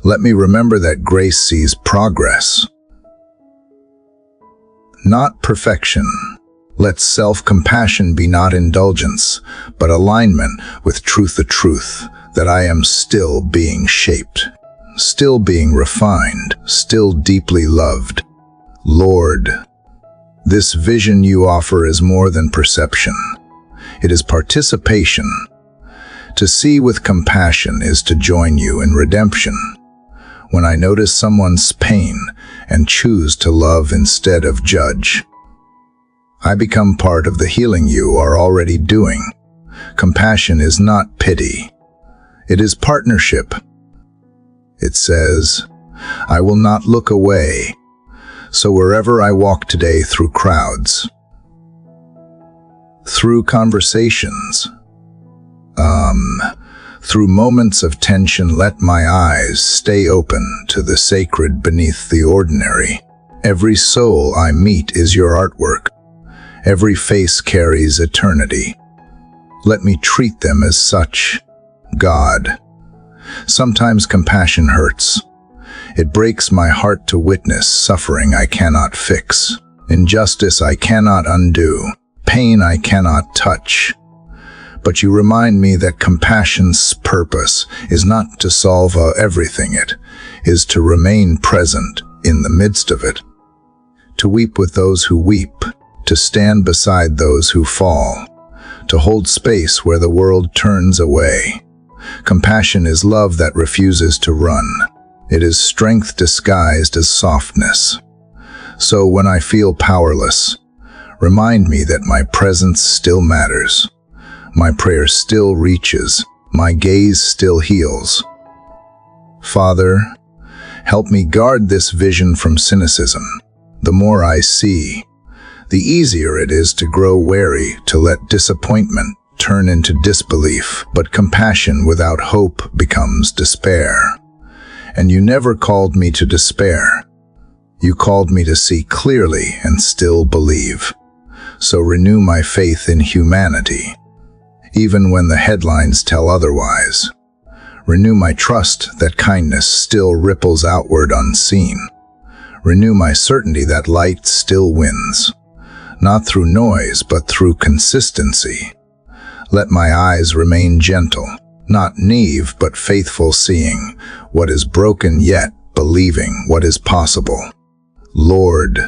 let me remember that grace sees progress, not perfection. Let self-compassion be not indulgence, but alignment with truth, the truth that I am still being shaped, still being refined, still deeply loved. Lord, this vision you offer is more than perception. It is participation. To see with compassion is to join you in redemption. When I notice someone's pain and choose to love instead of judge, I become part of the healing you are already doing. Compassion is not pity. It is partnership. It says, I will not look away. So wherever I walk today, through crowds, through conversations, through moments of tension, let my eyes stay open to the sacred beneath the ordinary. Every soul I meet is your artwork. Every face carries eternity. Let me treat them as such. God, sometimes compassion hurts. It breaks my heart to witness suffering I cannot fix, injustice I cannot undo, pain I cannot touch. But you remind me that compassion's purpose is not to solve everything, it is to remain present in the midst of it, to weep with those who weep, to stand beside those who fall, to hold space where the world turns away. Compassion is love that refuses to run. It is strength disguised as softness. So when I feel powerless, remind me that my presence still matters. My prayer still reaches. My gaze still heals. Father, help me guard this vision from cynicism. The more I see, the easier it is to grow wary, to let disappointment turn into disbelief. But compassion without hope becomes despair. And you never called me to despair. You called me to see clearly and still believe. So renew my faith in humanity, even when the headlines tell otherwise. Renew my trust that kindness still ripples outward unseen. Renew my certainty that light still wins, not through noise but through consistency. Let my eyes remain gentle, not naive but faithful, seeing what is broken yet believing what is possible. Lord,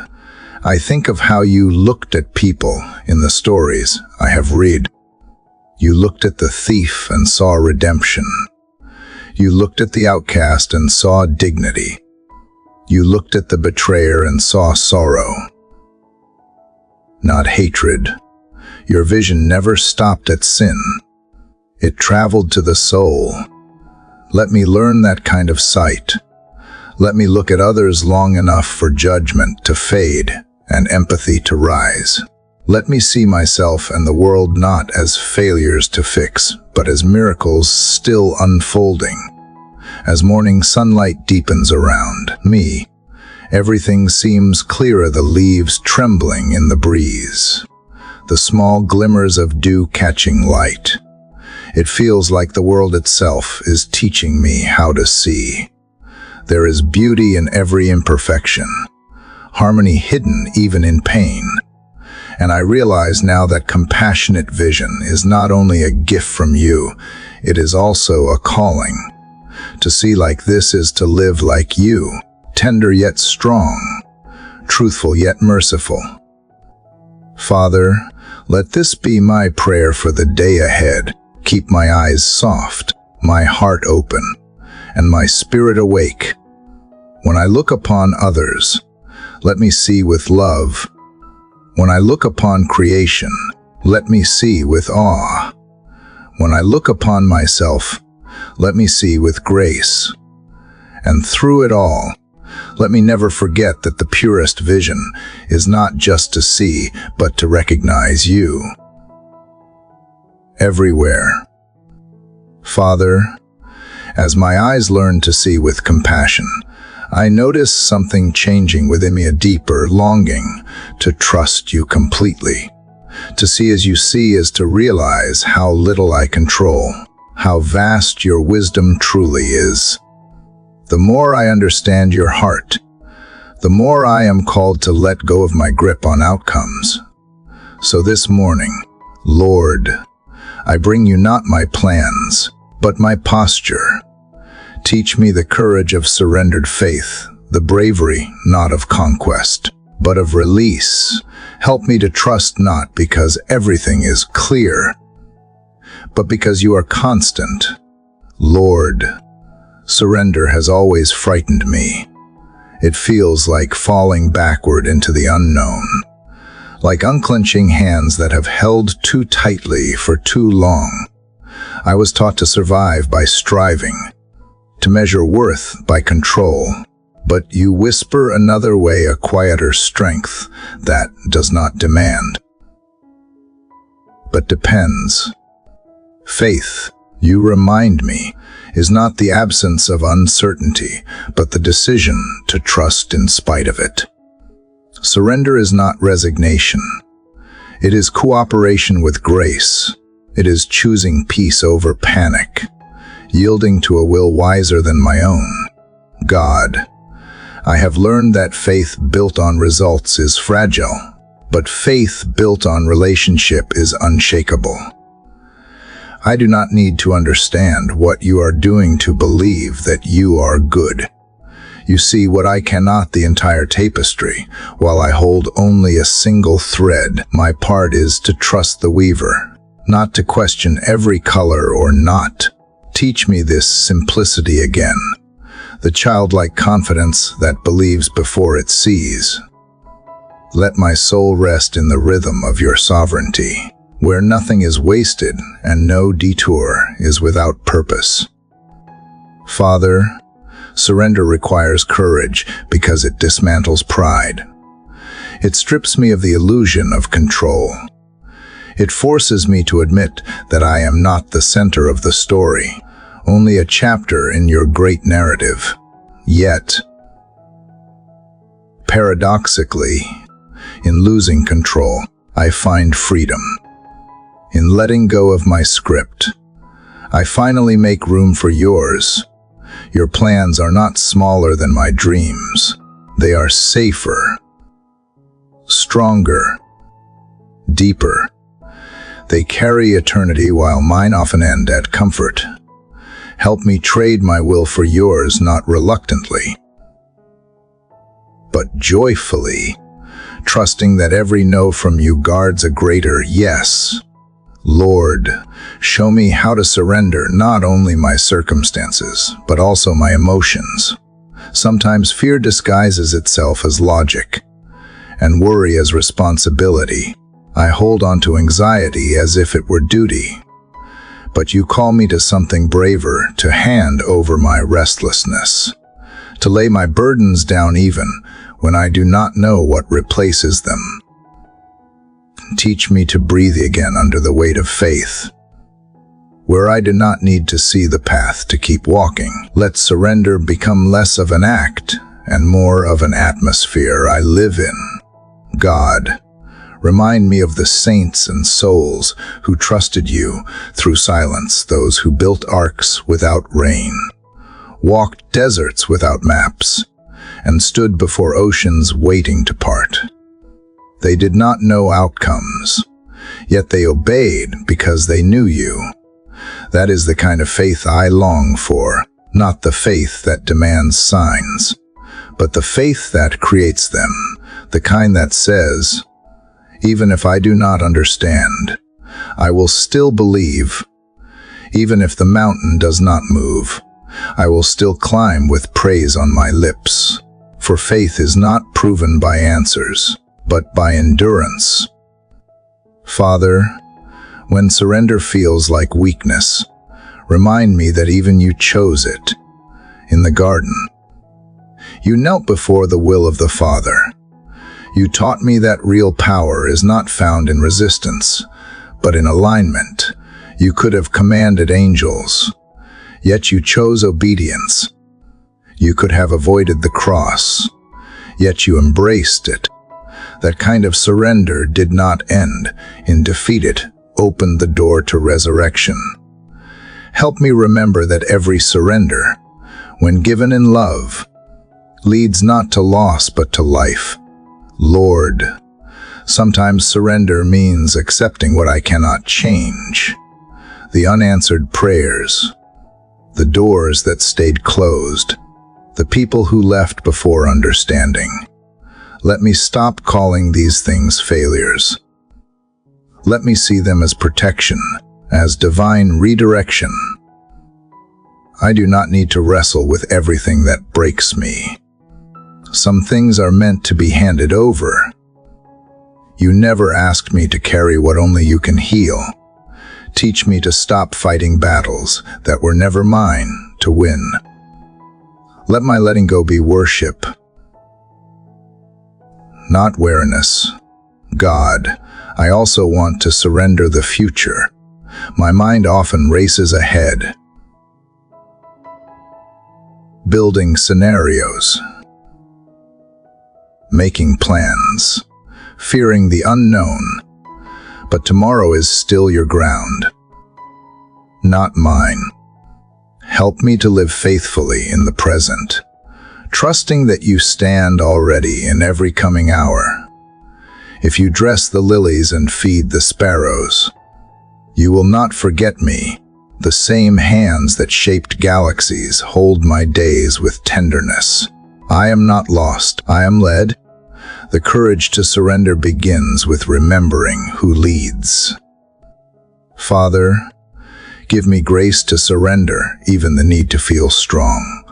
I think of how you looked at people in the stories I have read. You looked at the thief and saw redemption. You looked at the outcast and saw dignity. You looked at the betrayer and saw sorrow, not hatred. Your vision never stopped at sin. It traveled to the soul. Let me learn that kind of sight. Let me look at others long enough for judgment to fade and empathy to rise. Let me see myself and the world not as failures to fix, but as miracles still unfolding. As morning sunlight deepens around me, everything seems clearer, the leaves trembling in the breeze, the small glimmers of dew catching light. It feels like the world itself is teaching me how to see. There is beauty in every imperfection, harmony hidden even in pain. And I realize now that compassionate vision is not only a gift from you, it is also a calling. To see like this is to live like you, tender yet strong, truthful yet merciful. Father, let this be my prayer for the day ahead. Keep my eyes soft, my heart open, and my spirit awake. When I look upon others, let me see with love. When I look upon creation, let me see with awe. When I look upon myself, let me see with grace. And through it all, let me never forget that the purest vision is not just to see, but to recognize you everywhere. Father, as my eyes learn to see with compassion, I notice something changing within me, a deeper longing to trust you completely. To see as you see is to realize how little I control, how vast your wisdom truly is. The more I understand your heart, the more I am called to let go of my grip on outcomes. So this morning, Lord, I bring you not my plans, but my posture. Teach me the courage of surrendered faith, the bravery not of conquest, but of release. Help me to trust not because everything is clear, but because you are constant. Lord, surrender has always frightened me. It feels like falling backward into the unknown, like unclenching hands that have held too tightly for too long. I was taught to survive by striving, to measure worth by control, but you whisper another way, a quieter strength that does not demand, but depends. Faith, you remind me, is not the absence of uncertainty, but the decision to trust in spite of it. Surrender is not resignation. It is cooperation with grace. It is choosing peace over panic, yielding to a will wiser than my own. God, I have learned that faith built on results is fragile, but faith built on relationship is unshakable. I do not need to understand what you are doing to believe that you are good. You see what I cannot, the entire tapestry, while I hold only a single thread. My part is to trust the weaver, not to question every color or knot. Teach me this simplicity again, the childlike confidence that believes before it sees. Let my soul rest in the rhythm of your sovereignty, where nothing is wasted and no detour is without purpose. Father, surrender requires courage because it dismantles pride. It strips me of the illusion of control. It forces me to admit that I am not the center of the story, only a chapter in your great narrative. Yet, paradoxically, in losing control, I find freedom. In letting go of my script, I finally make room for yours. Your plans are not smaller than my dreams. They are safer, stronger, deeper. They carry eternity while mine often end at comfort. Help me trade my will for yours, not reluctantly, but joyfully, trusting that every no from you guards a greater yes. Lord, show me how to surrender not only my circumstances, but also my emotions. Sometimes fear disguises itself as logic, and worry as responsibility. I hold on to anxiety as if it were duty. But you call me to something braver, to hand over my restlessness, to lay my burdens down even when I do not know what replaces them. Teach me to breathe again under the weight of faith, where I do not need to see the path to keep walking. Let surrender become less of an act and more of an atmosphere I live in. God, remind me of the saints and souls who trusted you through silence, those who built arks without rain, walked deserts without maps, and stood before oceans waiting to part. They did not know outcomes, yet they obeyed because they knew you. That is the kind of faith I long for, not the faith that demands signs, but the faith that creates them, the kind that says, even if I do not understand, I will still believe. Even if the mountain does not move, I will still climb with praise on my lips. For faith is not proven by answers, but by endurance. Father, when surrender feels like weakness, remind me that even you chose it. In the garden, you knelt before the will of the Father. You taught me that real power is not found in resistance, but in alignment. You could have commanded angels, yet you chose obedience. You could have avoided the cross, yet you embraced it. That kind of surrender did not end in defeat. It opened the door to resurrection. Help me remember that every surrender, when given in love, leads not to loss but to life. Lord, sometimes surrender means accepting what I cannot change. The unanswered prayers, the doors that stayed closed, the people who left before understanding. Let me stop calling these things failures. Let me see them as protection, as divine redirection. I do not need to wrestle with everything that breaks me. Some things are meant to be handed over. You never asked me to carry what only you can heal. Teach me to stop fighting battles that were never mine to win. Let my letting go be worship, not weariness. God, I also want to surrender the future. My mind often races ahead, building scenarios, making plans, fearing the unknown. But tomorrow is still your ground, not mine. Help me to live faithfully in the present, trusting that you stand already in every coming hour. If you dress the lilies and feed the sparrows, You will not forget me. The same hands that shaped galaxies hold my days with tenderness. I am not lost, I am led. The courage to surrender begins with remembering who leads. Father, give me grace to surrender, even the need to feel strong.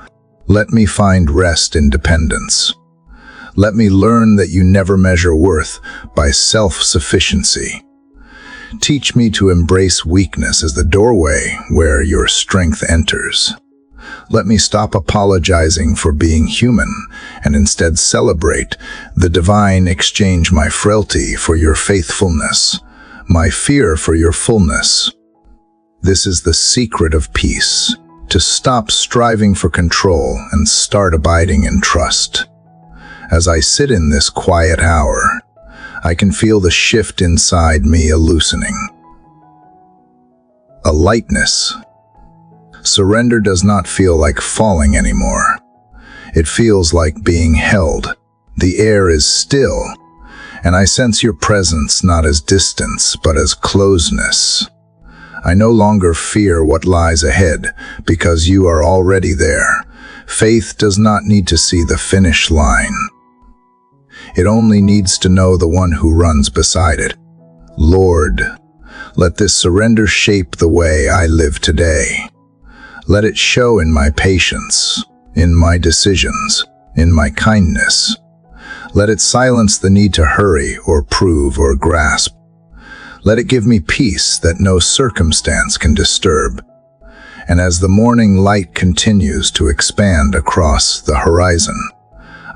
Let me find rest in dependence. Let me learn that you never measure worth by self-sufficiency. Teach me to embrace weakness as the doorway where your strength enters. Let me stop apologizing for being human and instead celebrate the divine exchange, my frailty for your faithfulness, my fear for your fullness. This is the secret of peace, to stop striving for control and start abiding in trust. As I sit in this quiet hour, I can feel the shift inside me, a loosening, a lightness. Surrender does not feel like falling anymore. It feels like being held. The air is still, and I sense your presence not as distance, but as closeness. I no longer fear what lies ahead, because you are already there. Faith does not need to see the finish line. It only needs to know the one who runs beside it. Lord, let this surrender shape the way I live today. Let it show in my patience, in my decisions, in my kindness. Let it silence the need to hurry or prove or grasp. Let it give me peace that no circumstance can disturb. And as the morning light continues to expand across the horizon,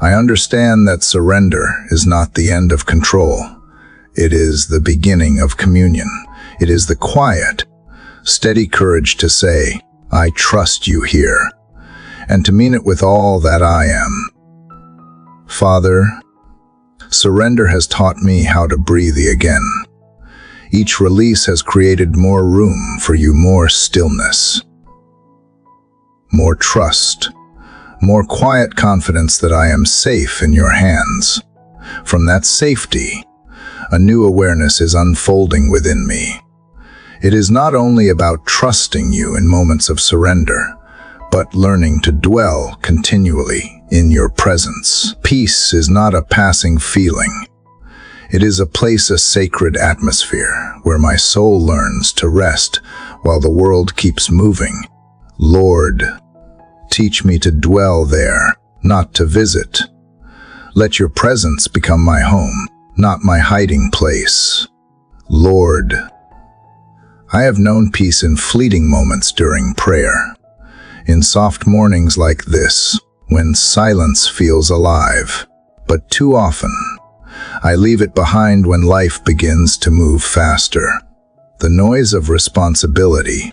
I understand that surrender is not the end of control. It is the beginning of communion. It is the quiet, steady courage to say, I trust you here, and to mean it with all that I am. Father, surrender has taught me how to breathe again. Each release has created more room for you, more stillness, more trust, more quiet confidence that I am safe in your hands. From that safety, a new awareness is unfolding within me. It is not only about trusting you in moments of surrender, but learning to dwell continually in your presence. Peace is not a passing feeling. It is a place, a sacred atmosphere, where my soul learns to rest while the world keeps moving. Lord, teach me to dwell there, not to visit. Let your presence become my home, not my hiding place. Lord, I have known peace in fleeting moments during prayer, in soft mornings like this, when silence feels alive. But too often, I leave it behind when life begins to move faster. The noise of responsibility,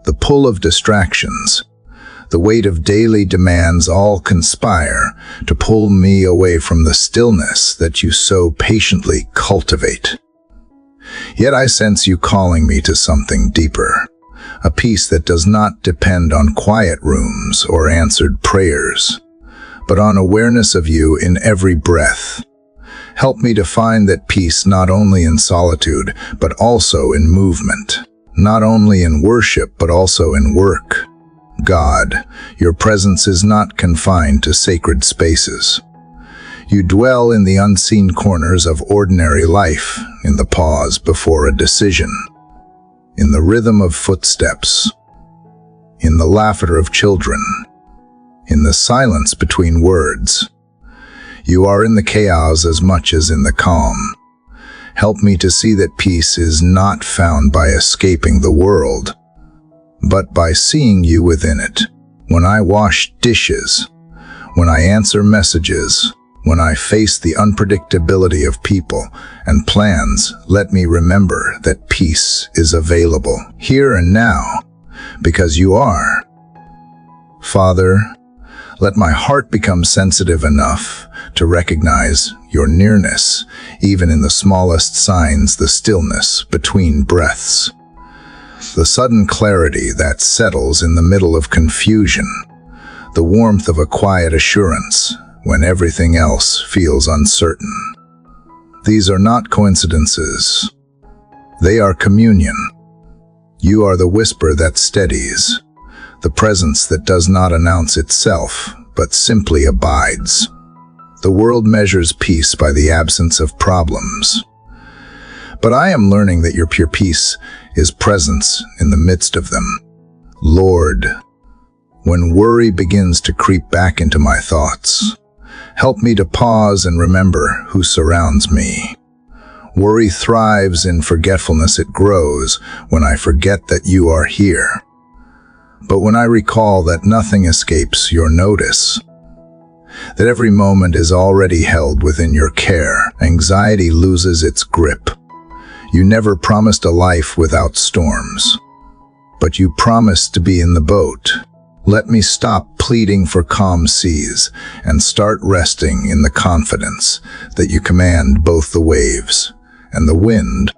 the pull of distractions, the weight of daily demands all conspire to pull me away from the stillness that you so patiently cultivate. Yet I sense you calling me to something deeper, a peace that does not depend on quiet rooms or answered prayers, but on awareness of you in every breath. Help me to find that peace not only in solitude, but also in movement, not only in worship, but also in work. God, your presence is not confined to sacred spaces. You dwell in the unseen corners of ordinary life, in the pause before a decision, in the rhythm of footsteps, in the laughter of children, in the silence between words. You are in the chaos as much as in the calm. Help me to see that peace is not found by escaping the world, but by seeing you within it. When I wash dishes, when I answer messages, when I face the unpredictability of people and plans, let me remember that peace is available here and now, because you are. Father, let my heart become sensitive enough to recognize your nearness, even in the smallest signs, the stillness between breaths, the sudden clarity that settles in the middle of confusion, the warmth of a quiet assurance when everything else feels uncertain. These are not coincidences. They are communion, You are the whisper that steadies, the presence that does not announce itself, but simply abides. The world measures peace by the absence of problems. But I am learning that your pure peace is presence in the midst of them. Lord, when worry begins to creep back into my thoughts, help me to pause and remember who surrounds me. Worry thrives in forgetfulness. It grows when I forget that you are here. But when I recall that nothing escapes your notice, that every moment is already held within your care, anxiety loses its grip. You never promised a life without storms, but you promised to be in the boat. Let me stop pleading for calm seas and start resting in the confidence that you command both the waves and the wind.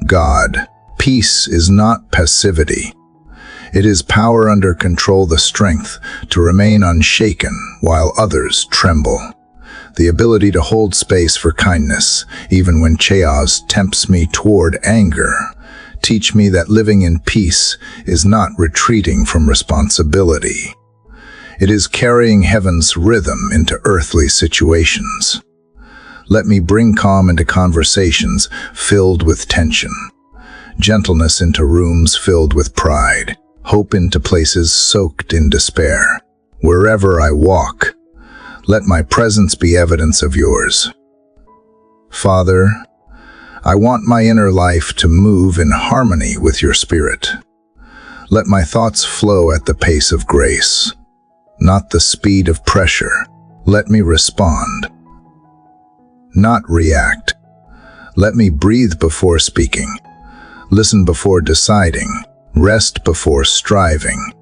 God, peace is not passivity. It is power under control, the strength to remain unshaken while others tremble. The ability to hold space for kindness, even when chaos tempts me toward anger. Teach me that living in peace is not retreating from responsibility. It is carrying heaven's rhythm into earthly situations. Let me bring calm into conversations filled with tension, gentleness into rooms filled with pride, hope into places soaked in despair. Wherever I walk, let my presence be evidence of yours. Father, I want my inner life to move in harmony with your spirit. Let my thoughts flow at the pace of grace, not the speed of pressure. Let me respond, not react. Let me breathe before speaking, listen before deciding, rest before striving.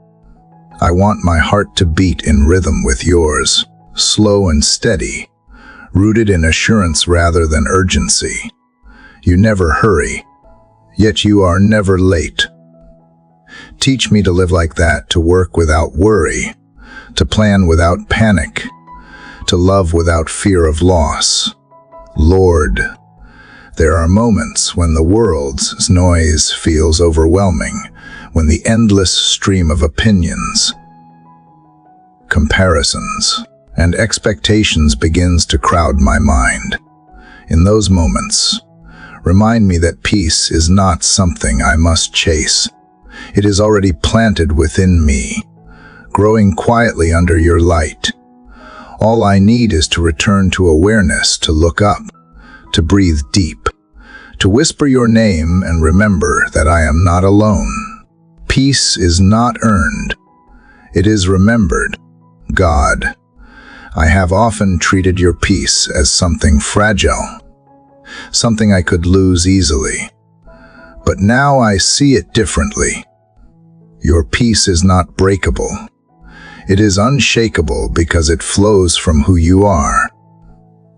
I want my heart to beat in rhythm with yours, slow and steady, rooted in assurance rather than urgency. You never hurry, yet you are never late. Teach me to live like that, to work without worry, to plan without panic, to love without fear of loss. Lord, there are moments when the world's noise feels overwhelming, when the endless stream of opinions, comparisons, and expectations begins to crowd my mind. In those moments, remind me that peace is not something I must chase. It is already planted within me, growing quietly under your light. All I need is to return to awareness, to look up, to breathe deep, to whisper your name and remember that I am not alone. Peace is not earned. It is remembered. God, I have often treated your peace as something fragile, something I could lose easily. But now I see it differently. Your peace is not breakable. It is unshakable because it flows from who you are.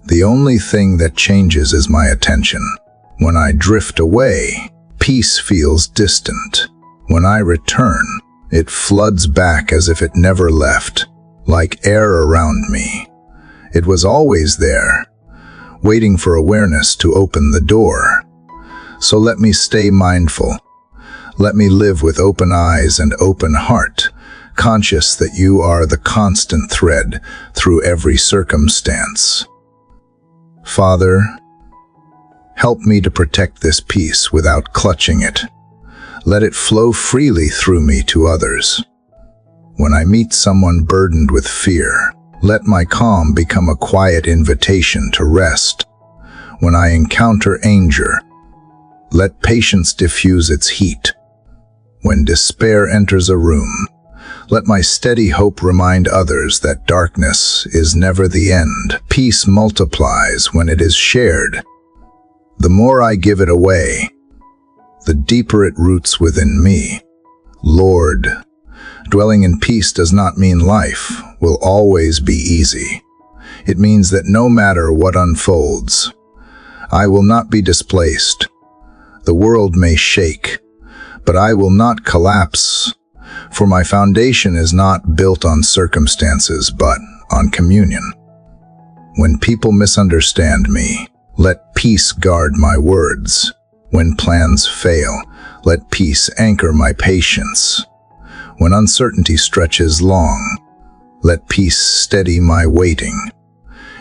The only thing that changes is my attention. When I drift away, peace feels distant. When I return, it floods back as if it never left, like air around me. It was always there, waiting for awareness to open the door. So let me stay mindful. Let me live with open eyes and open heart, conscious that you are the constant thread through every circumstance. Father, help me to protect this peace without clutching it. Let it flow freely through me to others. When I meet someone burdened with fear, let my calm become a quiet invitation to rest. When I encounter anger, let patience diffuse its heat. When despair enters a room, let my steady hope remind others that darkness is never the end. Peace multiplies when it is shared. The more I give it away, the deeper it roots within me. Lord, dwelling in peace does not mean life will always be easy. It means that no matter what unfolds, I will not be displaced. The world may shake, but I will not collapse, for my foundation is not built on circumstances, but on communion. When people misunderstand me, let peace guard my words. When plans fail, Let peace anchor my patience. When uncertainty stretches long, let peace steady my waiting.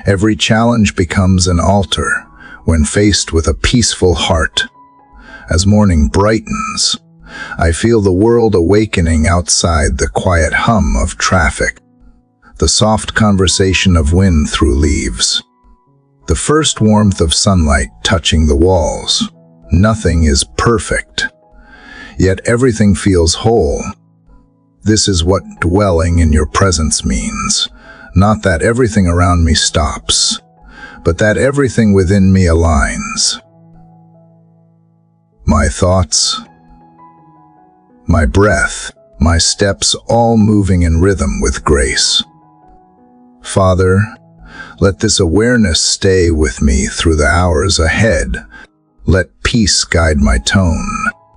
Every challenge becomes an altar when faced with a peaceful heart. As morning brightens, I feel the world awakening outside the quiet hum of traffic, the soft conversation of wind through leaves, the first warmth of sunlight touching the walls. Nothing is perfect, yet everything feels whole. This is what dwelling in your presence means. Not that everything around me stops, but that everything within me aligns. My thoughts, my breath, my steps all moving in rhythm with grace. Father, let this awareness stay with me through the hours ahead. Let peace guide my tone,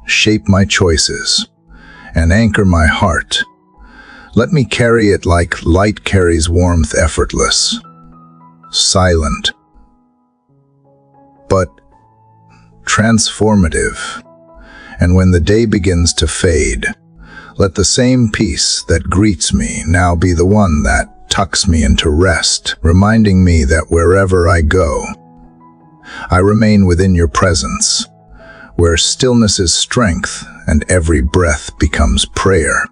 shape my choices, and anchor my heart. Let me carry it like light carries warmth, effortless, silent, but transformative. And when the day begins to fade, let the same peace that greets me now be the one that tucks me into rest, reminding me that wherever I go, I remain within your presence, where stillness is strength and every breath becomes prayer.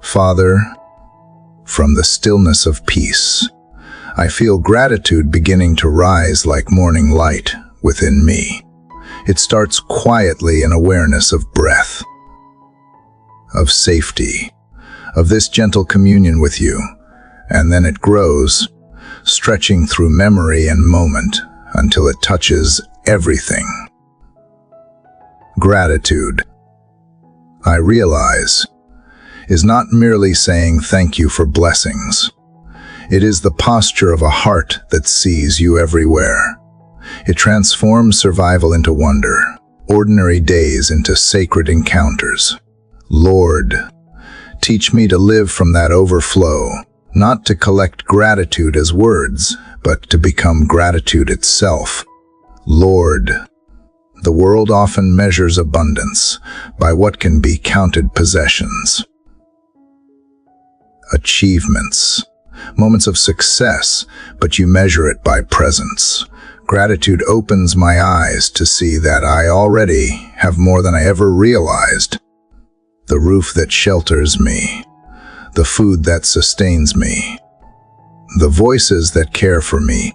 Father, from the stillness of peace, I feel gratitude beginning to rise like morning light within me. It starts quietly in awareness of breath, of safety, of this gentle communion with you, and then it grows, stretching through memory and moment until it touches everything. Gratitude, I realize, is not merely saying thank you for blessings. It is the posture of a heart that sees you everywhere. It transforms survival into wonder, ordinary days into sacred encounters. Lord, teach me to live from that overflow, not to collect gratitude as words, but to become gratitude itself. Lord, the world often measures abundance by what can be counted possessions, achievements, moments of success, but you measure it by presence. Gratitude opens my eyes to see that I already have more than I ever realized. The roof that shelters me, the food that sustains me, the voices that care for me,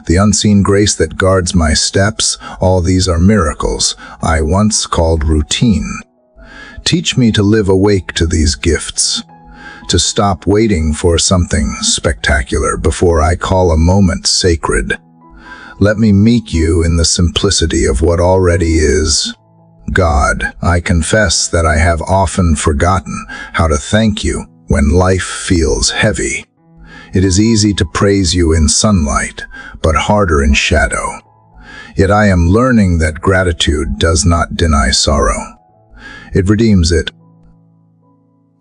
the unseen grace that guards my steps, all these are miracles I once called routine. Teach me to live awake to these gifts, to stop waiting for something spectacular before I call a moment sacred. Let me meet you in the simplicity of what already is. God, I confess that I have often forgotten how to thank you when life feels heavy. It is easy to praise you in sunlight, but harder in shadow. Yet I am learning that gratitude does not deny sorrow. It redeems it.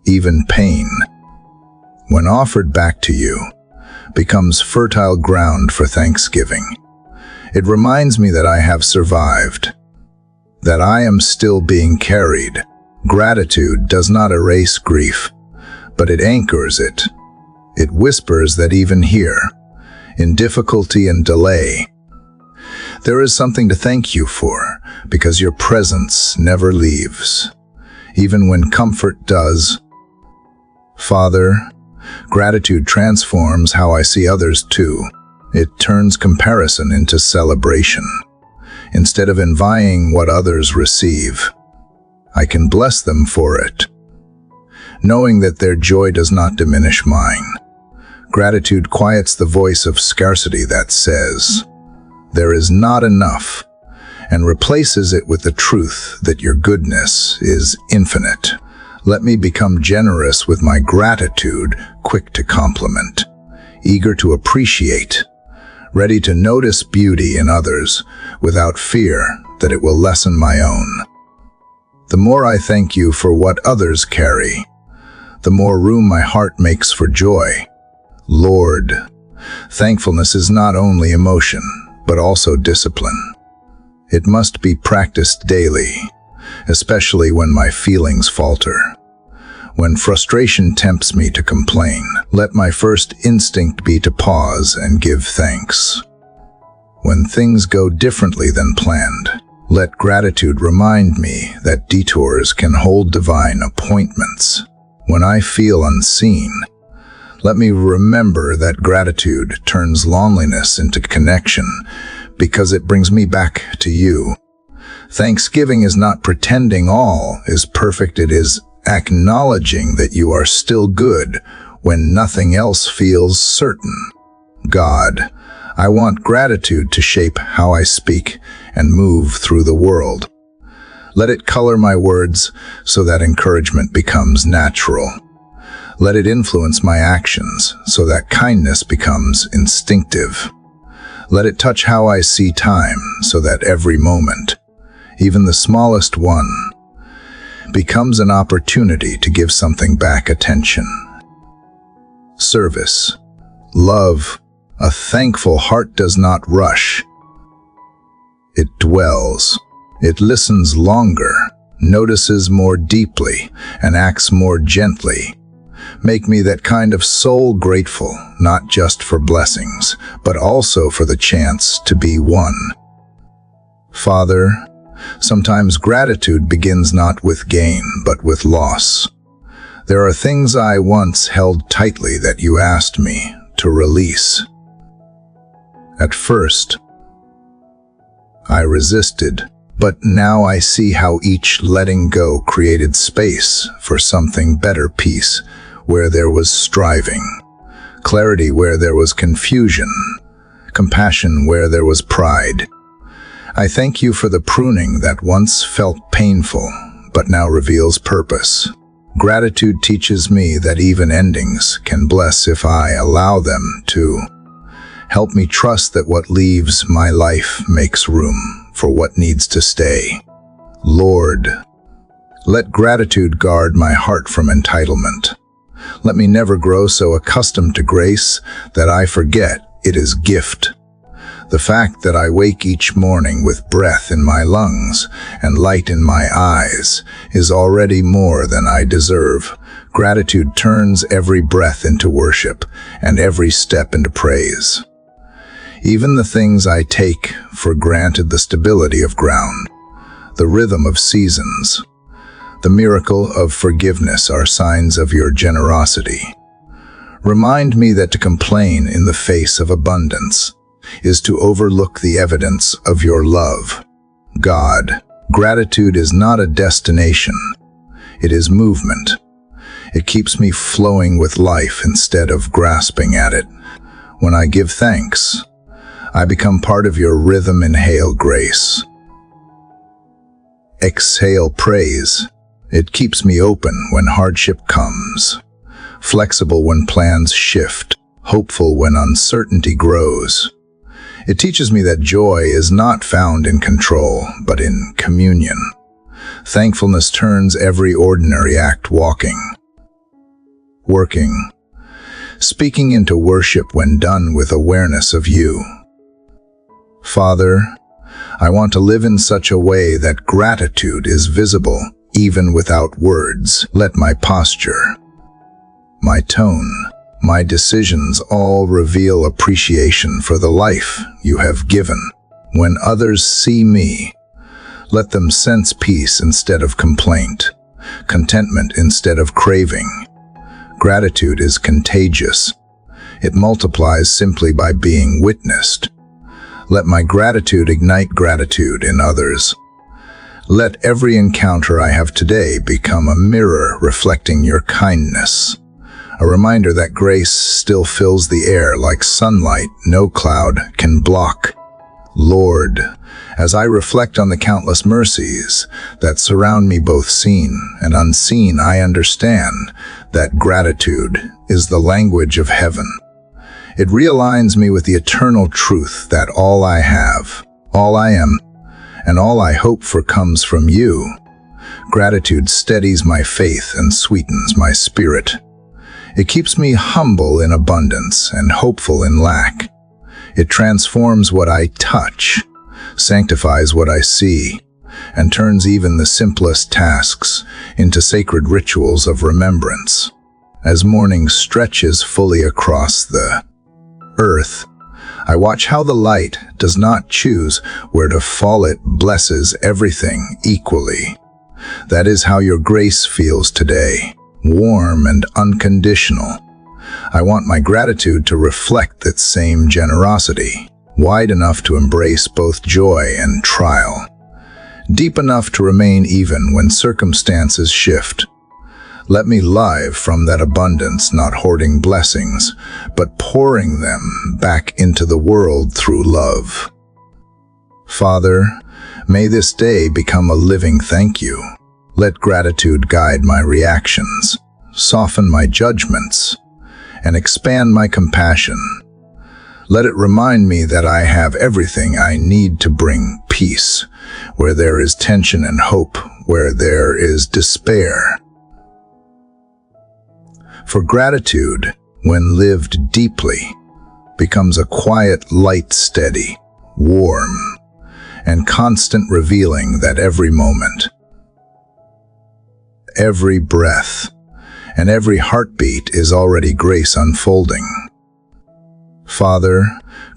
Even pain, when offered back to you, becomes fertile ground for thanksgiving. It reminds me that I have survived, that I am still being carried. Gratitude does not erase grief, but it anchors it. It whispers that even here, in difficulty and delay, there is something to thank you for, because your presence never leaves, even when comfort does. Father, gratitude transforms how I see others too. It turns comparison into celebration. Instead of envying what others receive, I can bless them for it, knowing that their joy does not diminish mine. Gratitude quiets the voice of scarcity that says, "There is not enough," and replaces it with the truth that your goodness is infinite. Let me become generous with my gratitude, quick to compliment, eager to appreciate, ready to notice beauty in others without fear that it will lessen my own. The more I thank you for what others carry, the more room my heart makes for joy. Lord, thankfulness is not only emotion, but also discipline. It must be practiced daily, especially when my feelings falter. When frustration tempts me to complain, let my first instinct be to pause and give thanks. When things go differently than planned, let gratitude remind me that detours can hold divine appointments. When I feel unseen, let me remember that gratitude turns loneliness into connection because it brings me back to you. Thanksgiving is not pretending all is perfect. It is acknowledging that you are still good when nothing else feels certain. God, I want gratitude to shape how I speak and move through the world. Let it color my words so that encouragement becomes natural. Let it influence my actions so that kindness becomes instinctive. Let it touch how I see time so that every moment, even the smallest one, becomes an opportunity to give something back attention. Service, love, a thankful heart does not rush. It dwells. It listens longer, notices more deeply, and acts more gently. Make me that kind of soul grateful, not just for blessings, but also for the chance to be one. Father, sometimes gratitude begins not with gain, but with loss. There are things I once held tightly that you asked me to release. At first, I resisted, but now I see how each letting go created space for something better: peace where there was striving, clarity where there was confusion, compassion where there was pride. I thank you for the pruning that once felt painful, but now reveals purpose. Gratitude teaches me that even endings can bless if I allow them to. Help me trust that what leaves my life makes room for what needs to stay. Lord, let gratitude guard my heart from entitlement. Let me never grow so accustomed to grace that I forget it is gift. The fact that I wake each morning with breath in my lungs and light in my eyes is already more than I deserve. Gratitude turns every breath into worship and every step into praise. Even the things I take for granted, the stability of ground, the rhythm of seasons, the miracle of forgiveness are signs of your generosity. Remind me that to complain in the face of abundance is to overlook the evidence of your love. God, gratitude is not a destination. It is movement. It keeps me flowing with life instead of grasping at it. When I give thanks, I become part of your rhythm. Inhale grace. Exhale praise. It keeps me open when hardship comes, flexible when plans shift, hopeful when uncertainty grows. It teaches me that joy is not found in control, but in communion. Thankfulness turns every ordinary act working, speaking into worship when done with awareness of you. Father, I want to live in such a way that gratitude is visible, even without words. Let my posture, my tone, my decisions all reveal appreciation for the life you have given. When others see me, let them sense peace instead of complaint, contentment instead of craving. Gratitude is contagious. It multiplies simply by being witnessed. Let my gratitude ignite gratitude in others. Let every encounter I have today become a mirror reflecting your kindness, a reminder that grace still fills the air like sunlight no cloud can block. Lord, as I reflect on the countless mercies that surround me, both seen and unseen, I understand that gratitude is the language of heaven. It realigns me with the eternal truth that all I have, all I am, and all I hope for comes from you. Gratitude steadies my faith and sweetens my spirit. It keeps me humble in abundance and hopeful in lack. It transforms what I touch, sanctifies what I see, and turns even the simplest tasks into sacred rituals of remembrance. As morning stretches fully across the earth, I watch how the light does not choose where to fall. It blesses everything equally. That is how your grace feels today, warm and unconditional. I want my gratitude to reflect that same generosity, wide enough to embrace both joy and trial, deep enough to remain even when circumstances shift. Let me live from that abundance, not hoarding blessings, but pouring them back into the world through love. Father, may this day become a living thank you. Let gratitude guide my reactions, soften my judgments, and expand my compassion. Let it remind me that I have everything I need to bring peace, where there is tension, and hope where there is despair. For gratitude, when lived deeply, becomes a quiet light, steady, warm, and constant, revealing that every moment, every breath, and every heartbeat is already grace unfolding. Father,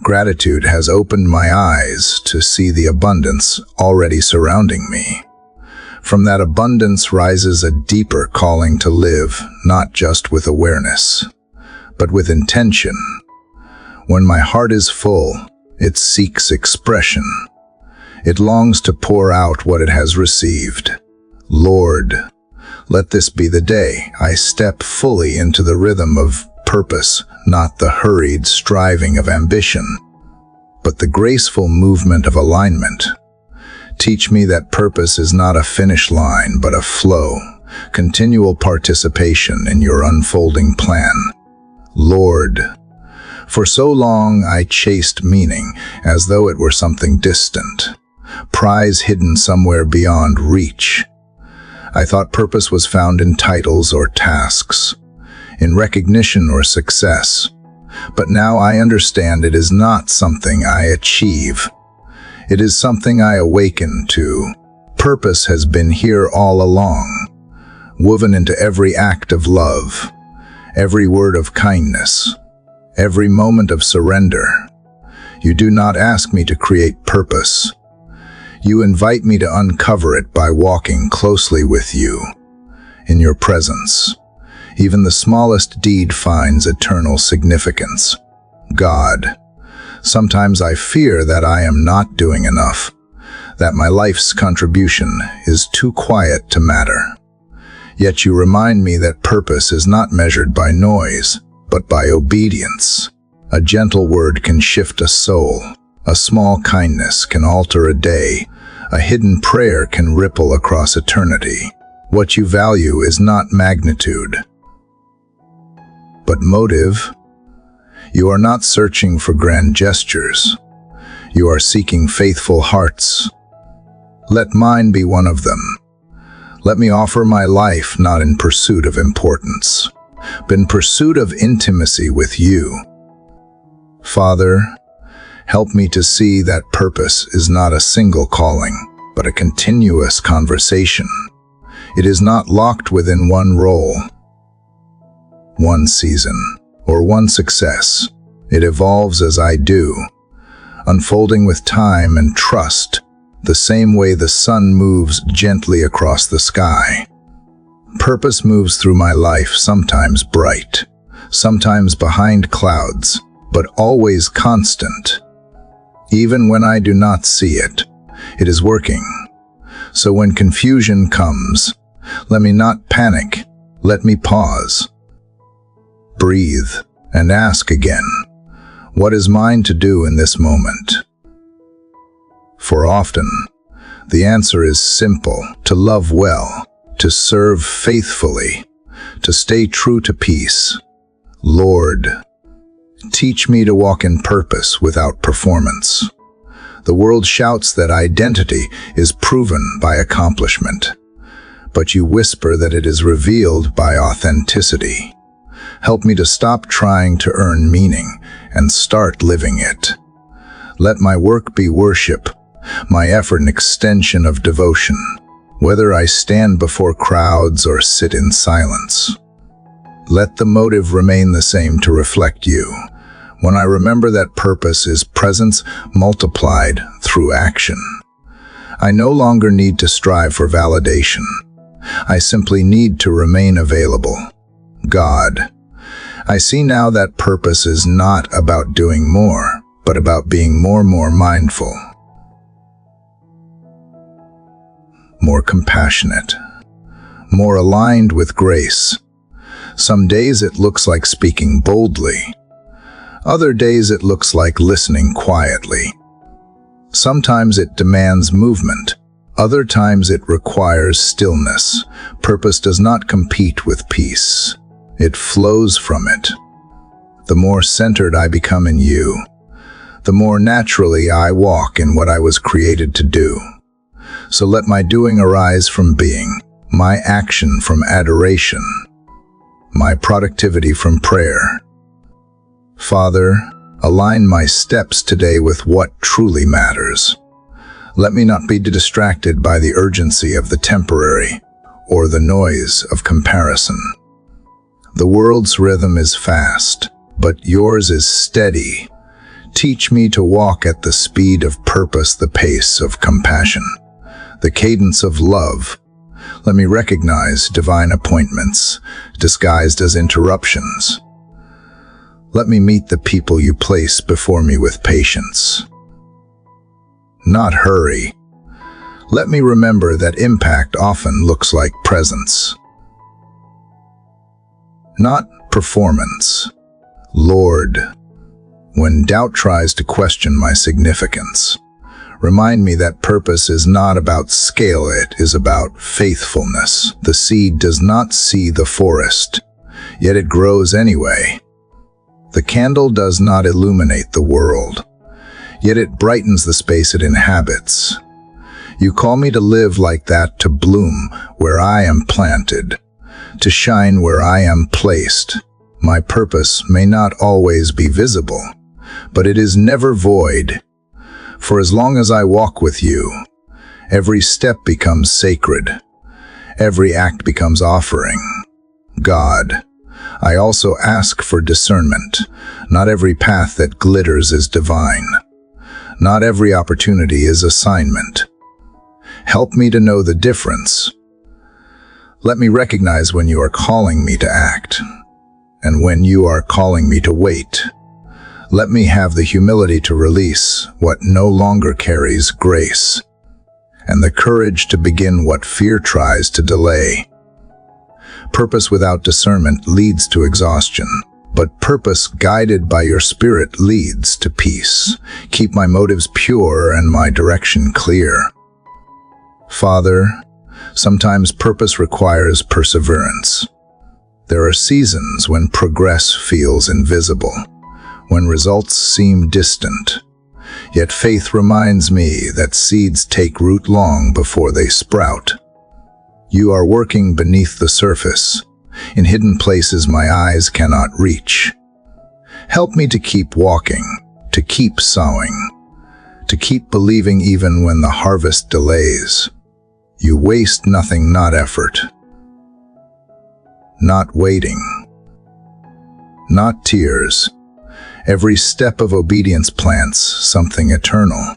gratitude has opened my eyes to see the abundance already surrounding me. From that abundance rises a deeper calling to live, not just with awareness, but with intention. When my heart is full, it seeks expression. It longs to pour out what it has received. Lord, let this be the day I step fully into the rhythm of purpose, not the hurried striving of ambition, but the graceful movement of alignment. Teach me that purpose is not a finish line, but a flow, continual participation in your unfolding plan. Lord, for so long I chased meaning as though it were something distant, prize hidden somewhere beyond reach. I thought purpose was found in titles or tasks, in recognition or success. But now I understand it is not something I achieve. It is something I awaken to. Purpose has been here all along, woven into every act of love, every word of kindness, every moment of surrender. You do not ask me to create purpose. You invite me to uncover it by walking closely with you, in your presence. Even the smallest deed finds eternal significance. God, sometimes I fear that I am not doing enough, that my life's contribution is too quiet to matter. Yet you remind me that purpose is not measured by noise, but by obedience. A gentle word can shift a soul. A small kindness can alter a day. A hidden prayer can ripple across eternity. What you value is not magnitude, but motive. You are not searching for grand gestures. You are seeking faithful hearts. Let mine be one of them. Let me offer my life not in pursuit of importance, but in pursuit of intimacy with you. Father, help me to see that purpose is not a single calling, but a continuous conversation. It is not locked within one role, one season, or one success. It evolves as I do, unfolding with time and trust, the same way the sun moves gently across the sky. Purpose moves through my life, sometimes bright, sometimes behind clouds, but always constant. Even when I do not see it, it is working. So when confusion comes, let me not panic. Let me pause, breathe, and ask again, what is mine to do in this moment? For often, the answer is simple: to love well, to serve faithfully, to stay true to peace. Lord, teach me to walk in purpose without performance. The world shouts that identity is proven by accomplishment, but you whisper that it is revealed by authenticity. Help me to stop trying to earn meaning and start living it. Let my work be worship, my effort an extension of devotion, whether I stand before crowds or sit in silence. Let the motive remain the same to reflect you. When I remember that purpose is presence multiplied through action, I no longer need to strive for validation. I simply need to remain available. God, I see now that purpose is not about doing more, but about being more mindful, more compassionate, more aligned with grace. Some days it looks like speaking boldly. Other days it looks like listening quietly. Sometimes it demands movement. Other times it requires stillness. Purpose does not compete with peace. It flows from it. The more centered I become in you, the more naturally I walk in what I was created to do. So let my doing arise from being, my action from adoration, my productivity from prayer. Father, align my steps today with what truly matters. Let me not be distracted by the urgency of the temporary or the noise of comparison. The world's rhythm is fast, but yours is steady. Teach me to walk at the speed of purpose, the pace of compassion, the cadence of love. Let me recognize divine appointments disguised as interruptions. Let me meet the people you place before me with patience, not hurry. Let me remember that impact often looks like presence, not performance. Lord, when doubt tries to question my significance, remind me that purpose is not about scale, it is about faithfulness. The seed does not see the forest, yet it grows anyway. The candle does not illuminate the world, yet it brightens the space it inhabits. You call me to live like that, to bloom where I am planted, to shine where I am placed. My purpose may not always be visible, but it is never void. For as long as I walk with you, every step becomes sacred, every act becomes offering. God, I also ask for discernment. Not every path that glitters is divine. Not every opportunity is assignment. Help me to know the difference. Let me recognize when you are calling me to act, and when you are calling me to wait. Let me have the humility to release what no longer carries grace, and the courage to begin what fear tries to delay. Purpose without discernment leads to exhaustion, but purpose guided by your Spirit leads to peace. Keep my motives pure and my direction clear. Father, sometimes purpose requires perseverance. There are seasons when progress feels invisible, when results seem distant. Yet faith reminds me that seeds take root long before they sprout. You are working beneath the surface, in hidden places my eyes cannot reach. Help me to keep walking, to keep sowing, to keep believing even when the harvest delays. You waste nothing, not effort, not waiting, not tears. Every step of obedience plants something eternal.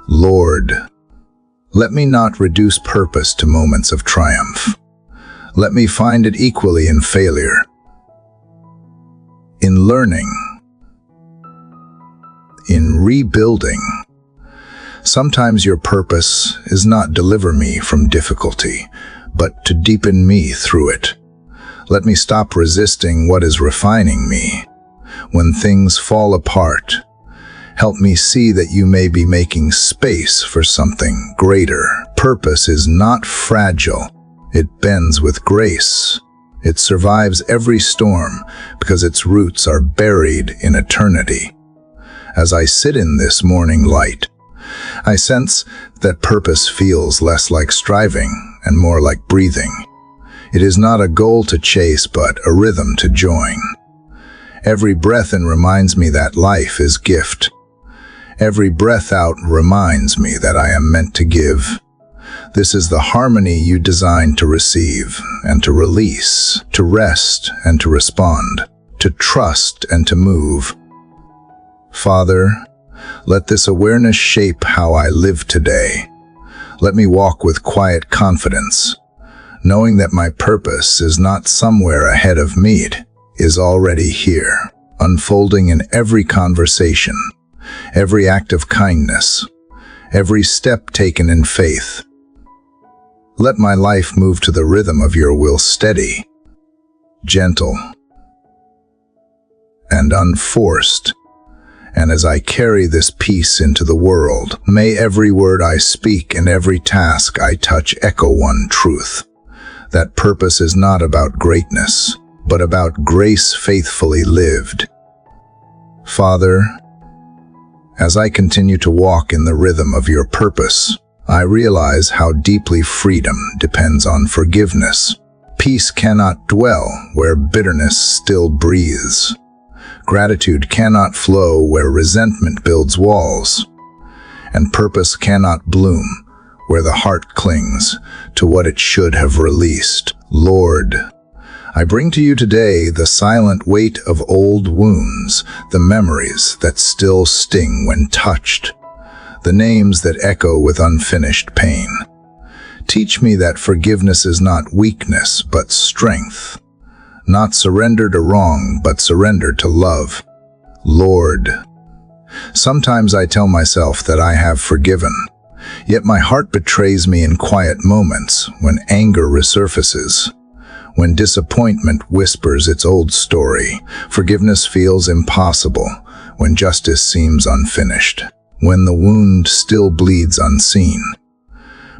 Lord, let me not reduce purpose to moments of triumph. Let me find it equally in failure, in learning, in rebuilding. Sometimes your purpose is not deliver me from difficulty, but to deepen me through it. Let me stop resisting what is refining me. When things fall apart, help me see that you may be making space for something greater. Purpose is not fragile. It bends with grace. It survives every storm because its roots are buried in eternity. As I sit in this morning light, I sense that purpose feels less like striving and more like breathing. It is not a goal to chase, but a rhythm to join. Every breath in reminds me that life is gift. Every breath out reminds me that I am meant to give. This is the harmony you designed to receive and to release, to rest and to respond, to trust and to move. Father, let this awareness shape how I live today. Let me walk with quiet confidence, knowing that my purpose is not somewhere ahead of me, it is already here, unfolding in every conversation, every act of kindness, every step taken in faith. Let my life move to the rhythm of your will, steady, gentle, and unforced. And as I carry this peace into the world, may every word I speak and every task I touch echo one truth: that purpose is not about greatness, but about grace faithfully lived. Father, as I continue to walk in the rhythm of your purpose, I realize how deeply freedom depends on forgiveness. Peace cannot dwell where bitterness still breathes. Gratitude cannot flow where resentment builds walls. And purpose cannot bloom where the heart clings to what it should have released. Lord, I bring to you today the silent weight of old wounds, the memories that still sting when touched, the names that echo with unfinished pain. Teach me that forgiveness is not weakness, but strength. Not surrender to wrong, but surrender to love. Lord, sometimes I tell myself that I have forgiven, yet my heart betrays me in quiet moments when anger resurfaces, when disappointment whispers its old story. Forgiveness feels impossible when justice seems unfinished, when the wound still bleeds unseen.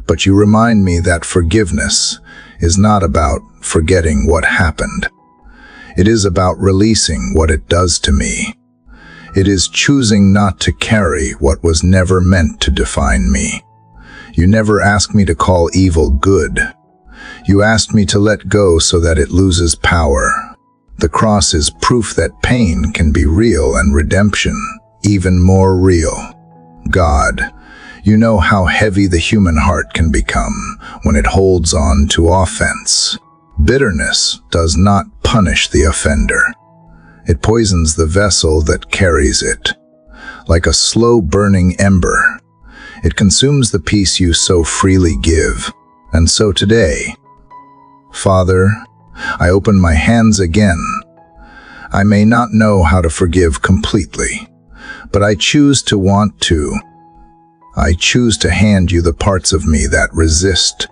But you remind me that forgiveness is not about forgetting what happened. It is about releasing what it does to me. It is choosing not to carry what was never meant to define me. You never asked me to call evil good. You asked me to let go so that it loses power. The cross is proof that pain can be real and redemption even more real. God, you know how heavy the human heart can become when it holds on to offense. Bitterness does not punish the offender. It poisons the vessel that carries it. Like a slow-burning ember, it consumes the peace you so freely give. And so today, Father, I open my hands again. I may not know how to forgive completely, but I choose to want to. I choose to hand you the parts of me that resist,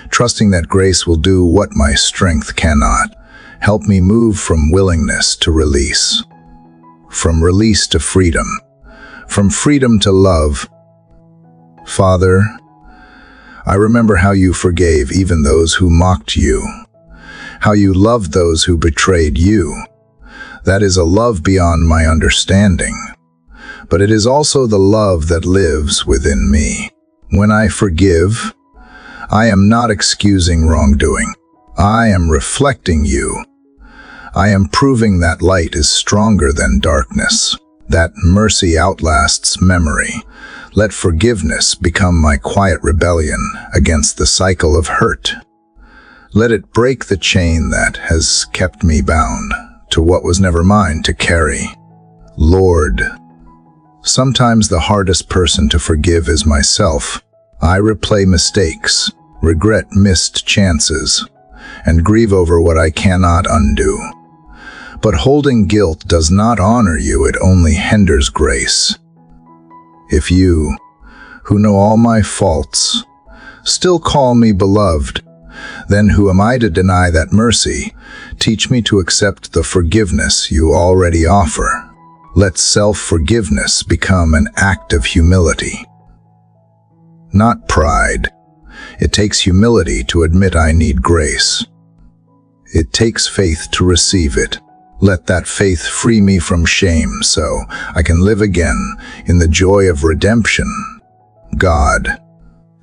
trusting that grace will do what my strength cannot. Help me move from willingness to release, from release to freedom, from freedom to love. Father, I remember how you forgave even those who mocked you, how you loved those who betrayed you. That is a love beyond my understanding, but it is also the love that lives within me. When I forgive, I am not excusing wrongdoing. I am reflecting you. I am proving that light is stronger than darkness, that mercy outlasts memory. Let forgiveness become my quiet rebellion against the cycle of hurt. Let it break the chain that has kept me bound to what was never mine to carry. Lord, sometimes the hardest person to forgive is myself. I replay mistakes, regret missed chances, and grieve over what I cannot undo. But holding guilt does not honor you, it only hinders grace. If you, who know all my faults, still call me beloved, then who am I to deny that mercy? Teach me to accept the forgiveness you already offer. Let self-forgiveness become an act of humility, not pride. It takes humility to admit I need grace. It takes faith to receive it. Let that faith free me from shame so I can live again in the joy of redemption. God,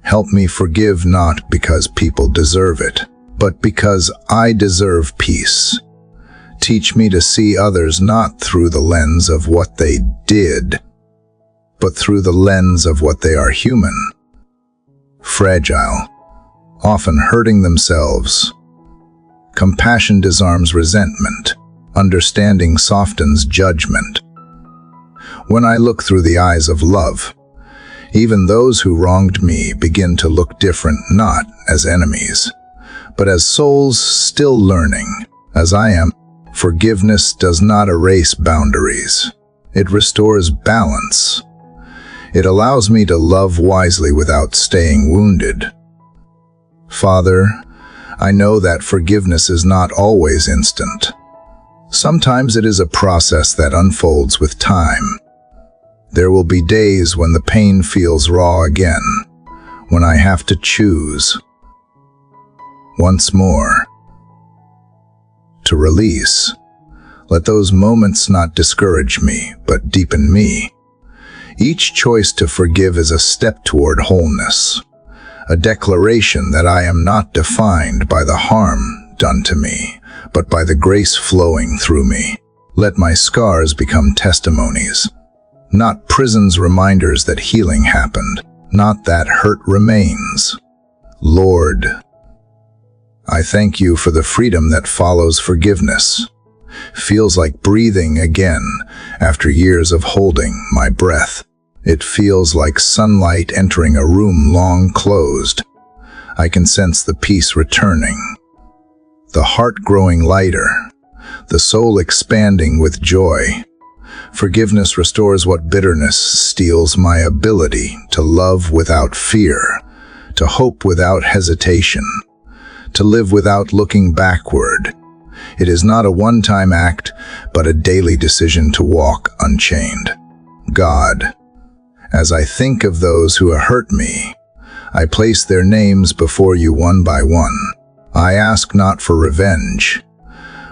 help me forgive not because people deserve it, but because I deserve peace. Teach me to see others not through the lens of what they did, but through the lens of what they are: human, fragile, often hurting themselves. Compassion disarms resentment. Understanding softens judgment. When I look through the eyes of love, even those who wronged me begin to look different, not as enemies, but as souls still learning, as I am. Forgiveness does not erase boundaries. It restores balance. It allows me to love wisely without staying wounded. Father, I know that forgiveness is not always instant. Sometimes it is a process that unfolds with time. There will be days when the pain feels raw again, when I have to choose once more to release. Let those moments not discourage me, but deepen me. Each choice to forgive is a step toward wholeness, a declaration that I am not defined by the harm done to me, but by the grace flowing through me. Let my scars become testimonies, not prisons, reminders that healing happened, not that hurt remains. Lord, I thank you for the freedom that follows forgiveness. Feels like breathing again after years of holding my breath. It feels like sunlight entering a room long closed. I can sense the peace returning, the heart growing lighter, the soul expanding with joy. Forgiveness restores what bitterness steals: my ability to love without fear, to hope without hesitation, to live without looking backward. It is not a one-time act, but a daily decision to walk unchained. God, as I think of those who hurt me, I place their names before you one by one. I ask not for revenge,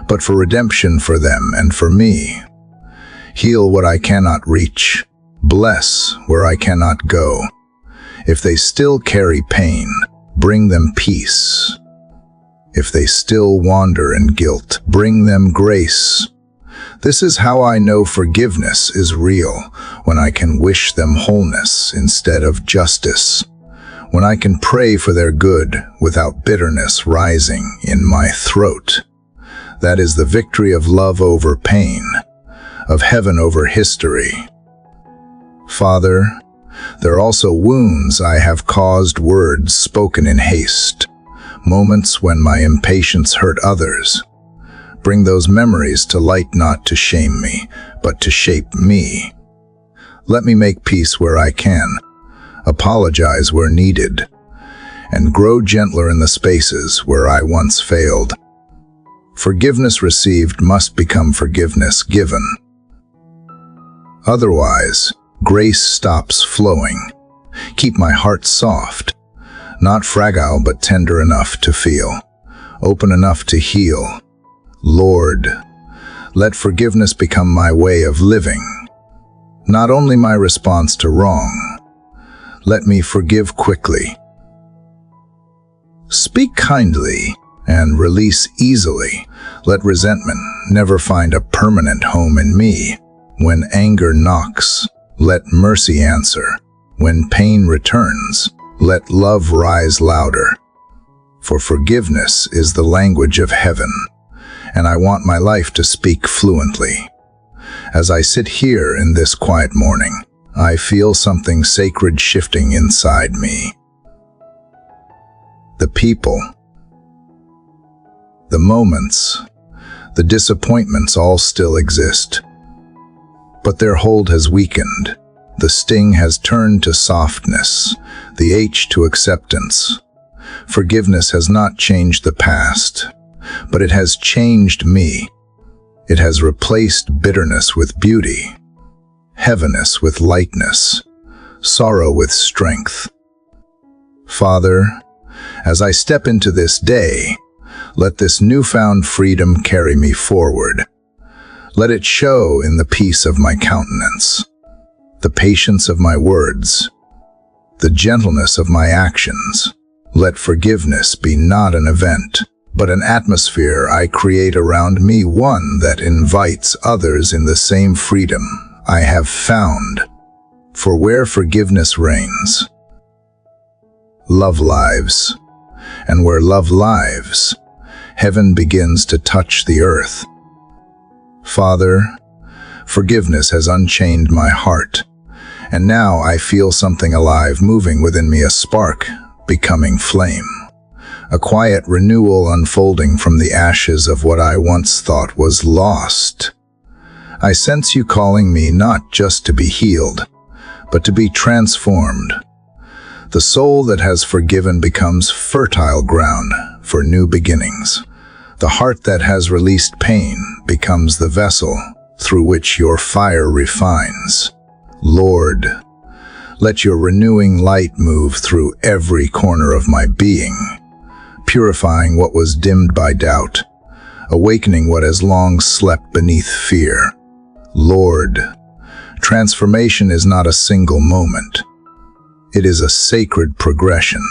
but for redemption for them and for me. Heal what I cannot reach. Bless where I cannot go. If they still carry pain, bring them peace. If they still wander in guilt, bring them grace. This is how I know forgiveness is real, when I can wish them wholeness instead of justice, when I can pray for their good without bitterness rising in my throat. That is the victory of love over pain, of heaven over history. Father, there are also wounds I have caused, words spoken in haste, moments when my impatience hurt others. Bring those memories to light, not to shame me, but to shape me. Let me make peace where I can, apologize where needed, and grow gentler in the spaces where I once failed. Forgiveness received must become forgiveness given. Otherwise, grace stops flowing. Keep my heart soft, not fragile but tender enough to feel, open enough to heal. Lord, let forgiveness become my way of living, not only my response to wrong. Let me forgive quickly, speak kindly, and release easily. Let resentment never find a permanent home in me. When anger knocks, let mercy answer. When pain returns, let love rise louder. For forgiveness is the language of heaven, and I want my life to speak fluently. As I sit here in this quiet morning, I feel something sacred shifting inside me. The people, the moments, the disappointments all still exist, but their hold has weakened. The sting has turned to softness, the H to acceptance. Forgiveness has not changed the past, but it has changed me. It has replaced bitterness with beauty, heaviness with lightness, sorrow with strength. Father, as I step into this day, let this newfound freedom carry me forward. Let it show in the peace of my countenance, the patience of my words, the gentleness of my actions. Let forgiveness be not an event, but an atmosphere I create around me, one that invites others in the same freedom I have found. For where forgiveness reigns, love lives. And where love lives, heaven begins to touch the earth. Father, forgiveness has unchained my heart, and now I feel something alive moving within me, a spark becoming flame, a quiet renewal unfolding from the ashes of what I once thought was lost. I sense you calling me not just to be healed, but to be transformed. The soul that has forgiven becomes fertile ground for new beginnings. The heart that has released pain becomes the vessel through which your fire refines. Lord, let your renewing light move through every corner of my being, purifying what was dimmed by doubt, awakening what has long slept beneath fear. Lord, transformation is not a single moment. It is a sacred progression.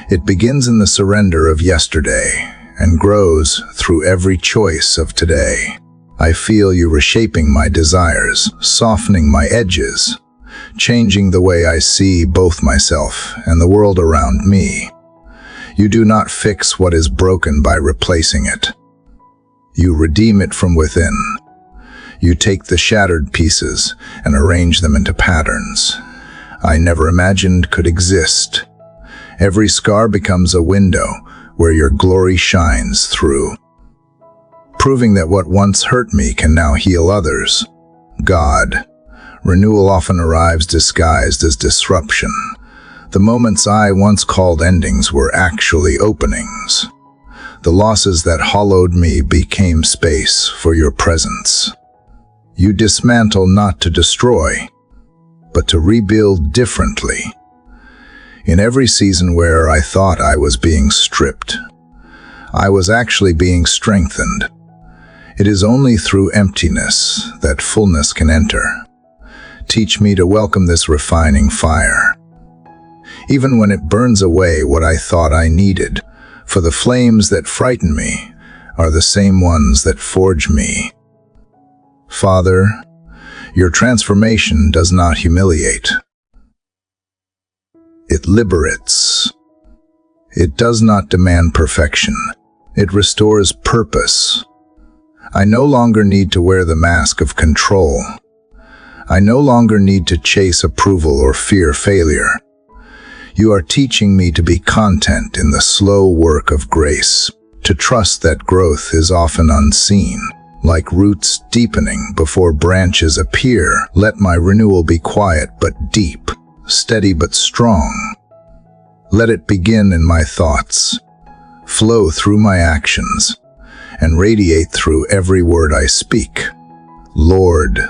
It begins in the surrender of yesterday and grows through every choice of today. I feel you reshaping my desires, softening my edges, changing the way I see both myself and the world around me. You do not fix what is broken by replacing it. You redeem it from within. You take the shattered pieces and arrange them into patterns I never imagined could exist. Every scar becomes a window where your glory shines through, proving that what once hurt me can now heal others. God, renewal often arrives disguised as disruption. The moments I once called endings were actually openings. The losses that hollowed me became space for your presence. You dismantle not to destroy, but to rebuild differently. In every season where I thought I was being stripped, I was actually being strengthened. It is only through emptiness that fullness can enter. Teach me to welcome this refining fire, even when it burns away what I thought I needed, for the flames that frighten me are the same ones that forge me. Father, your transformation does not humiliate. It liberates. It does not demand perfection. It restores purpose. I no longer need to wear the mask of control. I no longer need to chase approval or fear failure. You are teaching me to be content in the slow work of grace, to trust that growth is often unseen. Like roots deepening before branches appear, let my renewal be quiet but deep, steady but strong. Let it begin in my thoughts, flow through my actions, and radiate through every word I speak. Lord,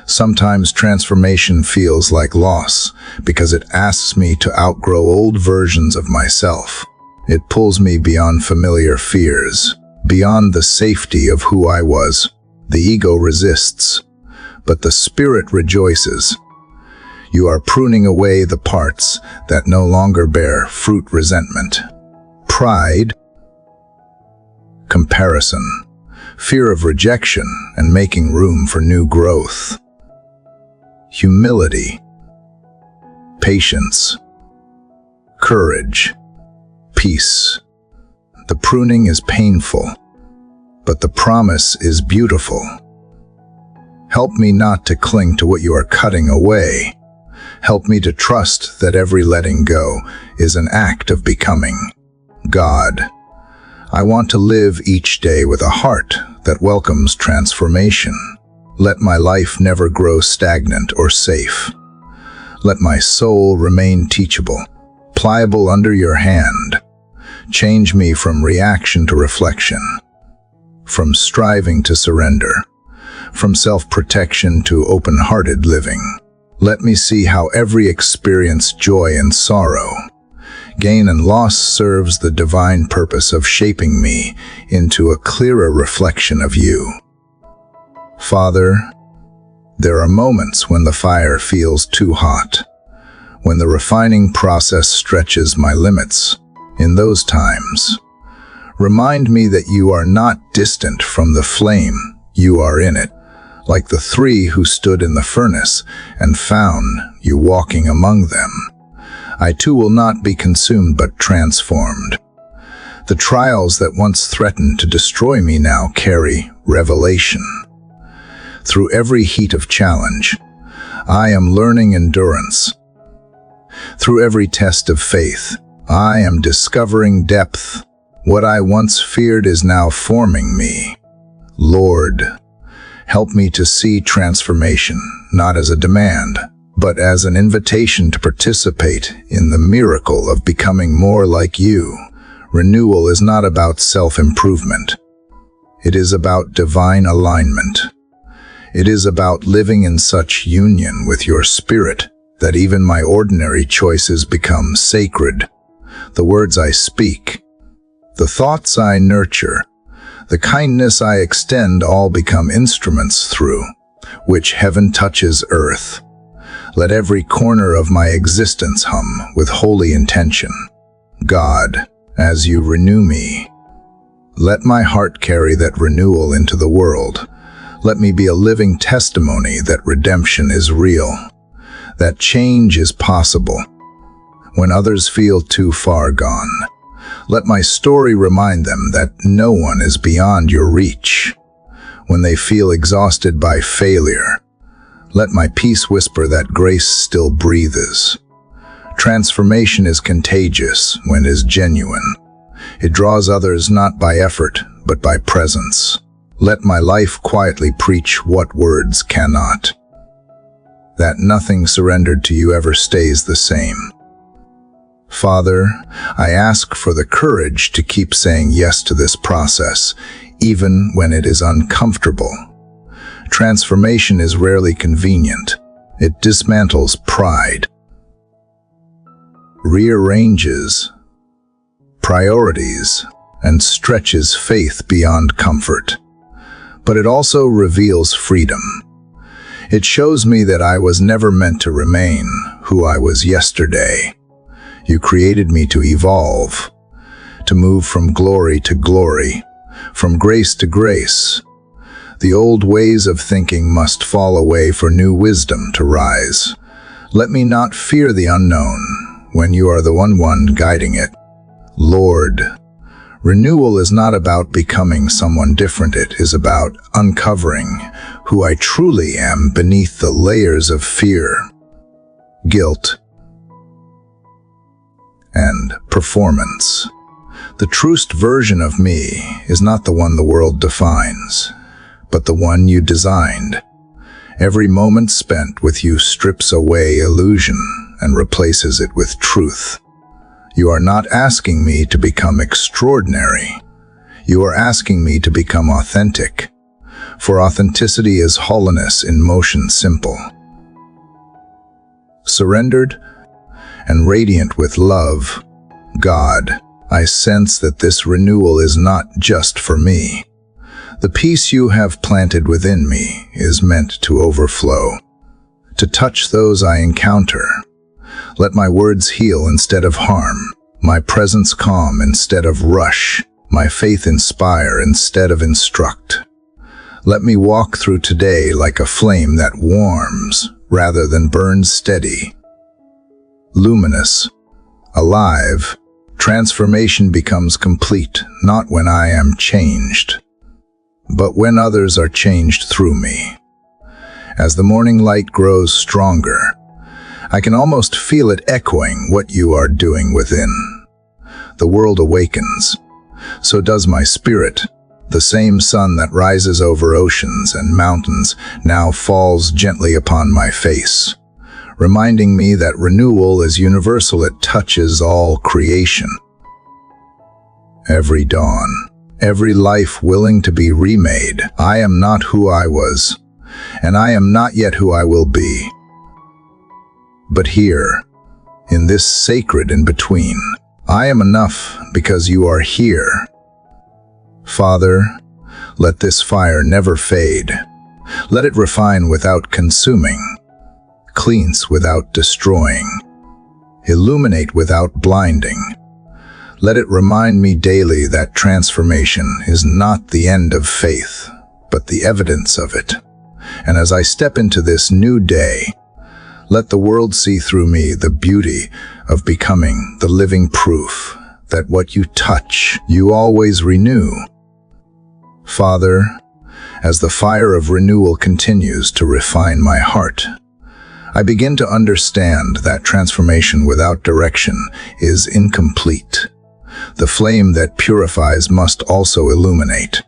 sometimes transformation feels like loss because it asks me to outgrow old versions of myself. It pulls me beyond familiar fears, beyond the safety of who I was. The ego resists, but the spirit rejoices. You are pruning away the parts that no longer bear fruit: resentment, pride, comparison, fear of rejection, and making room for new growth. Humility, patience, courage, peace. The pruning is painful, but the promise is beautiful. Help me not to cling to what you are cutting away. Help me to trust that every letting go is an act of becoming. God, I want to live each day with a heart that welcomes transformation. Let my life never grow stagnant or safe. Let my soul remain teachable, pliable under your hand. Change me from reaction to reflection, from striving to surrender, from self-protection to open-hearted living. Let me see how every experience, joy and sorrow, gain and loss serves the divine purpose of shaping me into a clearer reflection of you. Father, there are moments when the fire feels too hot, when the refining process stretches my limits. In those times, remind me that you are not distant from the flame, you are in it. like the three who stood in the furnace and found you walking among them. I too will not be consumed but transformed. The trials that once threatened to destroy me now carry revelation. Through every heat of challenge, I am learning endurance. Through every test of faith, I am discovering depth. What I once feared is now forming me. Lord, help me to see transformation not as a demand, but as an invitation to participate in the miracle of becoming more like you. Renewal is not about self-improvement. It is about divine alignment. It is about living in such union with your spirit that even my ordinary choices become sacred. The words I speak, the thoughts I nurture, the kindness I extend all become instruments through which heaven touches earth. Let every corner of my existence hum with holy intention. God, as you renew me, let my heart carry that renewal into the world. Let me be a living testimony that redemption is real, that change is possible. When others feel too far gone, let my story remind them that no one is beyond your reach. When they feel exhausted by failure, let my peace whisper that grace still breathes. Transformation is contagious when it is genuine. It draws others not by effort, but by presence. Let my life quietly preach what words cannot. That nothing surrendered to you ever stays the same. Father, I ask for the courage to keep saying yes to this process, even when it is uncomfortable. Transformation is rarely convenient. It dismantles pride, rearranges priorities, and stretches faith beyond comfort. But it also reveals freedom. It shows me that I was never meant to remain who I was yesterday. You created me to evolve, to move from glory to glory, from grace to grace. The old ways of thinking must fall away for new wisdom to rise. Let me not fear the unknown when you are the one guiding it. Lord, renewal is not about becoming someone different. It is about uncovering who I truly am beneath the layers of fear, guilt, and performance. The truest version of me is not the one the world defines, but the one you designed. Every moment spent with you strips away illusion and replaces it with truth. You are not asking me to become extraordinary. You are asking me to become authentic. For authenticity is holiness in motion simple. Surrendered and radiant with love, God, I sense that this renewal is not just for me. The peace you have planted within me is meant to overflow, to touch those I encounter. Let my words heal instead of harm, my presence calm instead of rush, my faith inspire instead of instruct. Let me walk through today like a flame that warms rather than burns steady. Luminous, alive, transformation becomes complete not when I am changed, but when others are changed through me. As the morning light grows stronger, I can almost feel it echoing what you are doing within. The world awakens. So does my spirit. The same sun that rises over oceans and mountains now falls gently upon my face, reminding me that renewal is universal. It touches all creation. Every dawn, every life willing to be remade. I am not who I was, and I am not yet who I will be. But here, in this sacred in-between, I am enough because you are here. Father, let this fire never fade. Let it refine without consuming, cleanse without destroying, illuminate without blinding. Let it remind me daily that transformation is not the end of faith, but the evidence of it. And as I step into this new day, let the world see through me the beauty of becoming the living proof that what you touch, you always renew. Father, as the fire of renewal continues to refine my heart, I begin to understand that transformation without direction is incomplete. The flame that purifies must also illuminate.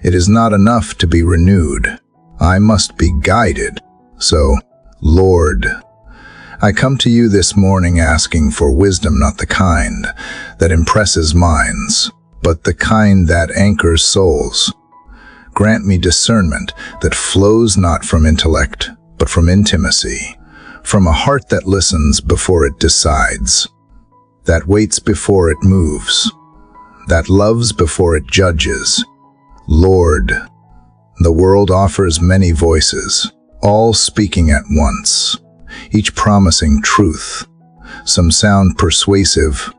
It is not enough to be renewed. I must be guided. So, Lord, I come to you this morning asking for wisdom, not the kind that impresses minds, but the kind that anchors souls. Grant me discernment that flows not from intellect, but from intimacy, from a heart that listens before it decides, that waits before it moves, that loves before it judges. Lord, the world offers many voices, all speaking at once, each promising truth. Some sound persuasive,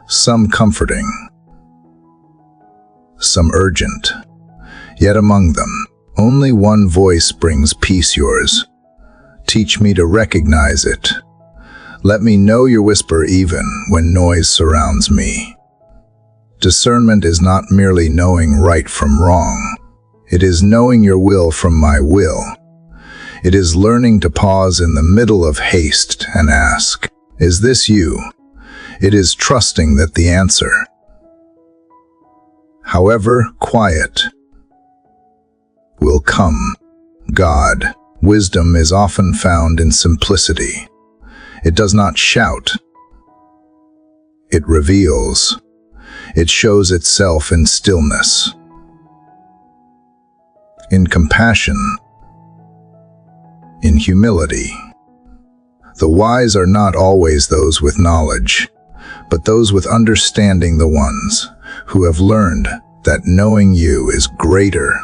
some comforting, some urgent. Yet among them, only one voice brings peace, yours. Teach me to recognize it. Let me know your whisper even when noise surrounds me. Discernment is not merely knowing right from wrong. It is knowing your will from my will. It is learning to pause in the middle of haste and ask, is this you? It is trusting that the answer, however quiet, will come. God, wisdom is often found in simplicity. It does not shout. It reveals. It shows itself in stillness, in compassion, in humility. The wise are not always those with knowledge, but those with understanding, the ones who have learned that knowing you is greater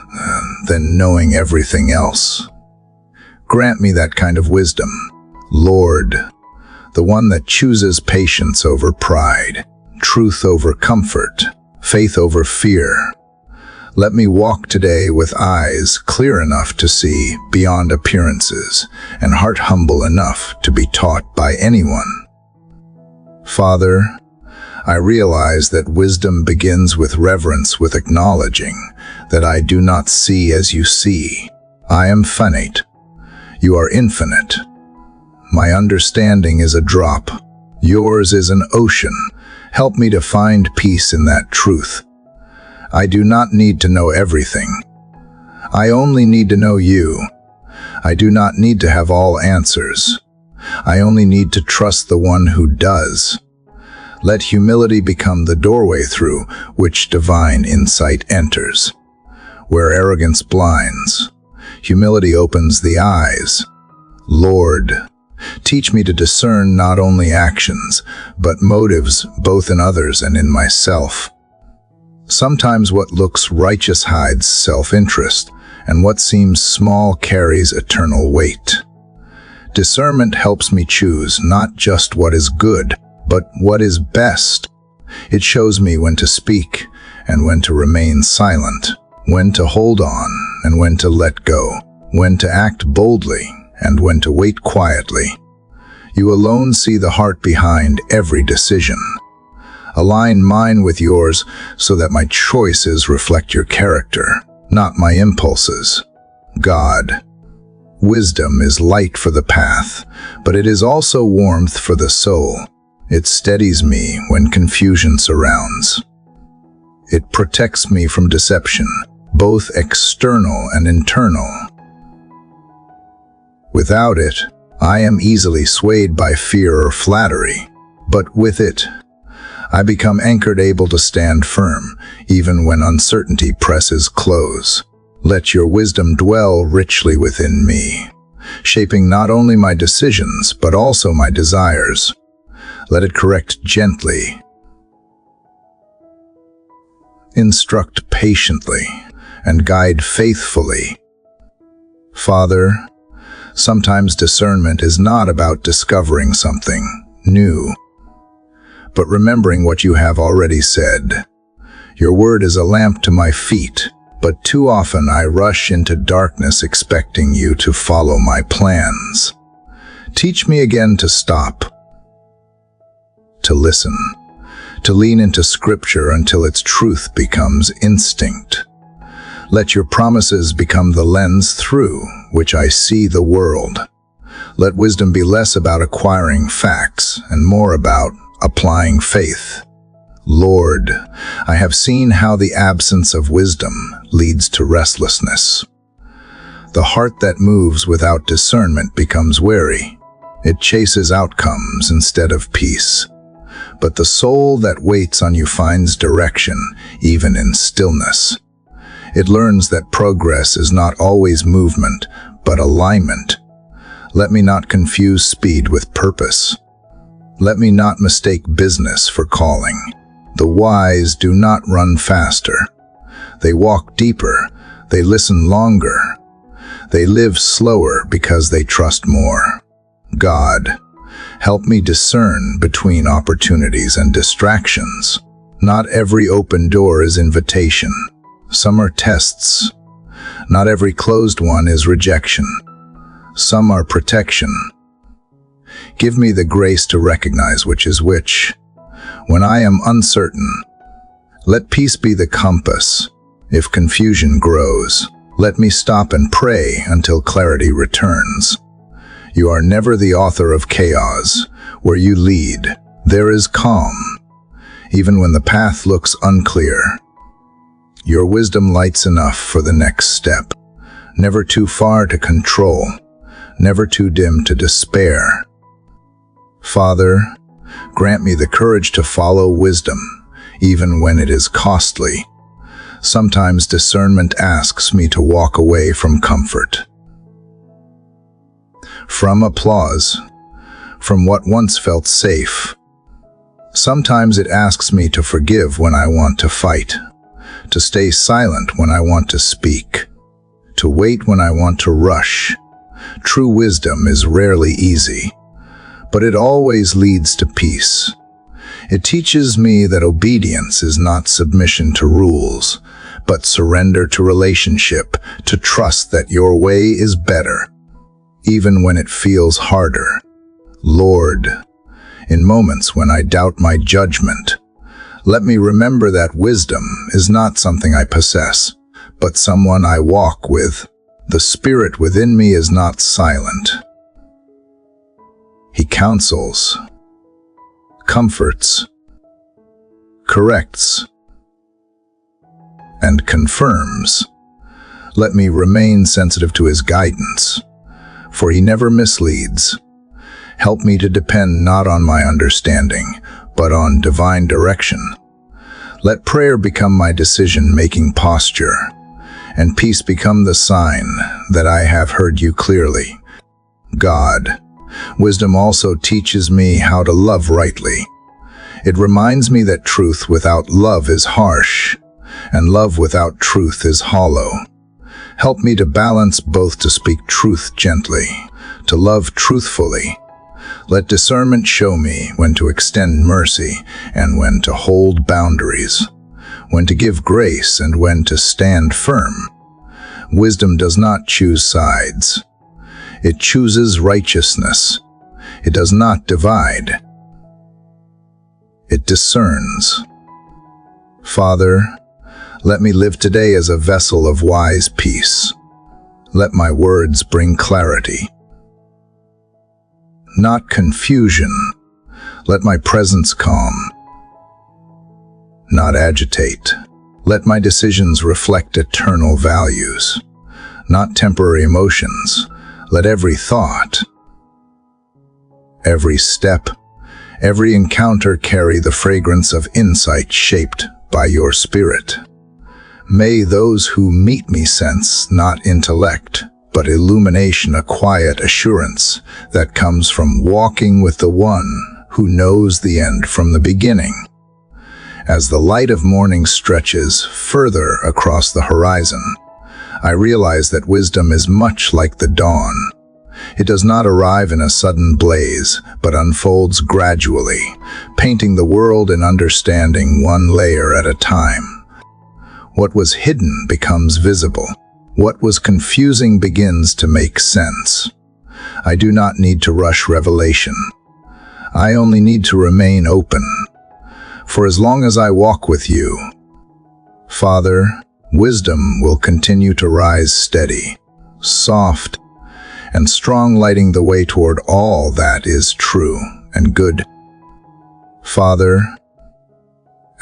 than knowing everything else. Grant me that kind of wisdom, Lord, the one that chooses patience over pride, truth over comfort, faith over fear. Let me walk today with eyes clear enough to see beyond appearances and heart humble enough to be taught by anyone. Father, I realize that wisdom begins with reverence, with acknowledging that I do not see as you see. I am finite. You are infinite. My understanding is a drop. Yours is an ocean. Help me to find peace in that truth. I do not need to know everything. I only need to know you. I do not need to have all answers. I only need to trust the one who does. Let humility become the doorway through which divine insight enters. Where arrogance blinds, humility opens the eyes. Lord, teach me to discern not only actions, but motives, both in others and in myself. Sometimes what looks righteous hides self-interest, and what seems small carries eternal weight. Discernment helps me choose not just what is good, but what is best. It shows me when to speak and when to remain silent, when to hold on and when to let go, when to act boldly and when to wait quietly. You alone see the heart behind every decision. Align mine with yours so that my choices reflect your character, not my impulses. God, wisdom is light for the path, but it is also warmth for the soul. It steadies me when confusion surrounds. It protects me from deception, both external and internal. Without it, I am easily swayed by fear or flattery, but with it, I become anchored, able to stand firm, even when uncertainty presses close. Let your wisdom dwell richly within me, shaping not only my decisions, but also my desires. Let it correct gently, instruct patiently, and guide faithfully. Father, sometimes discernment is not about discovering something new, but remembering what you have already said. Your word is a lamp to my feet but too often I rush into darkness expecting you to follow my plans. Teach me again to stop, to listen, to lean into Scripture until its truth becomes instinct. Let your promises become the lens through which I see the world. Let wisdom be less about acquiring facts and more about applying faith. Lord, I have seen how the absence of wisdom leads to restlessness. The heart that moves without discernment becomes weary. It chases outcomes instead of peace. But the soul that waits on you finds direction, even in stillness. It learns that progress is not always movement, but alignment. Let me not confuse speed with purpose. Let me not mistake business for calling. The wise do not run faster. They walk deeper. They listen longer. They live slower because they trust more. God, help me discern between opportunities and distractions. Not every open door is invitation. Some are tests. Not every closed one is rejection. Some are protection. Give me the grace to recognize which is which. When I am uncertain, let peace be the compass. If confusion grows, let me stop and pray until clarity returns. You are never the author of chaos. Where you lead, there is calm, even when the path looks unclear. Your wisdom lights enough for the next step, never too far to control, never too dim to despair. Father, grant me the courage to follow wisdom, even when it is costly. Sometimes discernment asks me to walk away from comfort, from applause, from what once felt safe. Sometimes it asks me to forgive when I want to fight, to stay silent when I want to speak, to wait when I want to rush. True wisdom is rarely easy, but it always leads to peace. It teaches me that obedience is not submission to rules, but surrender to relationship, to trust that your way is better, even when it feels harder. Lord, in moments when I doubt my judgment, let me remember that wisdom is not something I possess, but someone I walk with. The Spirit within me is not silent. He counsels, comforts, corrects, and confirms. Let me remain sensitive to His guidance, for He never misleads. Help me to depend not on my understanding, but on divine direction. Let prayer become my decision-making posture, and peace become the sign that I have heard you clearly. God, wisdom also teaches me how to love rightly. It reminds me that truth without love is harsh, and love without truth is hollow. Help me to balance both, to speak truth gently, to love truthfully. Let discernment show me when to extend mercy and when to hold boundaries, when to give grace and when to stand firm. Wisdom does not choose sides. It chooses righteousness. It does not divide. It discerns. Father, let me live today as a vessel of wise peace. Let my words bring clarity, not confusion. Let my presence calm, not agitate. Let my decisions reflect eternal values, not temporary emotions. Let every thought, every step, every encounter carry the fragrance of insight shaped by your Spirit. May those who meet me sense not intellect, but illumination, a quiet assurance that comes from walking with the One who knows the end from the beginning. As the light of morning stretches further across the horizon, I realize that wisdom is much like the dawn. It does not arrive in a sudden blaze, but unfolds gradually, painting the world and understanding one layer at a time. What was hidden becomes visible. What was confusing begins to make sense. I do not need to rush revelation. I only need to remain open. For as long as I walk with you, Father, wisdom will continue to rise steady, soft, and strong, lighting the way toward all that is true and good. Father,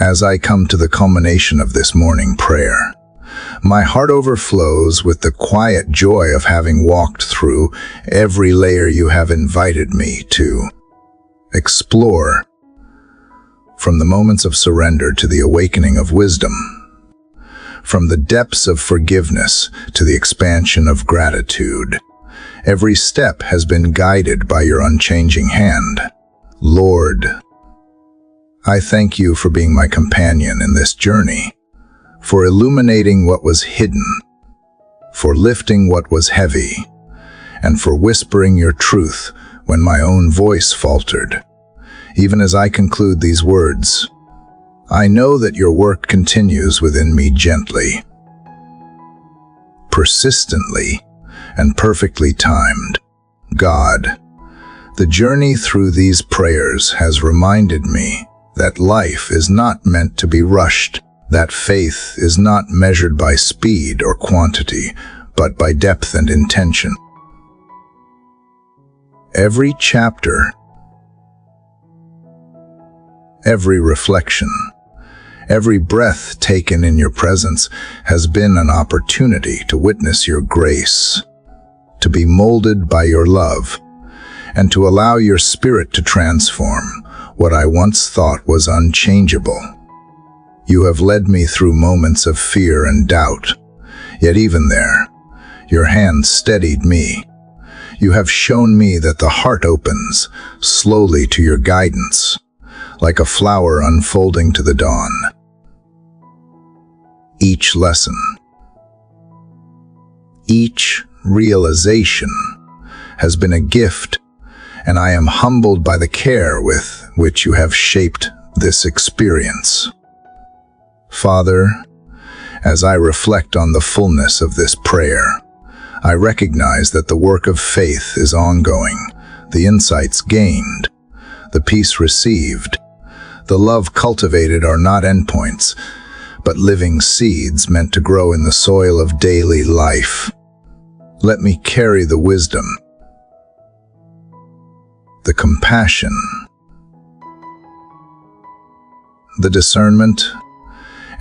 as I come to the culmination of this morning prayer, my heart overflows with the quiet joy of having walked through every layer you have invited me to explore, from the moments of surrender to the awakening of wisdom, from the depths of forgiveness to the expansion of gratitude. Every step has been guided by your unchanging hand. Lord, I thank you for being my companion in this journey, for illuminating what was hidden, for lifting what was heavy, and for whispering your truth when my own voice faltered. Even as I conclude these words, I know that your work continues within me gently, persistently, and perfectly timed. God, the journey through these prayers has reminded me that life is not meant to be rushed, that faith is not measured by speed or quantity, but by depth and intention. Every chapter, every reflection, every breath taken in your presence has been an opportunity to witness your grace, to be molded by your love, and to allow your spirit to transform what I once thought was unchangeable. You have led me through moments of fear and doubt, yet even there, your hand steadied me. You have shown me that the heart opens slowly to your guidance, like a flower unfolding to the dawn. Each lesson, each realization has been a gift, and I am humbled by the care with which you have shaped this experience. Father, as I reflect on the fullness of this prayer, I recognize that the work of faith is ongoing, the insights gained, the peace received, the love cultivated are not endpoints, but living seeds meant to grow in the soil of daily life. Let me carry the wisdom, the compassion, the discernment,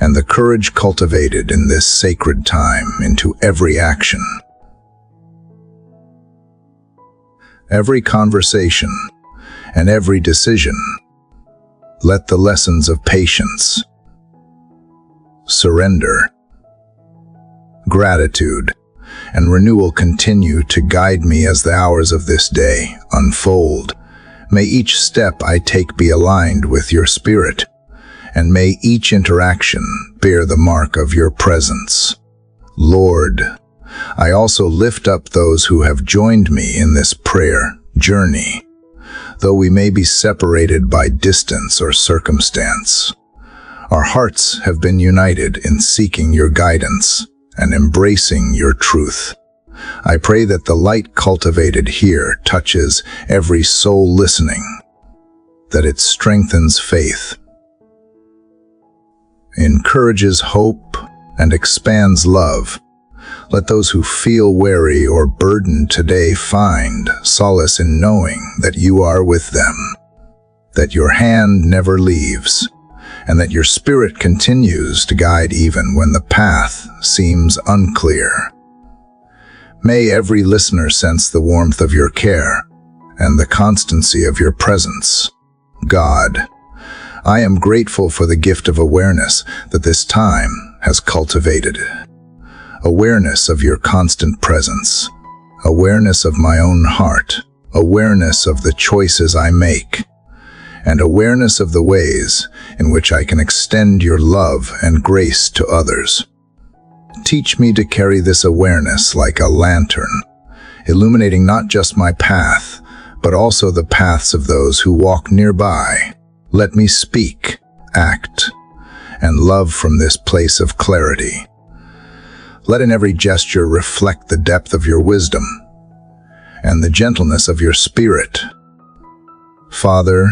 and the courage cultivated in this sacred time into every action. Every conversation and every decision, let the lessons of patience, surrender, gratitude, and renewal continue to guide me as the hours of this day unfold. May each step I take be aligned with your spirit, and may each interaction bear the mark of your presence. Lord, I also lift up those who have joined me in this prayer journey, though we may be separated by distance or circumstance. Our hearts have been united in seeking your guidance and embracing your truth. I pray that the light cultivated here touches every soul listening, that it strengthens faith, encourages hope, and expands love. Let those who feel weary or burdened today find solace in knowing that you are with them, that your hand never leaves, and that your spirit continues to guide even when the path seems unclear. May every listener sense the warmth of your care and the constancy of your presence. God, I am grateful for the gift of awareness that this time has cultivated. Awareness of your constant presence, awareness of my own heart, awareness of the choices I make, and awareness of the ways in which I can extend your love and grace to others. Teach me to carry this awareness like a lantern, illuminating not just my path, but also the paths of those who walk nearby. Let me speak, act, and love from this place of clarity. Let in every gesture reflect the depth of your wisdom and the gentleness of your spirit. Father,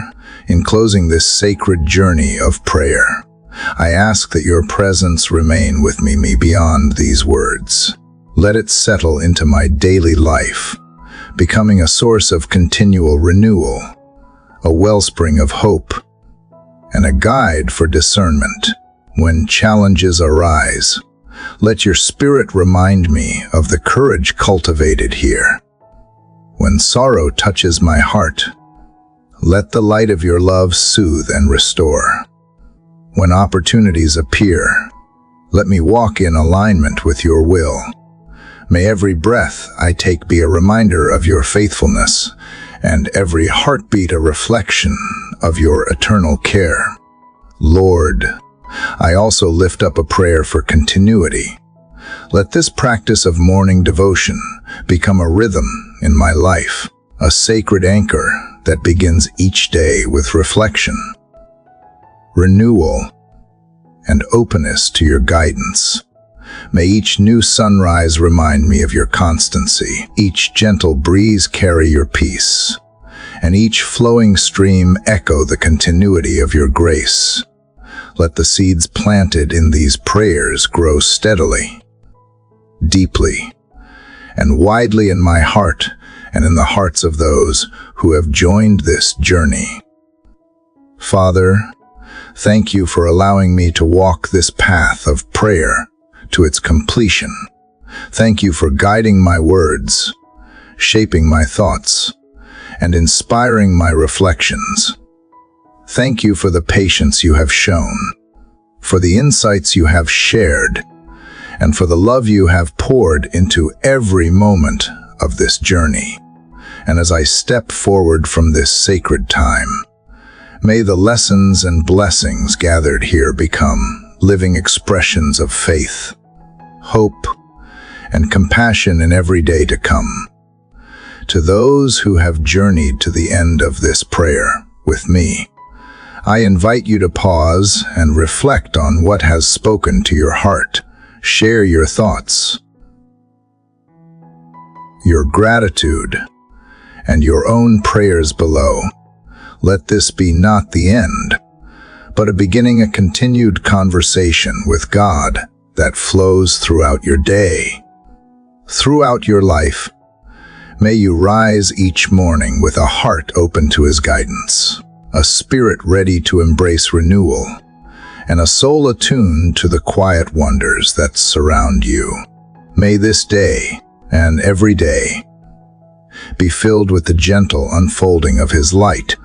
in closing this sacred journey of prayer, I ask that your presence remain with me beyond these words. Let it settle into my daily life, becoming a source of continual renewal, a wellspring of hope, and a guide for discernment. When challenges arise, let your spirit remind me of the courage cultivated here. When sorrow touches my heart, let the light of your love soothe and restore. When opportunities appear, let me walk in alignment with your will. May every breath I take be a reminder of your faithfulness, and every heartbeat a reflection of your eternal care. Lord, I also lift up a prayer for continuity. Let this practice of morning devotion become a rhythm in my life, a sacred anchor that begins each day with reflection, renewal, and openness to your guidance. May each new sunrise remind me of your constancy, each gentle breeze carry your peace, and each flowing stream echo the continuity of your grace. Let the seeds planted in these prayers grow steadily, deeply, and widely in my heart and in the hearts of those who have joined this journey. Father, thank you for allowing me to walk this path of prayer to its completion. Thank you for guiding my words, shaping my thoughts, and inspiring my reflections. Thank you for the patience you have shown, for the insights you have shared, and for the love you have poured into every moment of this journey. And as I step forward from this sacred time, may the lessons and blessings gathered here become living expressions of faith, hope, and compassion in every day to come. To those who have journeyed to the end of this prayer with me, I invite you to pause and reflect on what has spoken to your heart. Share your thoughts, your gratitude, and your own prayers below. Let this be not the end, but a continued conversation with God that flows throughout your day. Throughout your life, may you rise each morning with a heart open to His guidance, a spirit ready to embrace renewal, and a soul attuned to the quiet wonders that surround you. May this day, and every day, be filled with the gentle unfolding of His light,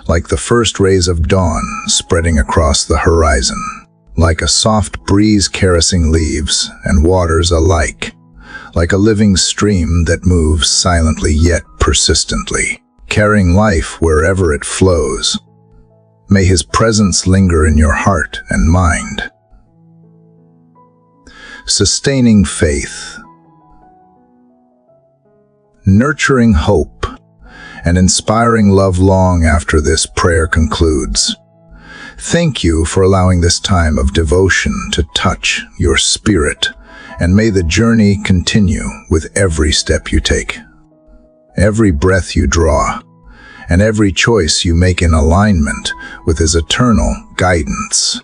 like the first rays of dawn spreading across the horizon, like a soft breeze caressing leaves and waters alike, like a living stream that moves silently yet persistently, carrying life wherever it flows. May His presence linger in your heart and mind, sustaining faith, nurturing hope, and inspiring love long after this prayer concludes. Thank you for allowing this time of devotion to touch your spirit, and may the journey continue with every step you take, every breath you draw, and every choice you make in alignment with His eternal guidance.